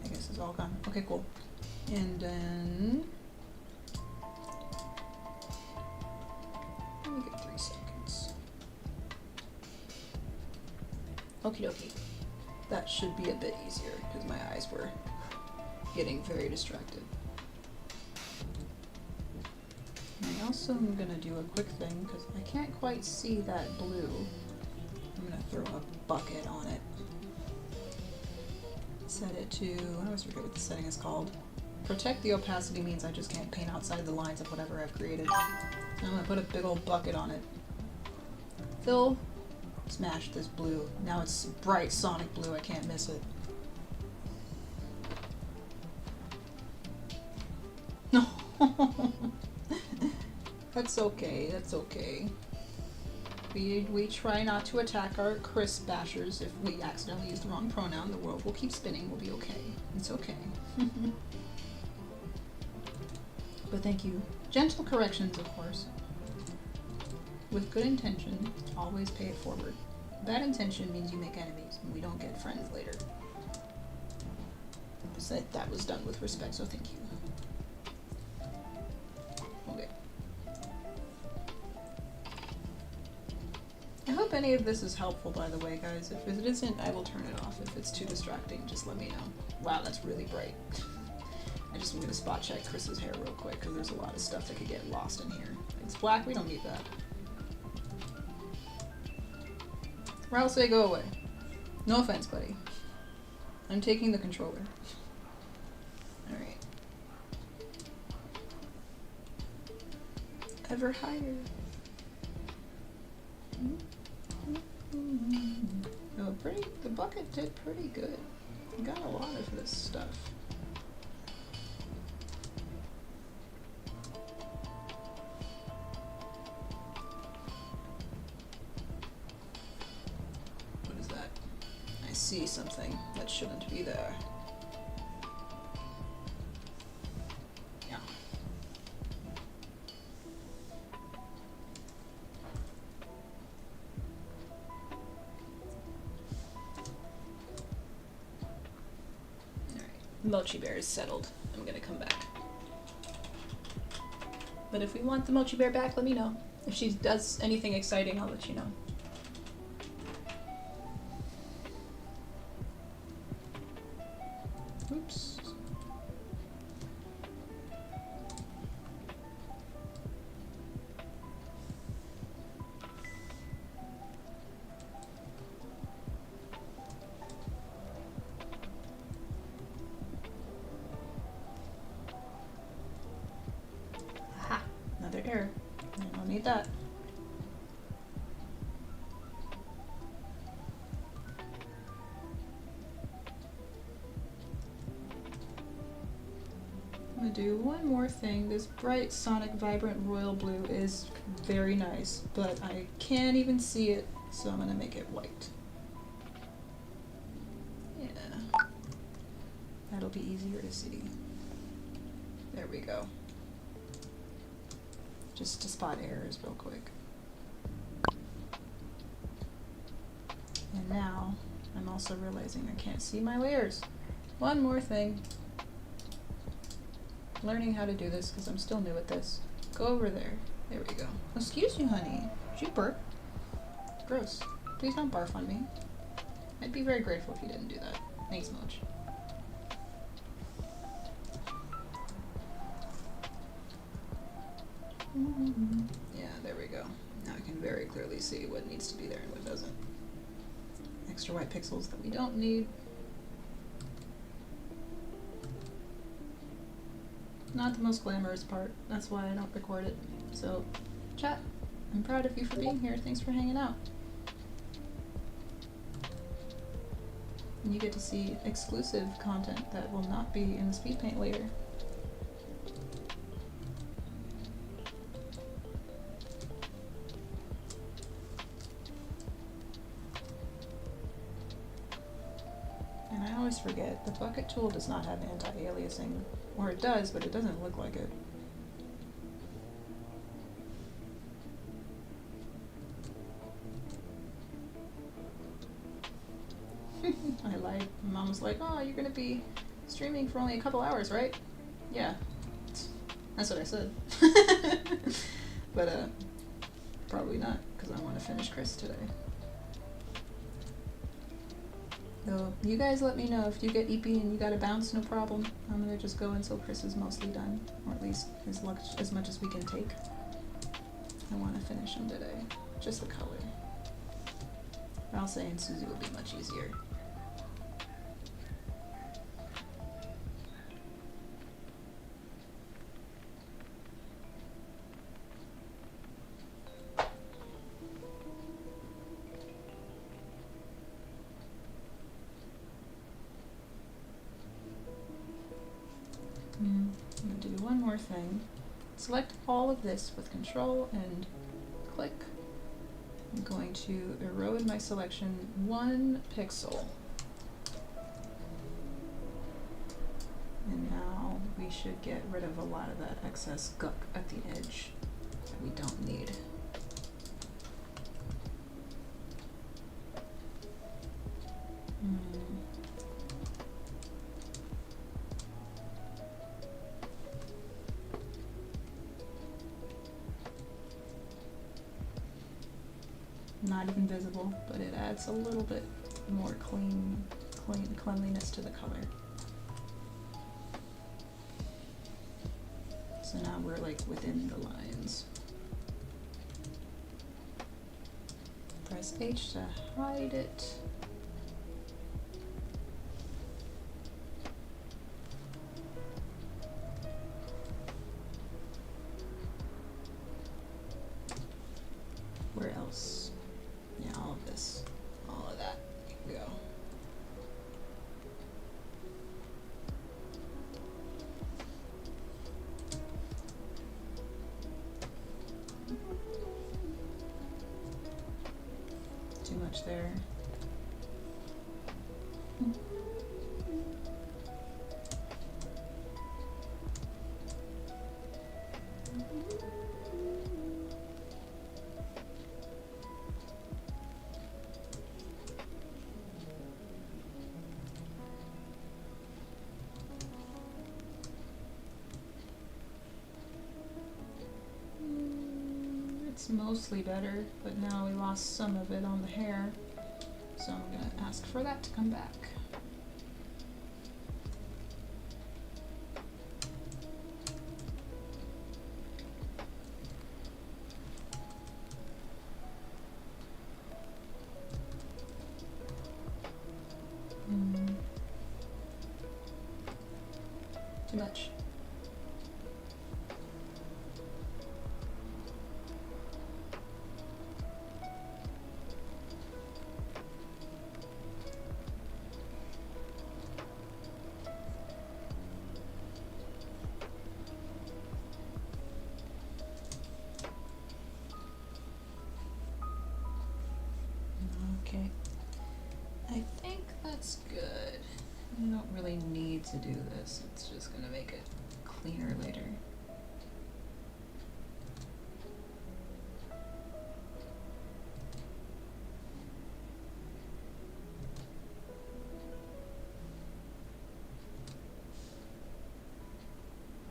I guess it's all gone. Okay, cool. And then let me get 3 seconds. Okie dokie. That should be a bit easier because my eyes were getting very distracted. And I also am gonna do a quick thing because I can't quite see that blue. I'm gonna throw a bucket on it. Set it to, I always forget what the setting is called. Protect the opacity means I just can't paint outside the lines of whatever I've created. So I'm gonna put a big old bucket on it. Fill, smash this blue. Now it's bright sonic blue, I can't miss it. No. That's okay, that's okay. We try not to attack our Kris bashers. If we accidentally use the wrong pronoun, the world will keep spinning. We'll be okay. It's okay. But thank you. Gentle corrections, of course. With good intention, always pay it forward. Bad intention means you make enemies, and we don't get friends later. So that was done with respect, so thank you. Okay. I hope any of this is helpful, by the way, guys. If it isn't, I will turn it off. If it's too distracting, just let me know. Wow, that's really bright. I just am going to spot check Kris's hair real quick, because there's a lot of stuff that could get lost in here. It's black, we don't need that. Or I'll say go away. No offense, buddy. I'm taking the controller. Alright. Ever higher. No, the bucket did pretty good. I got a lot of this stuff. What is that? I see something that shouldn't be there. Yeah. Mochi Bear is settled. I'm gonna come back. But if we want the Mochi Bear back, let me know. If she does anything exciting, I'll let you know. Oops. Error. I don't need that. I'm gonna do one more thing. This bright Sonic Vibrant Royal Blue is very nice, but I can't even see it, so I'm gonna make it white. Yeah. That'll be easier to see. There we go. Just to spot errors real quick. And now, I'm also realizing I can't see my layers. One more thing. Learning how to do this because I'm still new at this. Go over there. There we go. Excuse you, honey. Did you burp? Gross. Please don't barf on me. I'd be very grateful if you didn't do that. Thanks much. Yeah, there we go. Now I can very clearly see what needs to be there and what doesn't. Extra white pixels that we don't need. Not the most glamorous part. That's why I don't record it. So, chat, I'm proud of you for being here. Thanks for hanging out. And you get to see exclusive content that will not be in the speed paint later. And I always forget, the bucket tool does not have anti-aliasing. Or it does, but it doesn't look like it. I lied. Mom was like, oh, you're gonna be streaming for only a couple hours, right? Yeah. That's what I said. But, probably not, because I want to finish Kris today. So, you guys let me know if you get EP and you gotta bounce, no problem. I'm gonna just go until Kris is mostly done, or at least as much as we can take. I want to finish him today. Just the color. I'll say in Susie will be much easier. I'm going to do one more thing. Select all of this with Control and click. I'm going to erode my selection 1 pixel. And now we should get rid of a lot of that excess guck at the edge that we don't need. Not even visible, but it adds a little bit more cleanliness to the color. So now we're like within the lines. Press H to hide it. Where else? Yeah, all of this. All of that. Here we go. Too much there. It's mostly better, but now we lost some of it on the hair, so I'm gonna ask for that to come back. Too much. Okay. I think that's good. You don't really need to do this. It's just gonna make it cleaner later.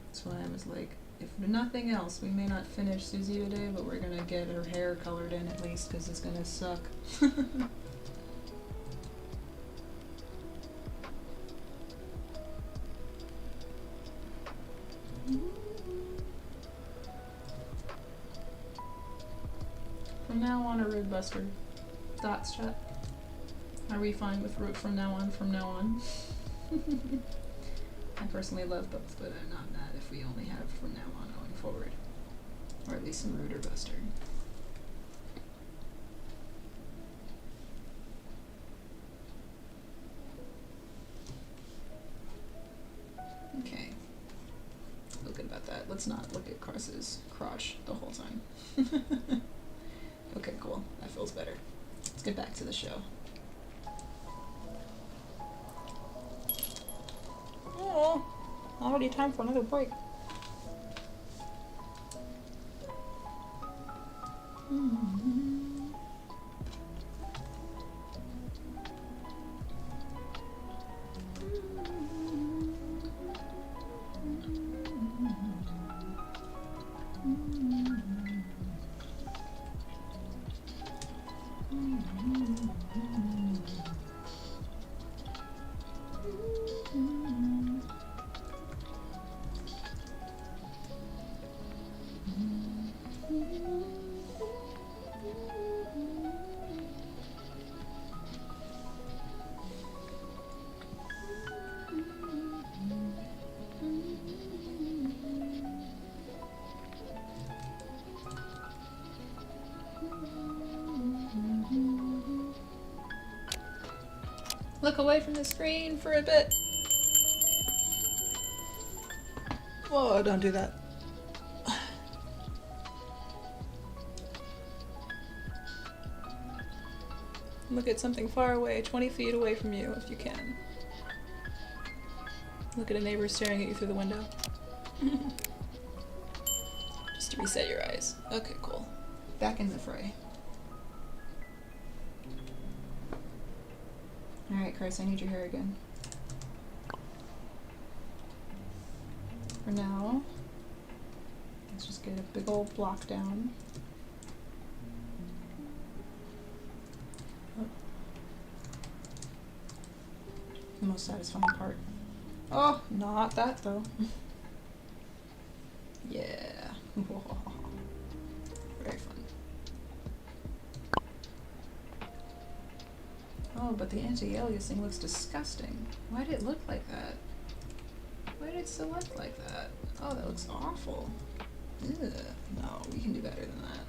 That's why I was like, if nothing else, we may not finish Susie today, but we're gonna get her hair colored in at least, because it's gonna suck. From now on, a road buster. Dots chat. Are we fine with root from now on? From now on. I personally love both, but I'm not mad if we only have from now on going forward. Or at least some root or buster. Okay. Feel good about that. Let's not look at Kris's crotch the whole time. Okay, cool. That feels better. Let's get back to the show. Oh, already time for another break. Look away from the screen for a bit. Whoa, don't do that. Look at something far away, 20 feet away from you if you can. Look at a neighbor staring at you through the window. Just to reset your eyes. Okay, cool. Back in the fray. Alright, Kris, I need your hair again. For now, let's just get a big old block down. Oh. The most satisfying part. Oh, not that though. Yeah. Very fun. Oh, but the anti-aliasing looks disgusting. Why did it look like that? Why did it select like that? Oh, that looks awful. Ugh. No, we can do better than that.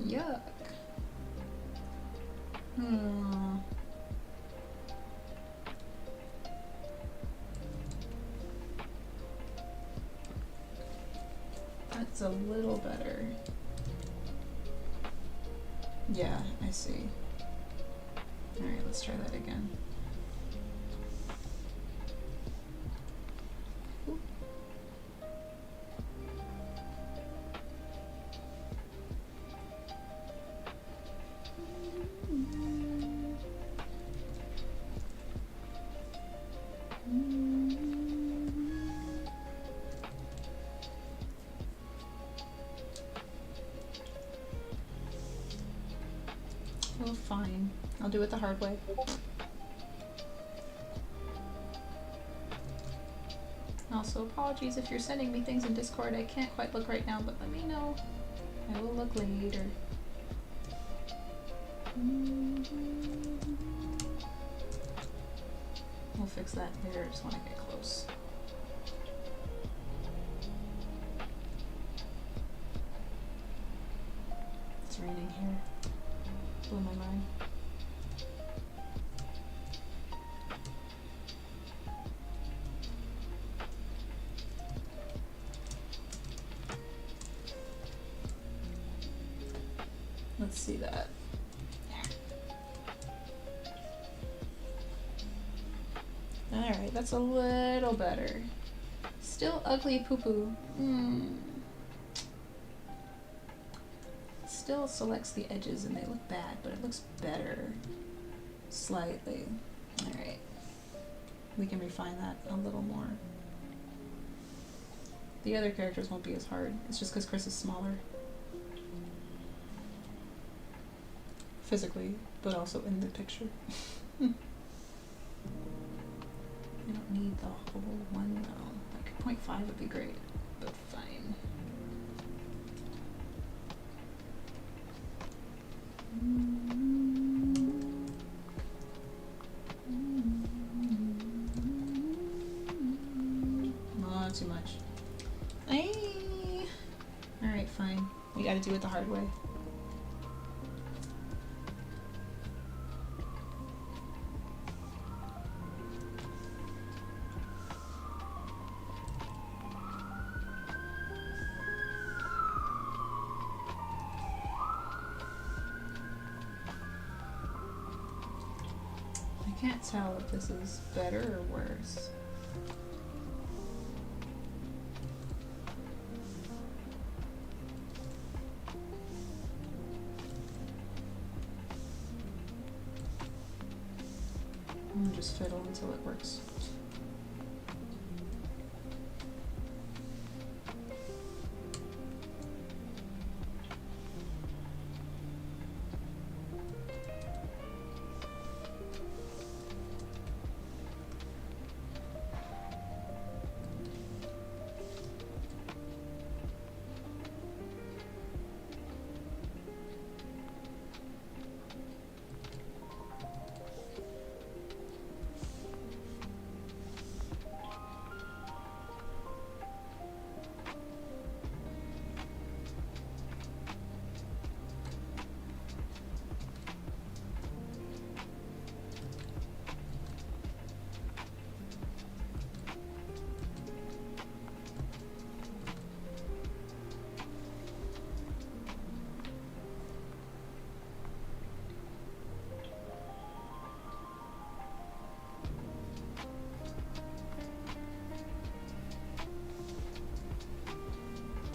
Yuck. That's a little better. Yeah, I see. Alright, let's try that again. Ooh. Oh, fine. I'll do it the hard way. Also, apologies if you're sending me things in Discord. I can't quite look right now, but let me know. I will look later. We'll fix that later. I just want to get close. It's raining here. Blew my mind. Let's see that. Alright, that's a little better. Still ugly poo-poo. Still selects the edges and they look bad, but it looks better. Slightly. Alright. We can refine that a little more. The other characters won't be as hard. It's just because Kris is smaller. Physically, but also in the picture. I don't need the whole one though. Like 0.5 would be great, but fine. Oh, too much. Alright, fine. We gotta do it the hard way. I can't tell if this is better or worse. And just fiddle until it works.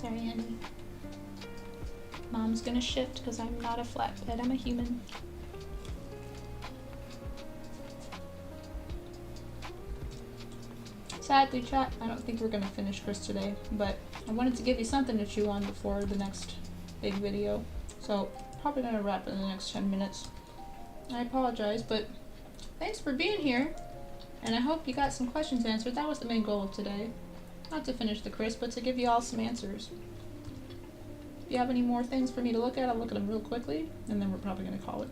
Sorry, honey. Mom's gonna shift because I'm not a flatbed, I'm a human. Sadly, chat, I don't think we're gonna finish Kris today, but I wanted to give you something to chew on before the next big video. So, probably gonna wrap in the next 10 minutes. I apologize, but thanks for being here, and I hope you got some questions answered. That was the main goal of today. Not to finish the Kris, but to give you all some answers. If you have any more things for me to look at, I'll look at them real quickly, and then we're probably going to call it.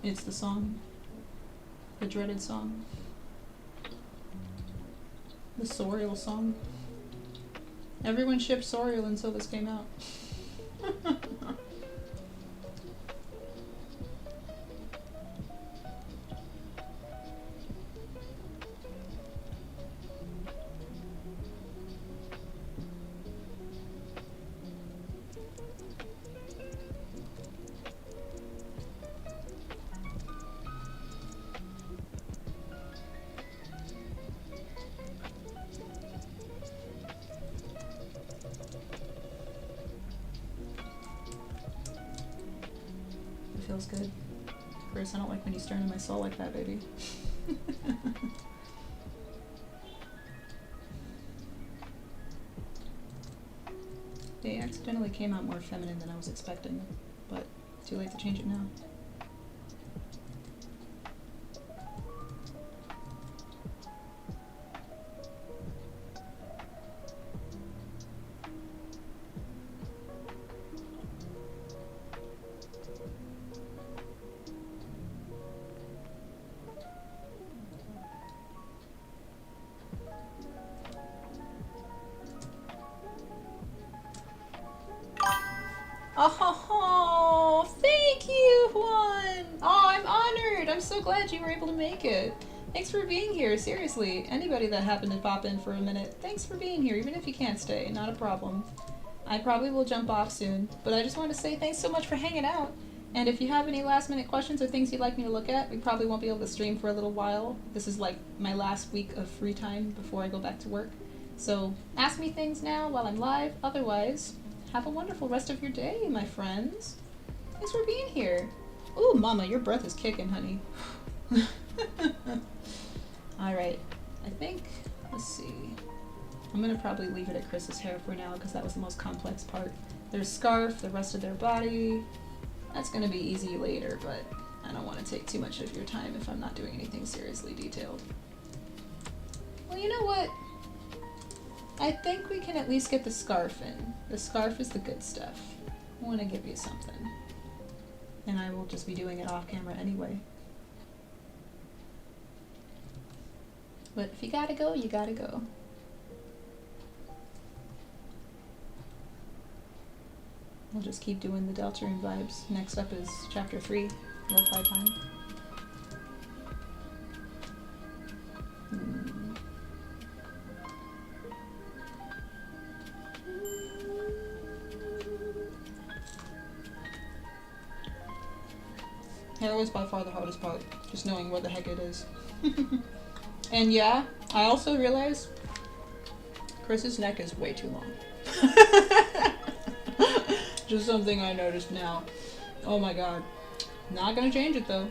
It's the song. The dreaded song. The Sorial song. Everyone shipped Sorial until this came out. Feels good. Kris, I don't like when you stare into my soul like that, baby. They accidentally came out more feminine than I was expecting, but too late to change it now. Oh, thank you, Juan! Oh, I'm honored! I'm so glad you were able to make it. Thanks for being here, seriously. Anybody that happened to pop in for a minute, thanks for being here, even if you can't stay, not a problem. I probably will jump off soon, but I just wanted to say thanks so much for hanging out. And if you have any last minute questions or things you'd like me to look at, we probably won't be able to stream for a little while. This is like my last week of free time before I go back to work. So ask me things now while I'm live. Otherwise, have a wonderful rest of your day, my friends. Thanks for being here. Ooh, mama, your breath is kicking, honey. Alright, I think, let's see. I'm gonna probably leave it at Kris's hair for now because that was the most complex part. Their scarf, the rest of their body. That's gonna be easy later, but I don't want to take too much of your time if I'm not doing anything seriously detailed. Well, you know what? I think we can at least get the scarf in. The scarf is the good stuff. I want to give you something. And I will just be doing it off camera anyway. But if you gotta go, you gotta go. We'll just keep doing the Deltarune vibes. Next up is Chapter 3, Lo-Fi time. Yeah, that was by far the hardest part, just knowing where the heck it is. And yeah, I also realized Kris's neck is way too long. Just something I noticed now. Oh my god. Not gonna change it though.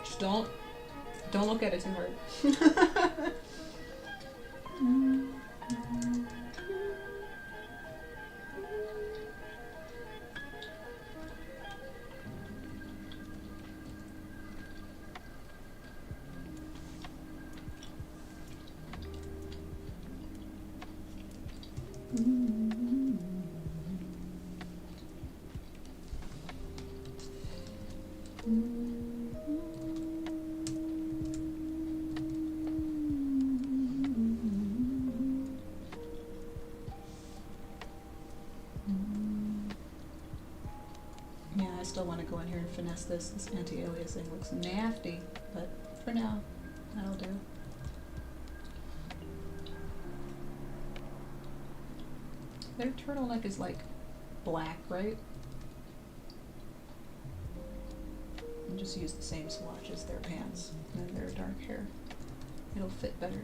Just don't look at it too hard. I still want to go in here and finesse this. This anti-aliasing looks nasty, but for now, that'll do. Their turtleneck is like black, right? And just use the same swatch as their pants and their dark hair. It'll fit better.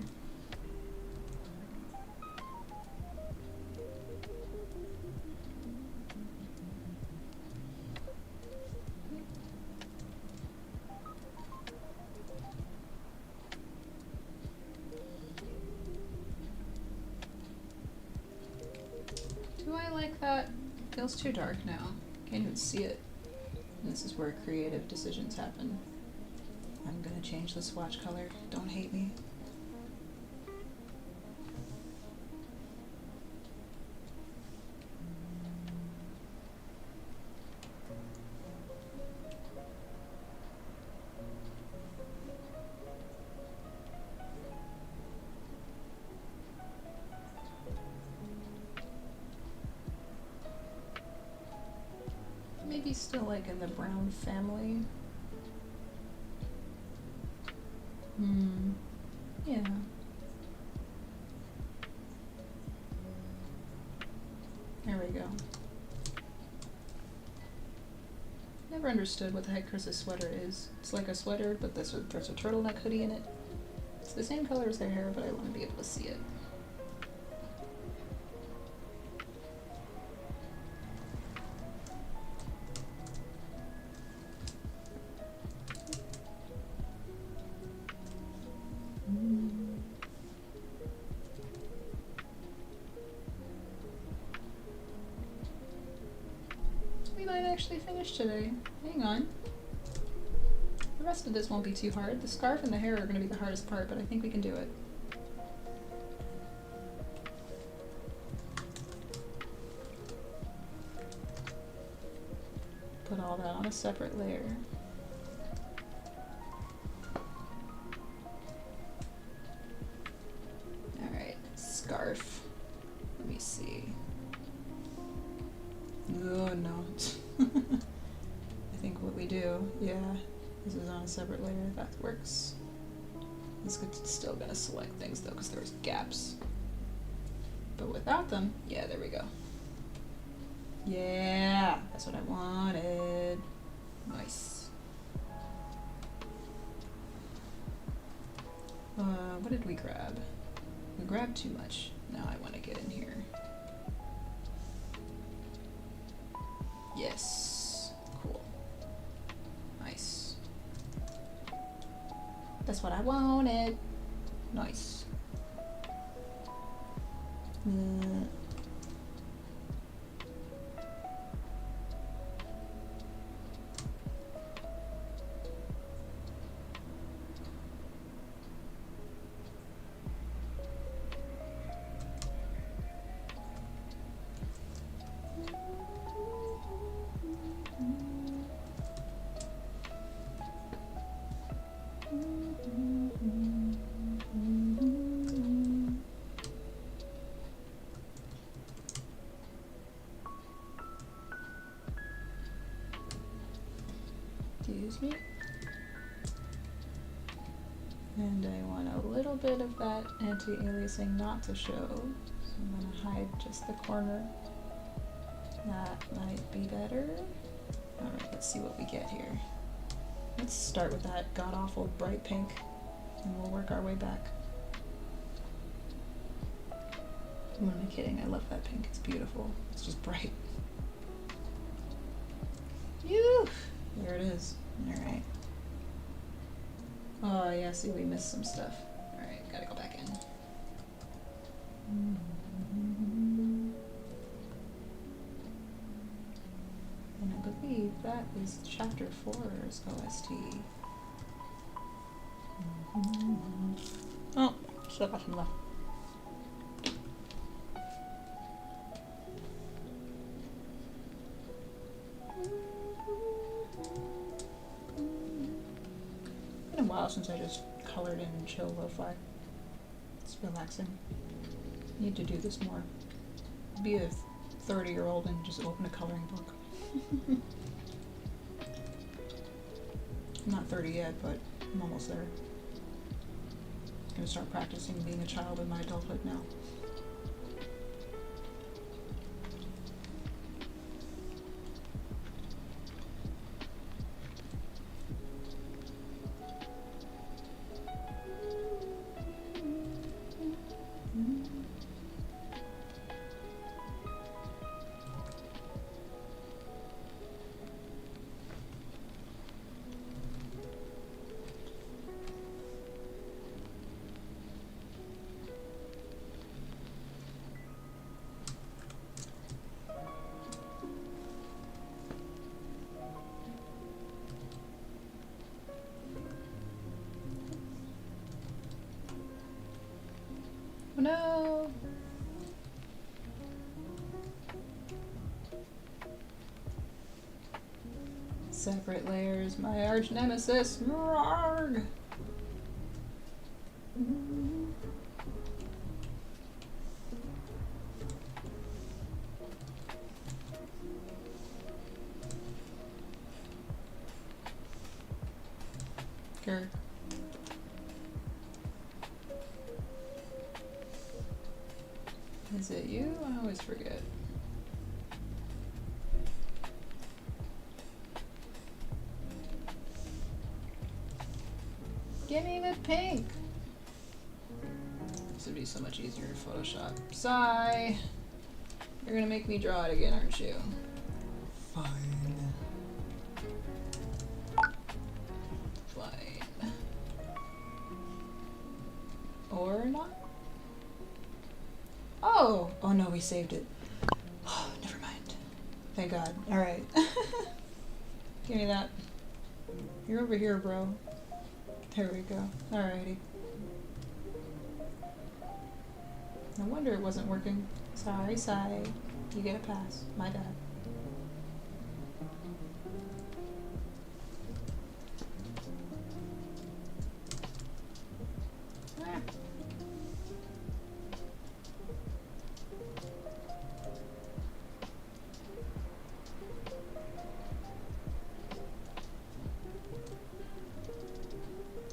Do I like that? It feels too dark now. Can't even see it. And this is where creative decisions happen. I'm gonna change the swatch color. Don't hate me. Maybe still like in the brown family. Yeah. There we go. Never understood what the heck Kris's sweater is. It's like a sweater, but there's a turtleneck hoodie in it. It's the same color as their hair, but I want to be able to see it. Finish today. Hang on. The rest of this won't be too hard. The scarf and the hair are going to be the hardest part, but I think we can do it. Put all that on a separate layer. Alright, scarf. Let me see. Oh no. I think what we do, yeah, this is on a separate layer, that works. This is still gonna select things though, because there's gaps. But without them, yeah, there we go. Yeah, that's what I wanted. Nice. What did we grab? We grabbed too much. Now I want to get in here. Yes. Cool. Nice. That's what I wanted. Nice. Excuse me. And I want a little bit of that anti-aliasing not to show, so I'm going to hide just the corner. That might be better. Alright, let's see what we get here. Let's start with that god-awful bright pink, and we'll work our way back. Who am I kidding? I love that pink. It's beautiful. It's just bright. Phew! There it is. Alright. Oh yeah, see, we missed some stuff. Alright, gotta go back in. And I believe that is chapter 4's OST. Oh, still got some left. Been a while since I just colored in chill lo-fi. It's relaxing. Need to do this more. Be a 30-year-old and just open a coloring book. I'm not 30 yet, but I'm almost there. I'm gonna start practicing being a child in my adulthood now. Oh no! Separate layers, my arch nemesis. Roarg! Grr. Is it you? I always forget. Give me the pink! This would be so much easier in Photoshop. Sigh! You're gonna make me draw it again, aren't you? Fine. Fine. Or not? Oh! Oh no, we saved it. Oh, never mind. Thank God. Alright. Give me that. You're over here, bro. There we go. Alrighty. No wonder it wasn't working. Sorry, Sai. You get a pass. My bad. Ah.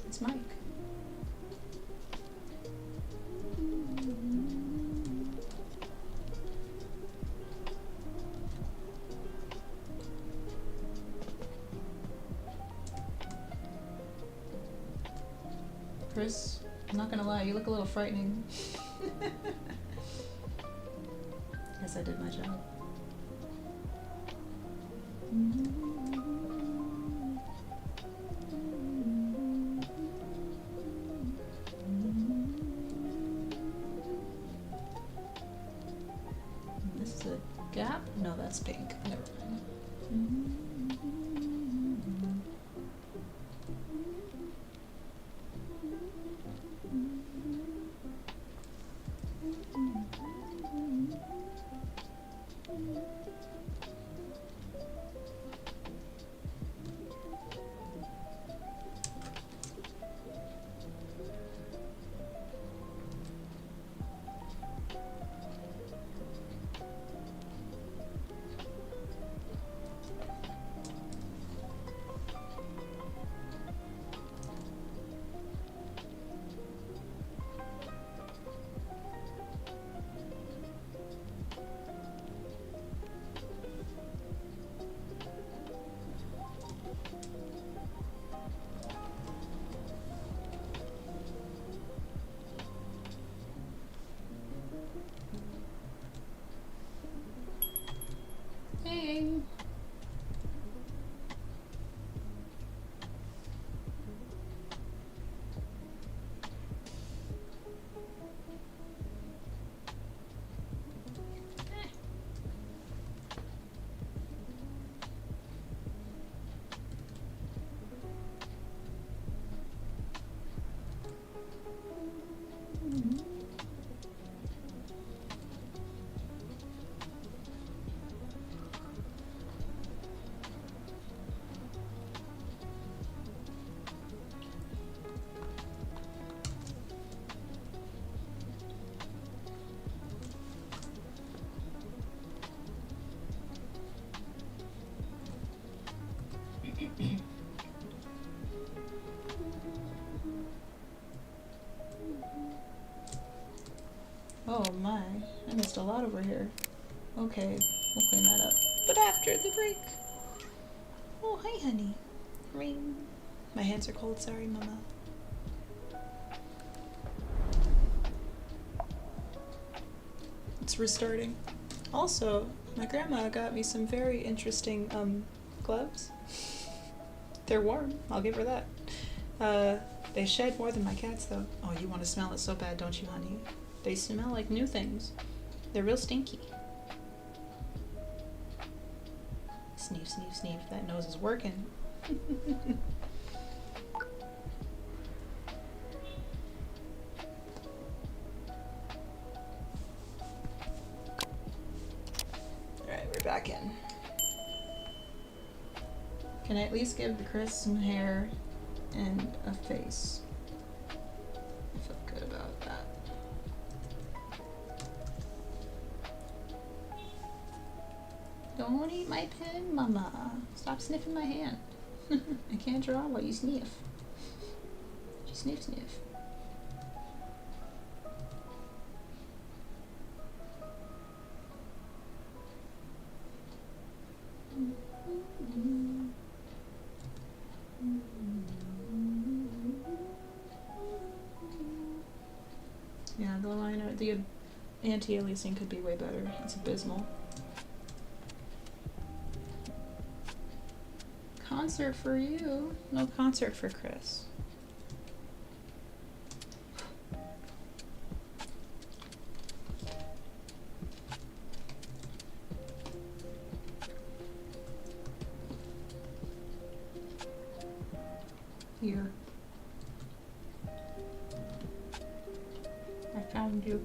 It's Mike. Kris. I'm not gonna lie, you look a little frightening. Guess I did my job. This is a gap? No, that's pink. Never mind. Oh my, I missed a lot over here. Okay, we'll clean that up. But after the break. Oh, hi honey. Ring. My hands are cold, sorry mama. It's restarting. Also, my grandma got me some very interesting gloves. They're warm, I'll give her that. They shed more than my cats though. Oh, you want to smell it so bad, don't you, honey? They smell like new things. They're real stinky. Sneef, sneef, sneef. That nose is working. Alright, we're back in. Can I at least give Kris some hair and a face? I feel good about that. Don't eat my pen, mama. Stop sniffing my hand. I can't draw while you sniff. Just sniff, sniff. Yeah, the liner, the anti-aliasing could be way better. It's abysmal. Concert for you. No concert for Kris. Here. I found you.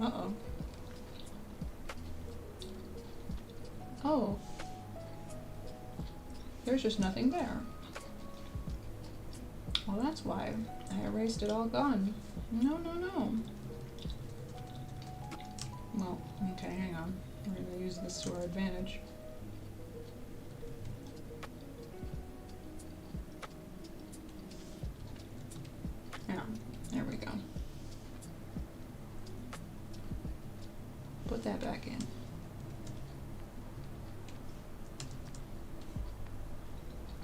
Uh-oh. Oh. There's just nothing there. Well, that's why. I erased it all gone. No, no, no. Well, okay, hang on. We're gonna use this to our advantage. Yeah, there we go. Put that back in.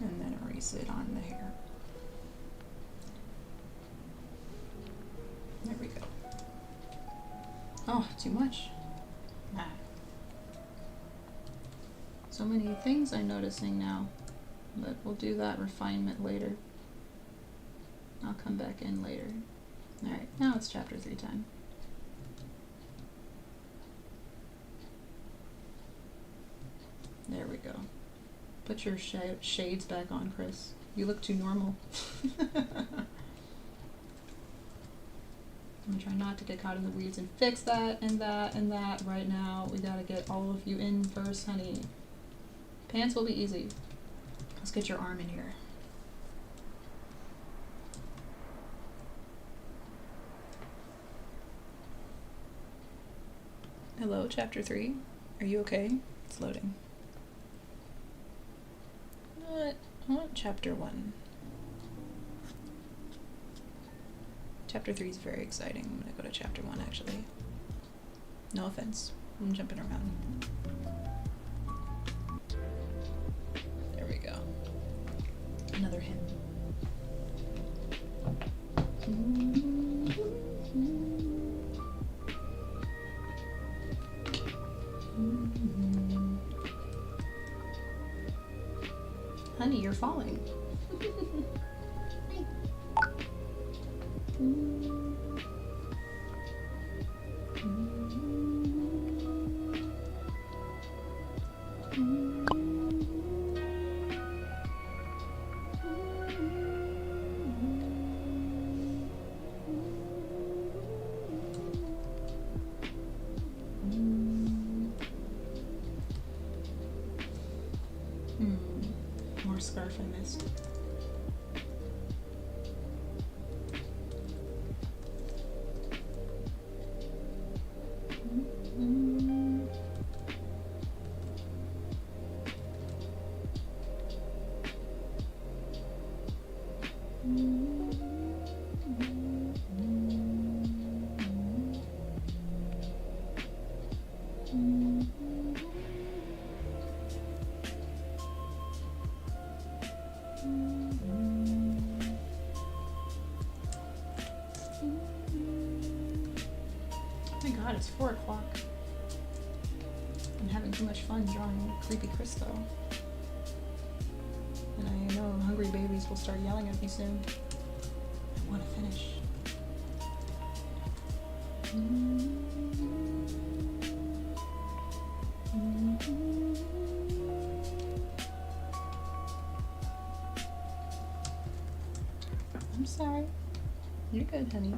And then erase it on the hair. There we go. Oh, too much. Nah. So many things I'm noticing now, but we'll do that refinement later. I'll come back in later. Alright, now it's chapter 3 time. There we go. Put your shades back on, Kris. You look too normal. I'm gonna try not to get caught in the weeds and fix that and that and that right now. We gotta get all of you in first, honey. Pants will be easy. Let's get your arm in here. Hello, chapter 3. Are you okay? It's loading. I want chapter 1. Chapter 3 is very exciting. I'm gonna go to chapter 1 actually. No offense. I'm jumping around. There we go. Another hymn. Honey, you're falling. More scarf I missed. It's 4 o'clock. I'm having too much fun drawing creepy Kris though. And I know hungry babies will start yelling at me soon. I want to finish. I'm sorry. You're good, honey.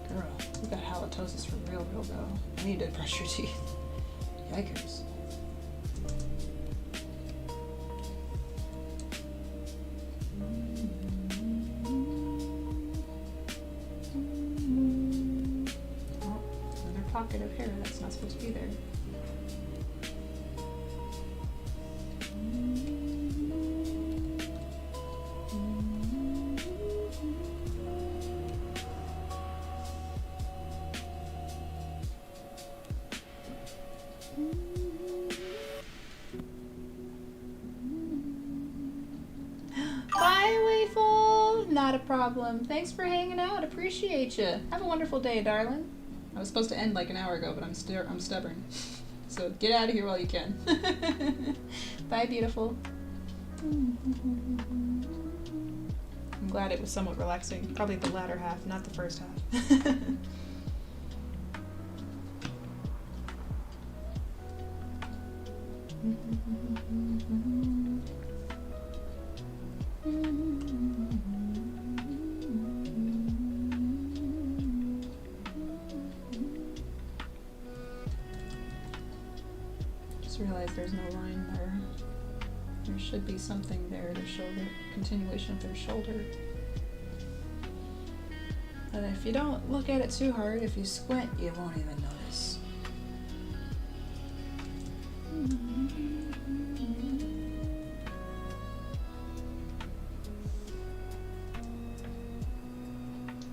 Girl, you got halitosis for real though. I need to brush your teeth. Yikers. Oh, another pocket of hair that's not supposed to be there. Not a problem. Thanks for hanging out. Appreciate you. Have a wonderful day, darling. I was supposed to end like an hour ago, but I'm stubborn. So get out of here while you can. Bye, beautiful. I'm glad it was somewhat relaxing. Probably the latter half, not the first half. Realize there's no line there. There should be something there to show the continuation of their shoulder. And if you don't look at it too hard, if you squint, you won't even notice.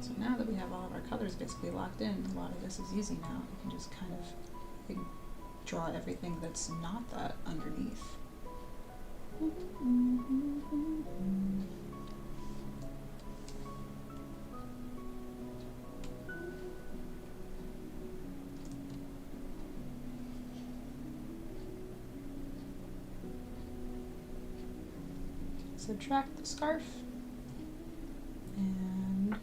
So now that we have all of our colors basically locked in, a lot of this is easy now. You can just kind of draw everything that's not that underneath. Subtract the scarf, and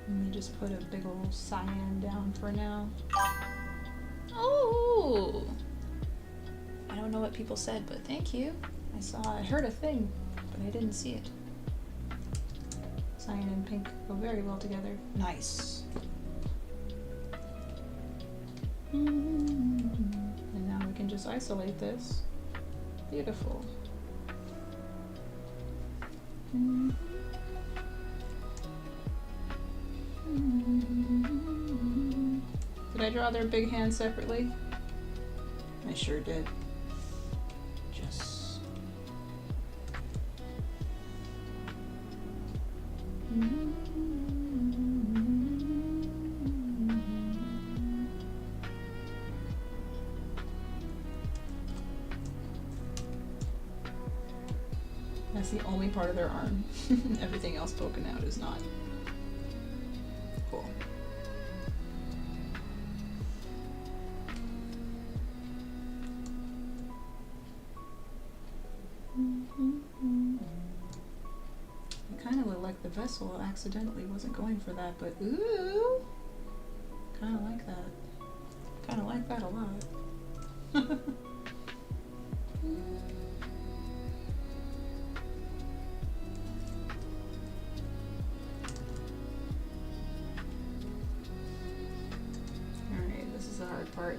let me just put a big old cyan down for now. Oh! I don't know what people said, but thank you. I heard a thing, but I didn't see it. Cyan and pink go very well together. Nice. And now we can just isolate this. Beautiful. Did I draw their big hands separately? I sure did. Just. That's the only part of their arm. Everything else poking out is not. Cool. It kind of looked like the vessel accidentally wasn't going for that, but ooh! Kind of like that. Kind of like that a lot. Part.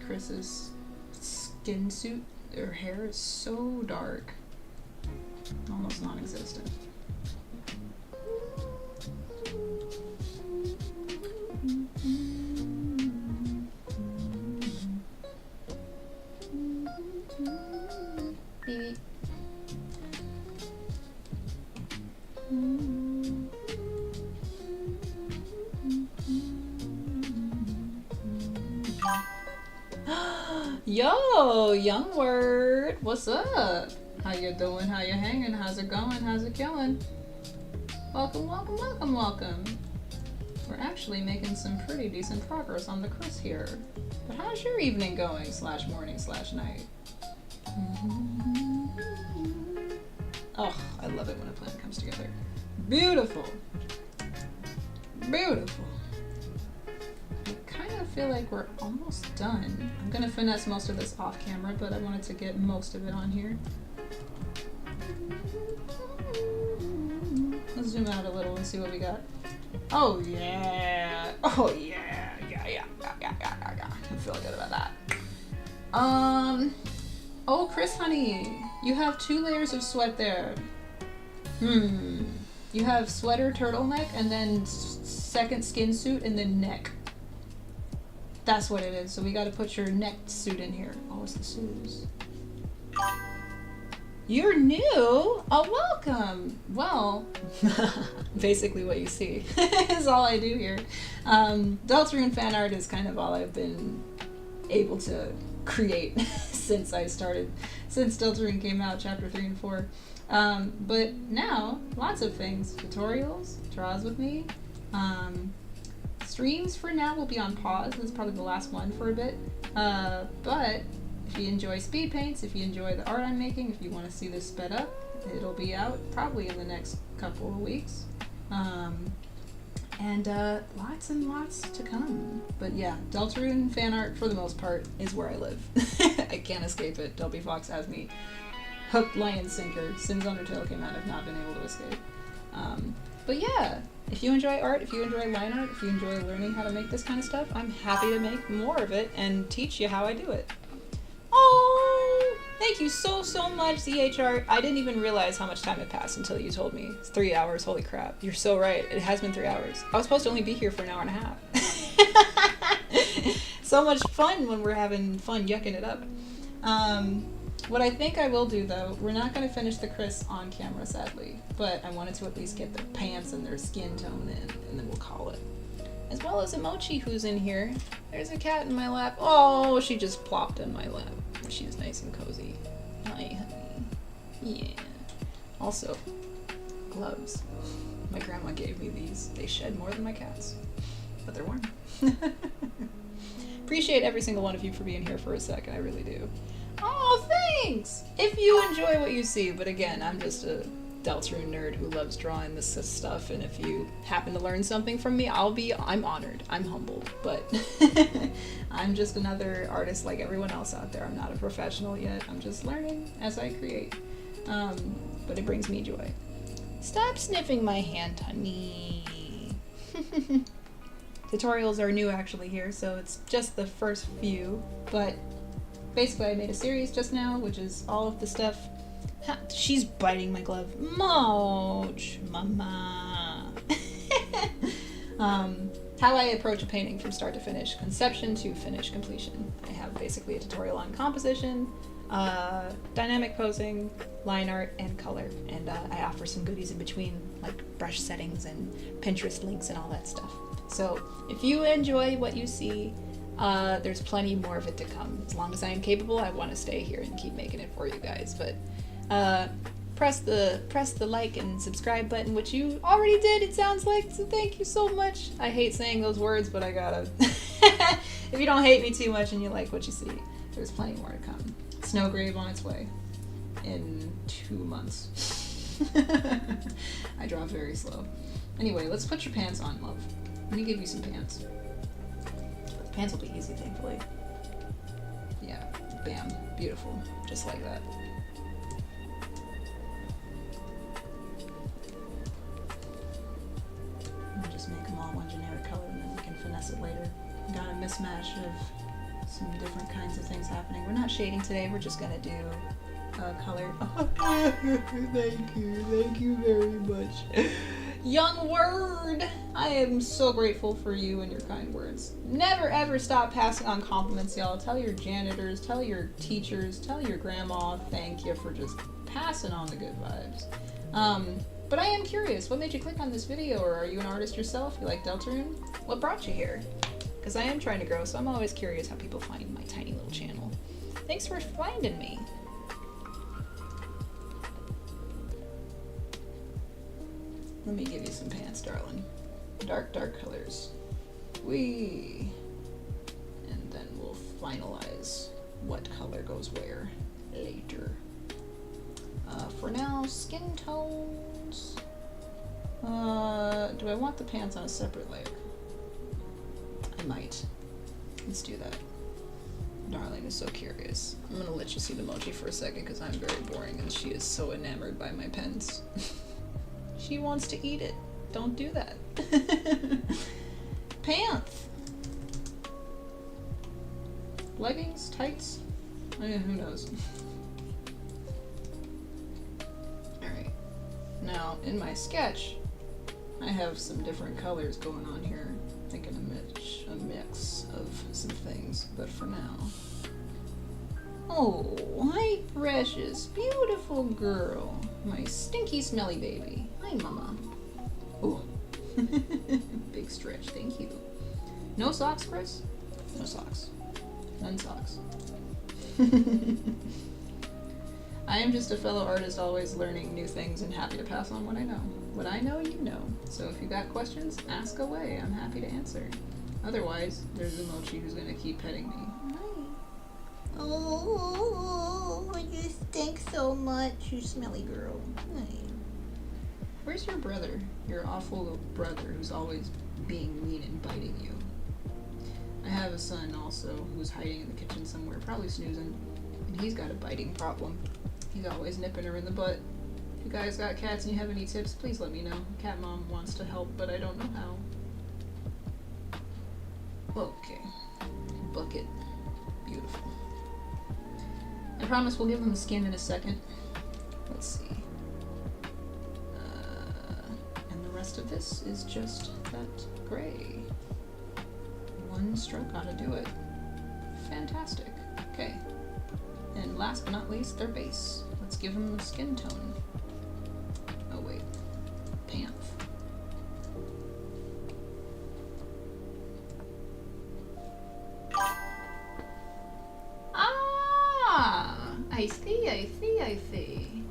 Kris's skin suit, her hair is so dark, almost non-existent. Beep. Yo, young word, what's up? How you doing? How you hanging? How's it going? How's it killing? Welcome, welcome, welcome, welcome. We're actually making some pretty decent progress on the Kris here. But how's your evening going? / morning / night? Oh, I love it when a plan comes together. Beautiful. Beautiful. I feel like we're almost done. I'm gonna finesse most of this off camera, but I wanted to get most of it on here. Let's zoom out a little and see what we got. Oh yeah! Oh yeah! Yeah. I'm feeling good about that. Oh, Kris, honey, you have 2 layers of sweat there. You have sweater, turtleneck, and then second skin suit, and then neck. That's what it is. So we got to put your neck suit in here. Oh, it's the suits. You're new? Oh, welcome. Well, basically what you see is all I do here. Deltarune fan art is kind of all I've been able to create since Deltarune came out, chapter 3 and 4. But now, lots of things. Tutorials, draws with me. Streams for now will be on pause. This is probably the last one for a bit. But if you enjoy speed paints, if you enjoy the art I'm making, if you want to see this sped up, it'll be out probably in the next couple of weeks. And lots and lots to come. But yeah, Deltarune fan art for the most part is where I live. I can't escape it. Delby Fox has me hooked, line, and sinker. Since Undertale came out, I've not been able to escape. But yeah, if you enjoy art, if you enjoy line art, if you enjoy learning how to make this kind of stuff, I'm happy to make more of it and teach you how I do it. Oh, Thank you so much, ZHR. I didn't even realize how much time had passed until you told me. It's 3 hours, holy crap. You're so right, it has been 3 hours. I was supposed to only be here for an hour and a half. So much fun when we're having fun yucking it up. What I think I will do though, we're not going to finish the Kris on camera sadly, but I wanted to at least get their pants and their skin tone in, and then we'll call it. As well as Emochi who's in here. There's a cat in my lap. Oh, she just plopped in my lap. She's nice and cozy. Hi, honey. Yeah. Also, gloves. My grandma gave me these. They shed more than my cats, but they're warm. Appreciate every single one of you for being here for a second. I really do. Oh, thanks! If you enjoy what you see, but again, I'm just a Deltarune nerd who loves drawing this stuff, and if you happen to learn something from me, I'm honored. I'm humbled, but I'm just another artist like everyone else out there. I'm not a professional yet. I'm just learning as I create, but it brings me joy. Stop sniffing my hand, honey. Tutorials are new actually here, so it's just the first few, but basically I made a series just now, which is all of the stuff. She's biting my glove. Moch, mama. How I approach a painting from start to finish, conception to finish completion. I have basically a tutorial on composition, dynamic posing, line art, and color. And I offer some goodies in between, like brush settings and Pinterest links and all that stuff. So if you enjoy what you see, there's plenty more of it to come. As long as I am capable, I want to stay here and keep making it for you guys. But press the like and subscribe button, which you already did, it sounds like, so thank you so much. I hate saying those words, but I gotta. If you don't hate me too much and you like what you see, there's plenty more to come. SNOWGRAVE on its way in 2 months. I draw very slow. Anyway, let's put your pants on, love. Let me give you some pants. The pants will be easy, thankfully. Yeah, bam, beautiful, just like that. I'll just make them all one generic color and then we can finesse it later. Got a mismatch of some different kinds of things happening. We're not shading today, we're just gonna do color. Oh, thank you very much. Young word! I am so grateful for you and your kind words. Never ever stop passing on compliments, y'all. Tell your janitors, tell your teachers, tell your grandma thank you for just passing on the good vibes. But I am curious, what made you click on this video, or are you an artist yourself? You like Deltarune? What brought you here? Because I am trying to grow, so I'm always curious how people find my tiny little channel. Thanks for finding me. Let me give you some pants, darling. Dark colors. Whee! And then we'll finalize what color goes where later. For now, skin tones. Do I want the pants on a separate layer? I might. Let's do that. Darling is so curious. I'm gonna let you see the emoji for a second because I'm very boring and she is so enamored by my pens. She wants to eat it. Don't do that. Pants. Leggings, tights. Who knows? Alright. Now, in my sketch, I have some different colors going on here. Thinking a mix of some things, but for now. Oh, hi, precious, beautiful girl. My stinky, smelly baby. Hi, mama. Oh, big stretch, thank you. No socks, Kris? No socks. None socks. I am just a fellow artist, always learning new things and happy to pass on what I know. What I know, you know. So if you got questions, ask away. I'm happy to answer. Otherwise, there's Emochi who's gonna keep petting me. Hi. Oh, you stink so much, you smelly girl. Hi. Where's your brother? Your awful little brother who's always being mean and biting you. I have a son also who's hiding in the kitchen somewhere, probably snoozing, and he's got a biting problem. He's always nipping her in the butt. If you guys got cats and you have any tips, please let me know. Cat mom wants to help, but I don't know how. Okay. Bucket. Beautiful. I promise we'll give him the skin in a second. Let's see. And the rest of this is just that gray. One stroke ought to do it. Fantastic. Okay. And last but not least, their base. Let's give them the skin tone. Oh wait. Panther. I see.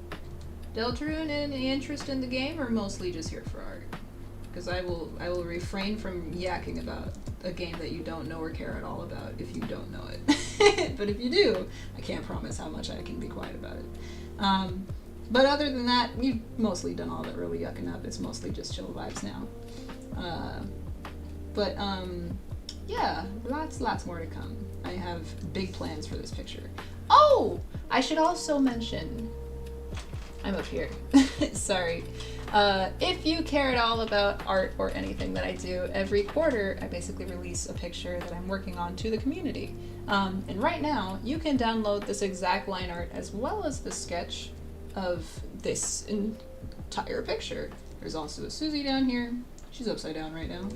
Deltarune, any interest in the game, or mostly just here for art? Because I will refrain from yakking about a game that you don't know or care at all about if you don't know it. But if you do, I can't promise how much I can be quiet about it. But other than that, we've mostly done all the early yucking up. It's mostly just chill vibes now. Yeah, lots more to come. I have big plans for this picture. Oh! I should also mention, I'm up here, sorry. If you care at all about art or anything that I do, every quarter I basically release a picture that I'm working on to the community. And right now, you can download this exact line art as well as the sketch of this entire picture. There's also a Susie down here. She's upside down right now.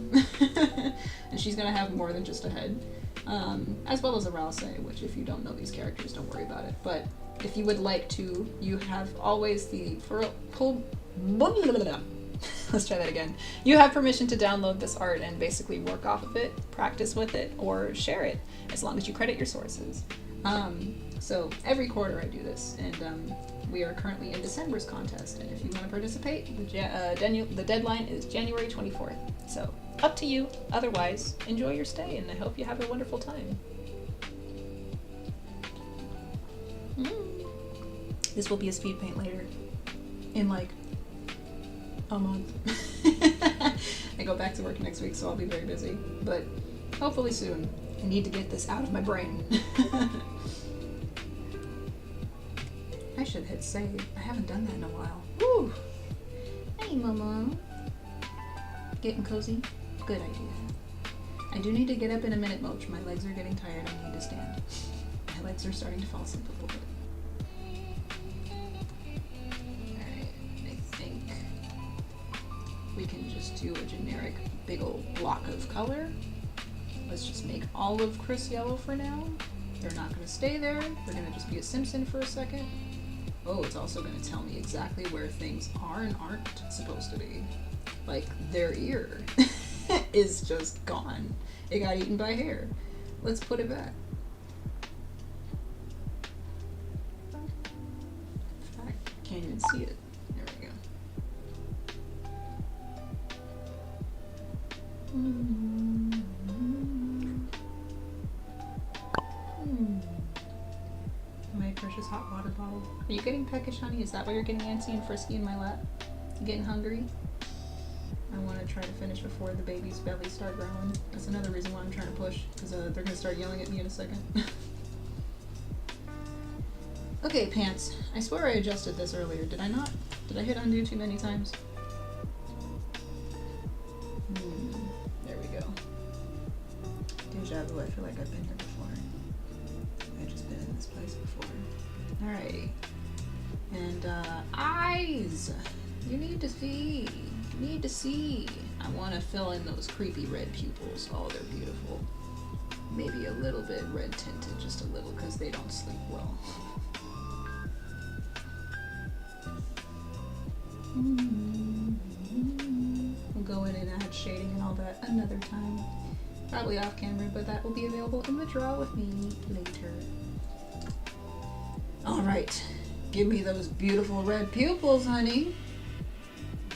And she's gonna have more than just a head. As well as a Ralse, which if you don't know these characters, don't worry about it. But if you would like to, you have always the let's try that again. You have permission to download this art and basically work off of it, practice with it, or share it, as long as you credit your sources. So every quarter I do this, and we are currently in December's contest, and if you want to participate, the deadline is January 24th. So up to you. Otherwise, enjoy your stay, and I hope you have a wonderful time. This will be a speed paint later, in like a month. I go back to work next week, so I'll be very busy, but hopefully soon. I need to get this out of my brain. I should hit save. I haven't done that in a while. Woo! Hey, Mama. Getting cozy? Good idea. I do need to get up in a minute, Moch. My legs are getting tired. I need to stand. My legs are starting to fall asleep a little bit. Alright, I think we can just do a generic big old block of color. Let's just make all of Kris yellow for now. They're not going to stay there. They're going to just be a Simpson for a second. Oh, it's also going to tell me exactly where things are and aren't supposed to be. Like, their ear is just gone. It got eaten by hair. Let's put it back. In fact, I can't even see it. There we go. My precious hot water bottle. Are you getting peckish, honey? Is that why you're getting antsy and frisky in my lap? You getting hungry? I want to try to finish before the baby's belly start growing. That's another reason why I'm trying to push, because they're going to start yelling at me in a second. Okay, pants. I swear I adjusted this earlier. Did I not? Did I hit undo too many times? There we go. Deja vu. I feel like I've been here before. I've just been in this place before. Alrighty. And, eyes! You need to see. You need to see. I want to fill in those creepy red pupils. Oh, they're beautiful. Maybe a little bit red tinted, just a little, because they don't sleep well. We'll go in and add shading and all that another time. Probably off camera, but that will be available in the draw with me later. Alright. Give me those beautiful red pupils, honey.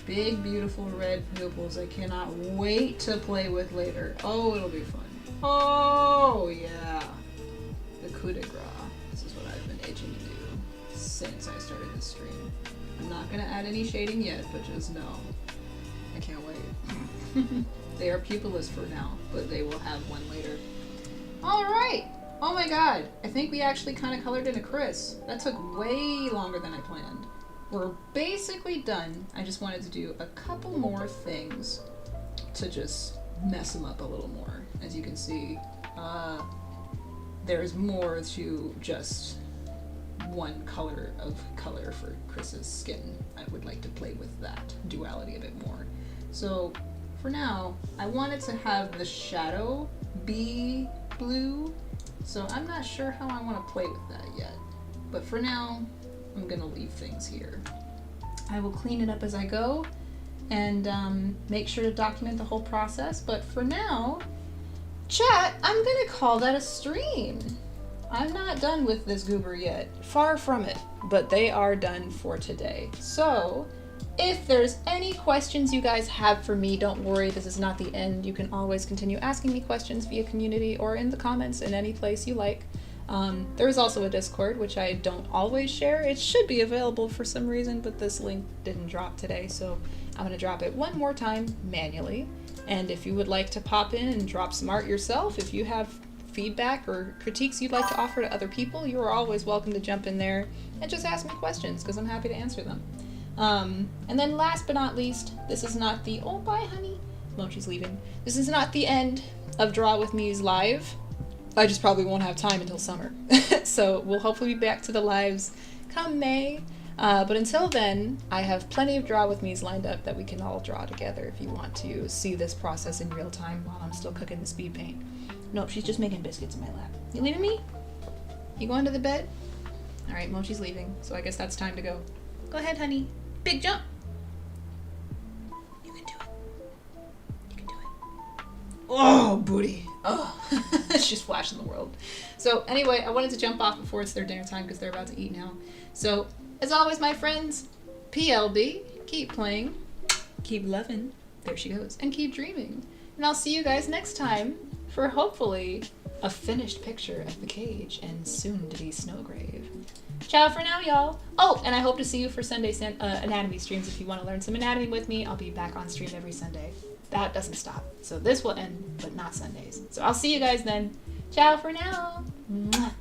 Big, beautiful red pupils I cannot wait to play with later. Oh, it'll be fun. Oh, yeah. The coup de grace. This is what I've been itching to do since I started this stream. I'm not going to add any shading yet, but just know. I can't wait. They are pupilless for now, but they will have one later. Alright! Oh my god! I think we actually kind of colored in a Kris. That took way longer than I planned. We're basically done. I just wanted to do a couple more things to just mess them up a little more. As you can see, there's more to just one color of color for Kris's skin. I would like to play with that duality a bit more. So for now, I wanted to have the shadow be blue, so I'm not sure how I want to play with that yet. But for now, I'm gonna leave things here. I will clean it up as I go and make sure to document the whole process. But for now, chat, I'm gonna call that a stream. I'm not done with this goober yet. Far from it, but they are done for today. So if there's any questions you guys have for me, don't worry, this is not the end. You can always continue asking me questions via community or in the comments in any place you like. There is also a Discord, which I don't always share. It should be available for some reason, but this link didn't drop today, so I'm gonna drop it one more time manually. And if you would like to pop in and drop some art yourself, if you have feedback or critiques you'd like to offer to other people, you are always welcome to jump in there and just ask me questions, because I'm happy to answer them. And then last but not least, this is not the, oh bye honey, Mochi's leaving. This is not the end of Draw With Me's live. I just probably won't have time until summer. So we'll hopefully be back to the lives come May. But until then, I have plenty of Draw With Me's lined up that we can all draw together if you want to see this process in real time while I'm still cooking the speed paint. Nope, she's just making biscuits in my lap. You leaving me? You going to the bed? All right, Mochi's leaving, so I guess that's time to go. Go ahead, honey. Big jump. You can do it. You can do it. Oh, booty. Oh, it's just flashing the world. So anyway, I wanted to jump off before it's their dinner time because they're about to eat now. So as always, my friends, PLB, keep playing, keep loving, there she goes, and keep dreaming. And I'll see you guys next time for hopefully a finished picture of the cage and soon to be Snowgrave. Ciao for now, y'all. Oh, and I hope to see you for Sunday anatomy streams. If you want to learn some anatomy with me, I'll be back on stream every Sunday. That doesn't stop. So this will end, but not Sundays. So I'll see you guys then. Ciao for now. Mwah.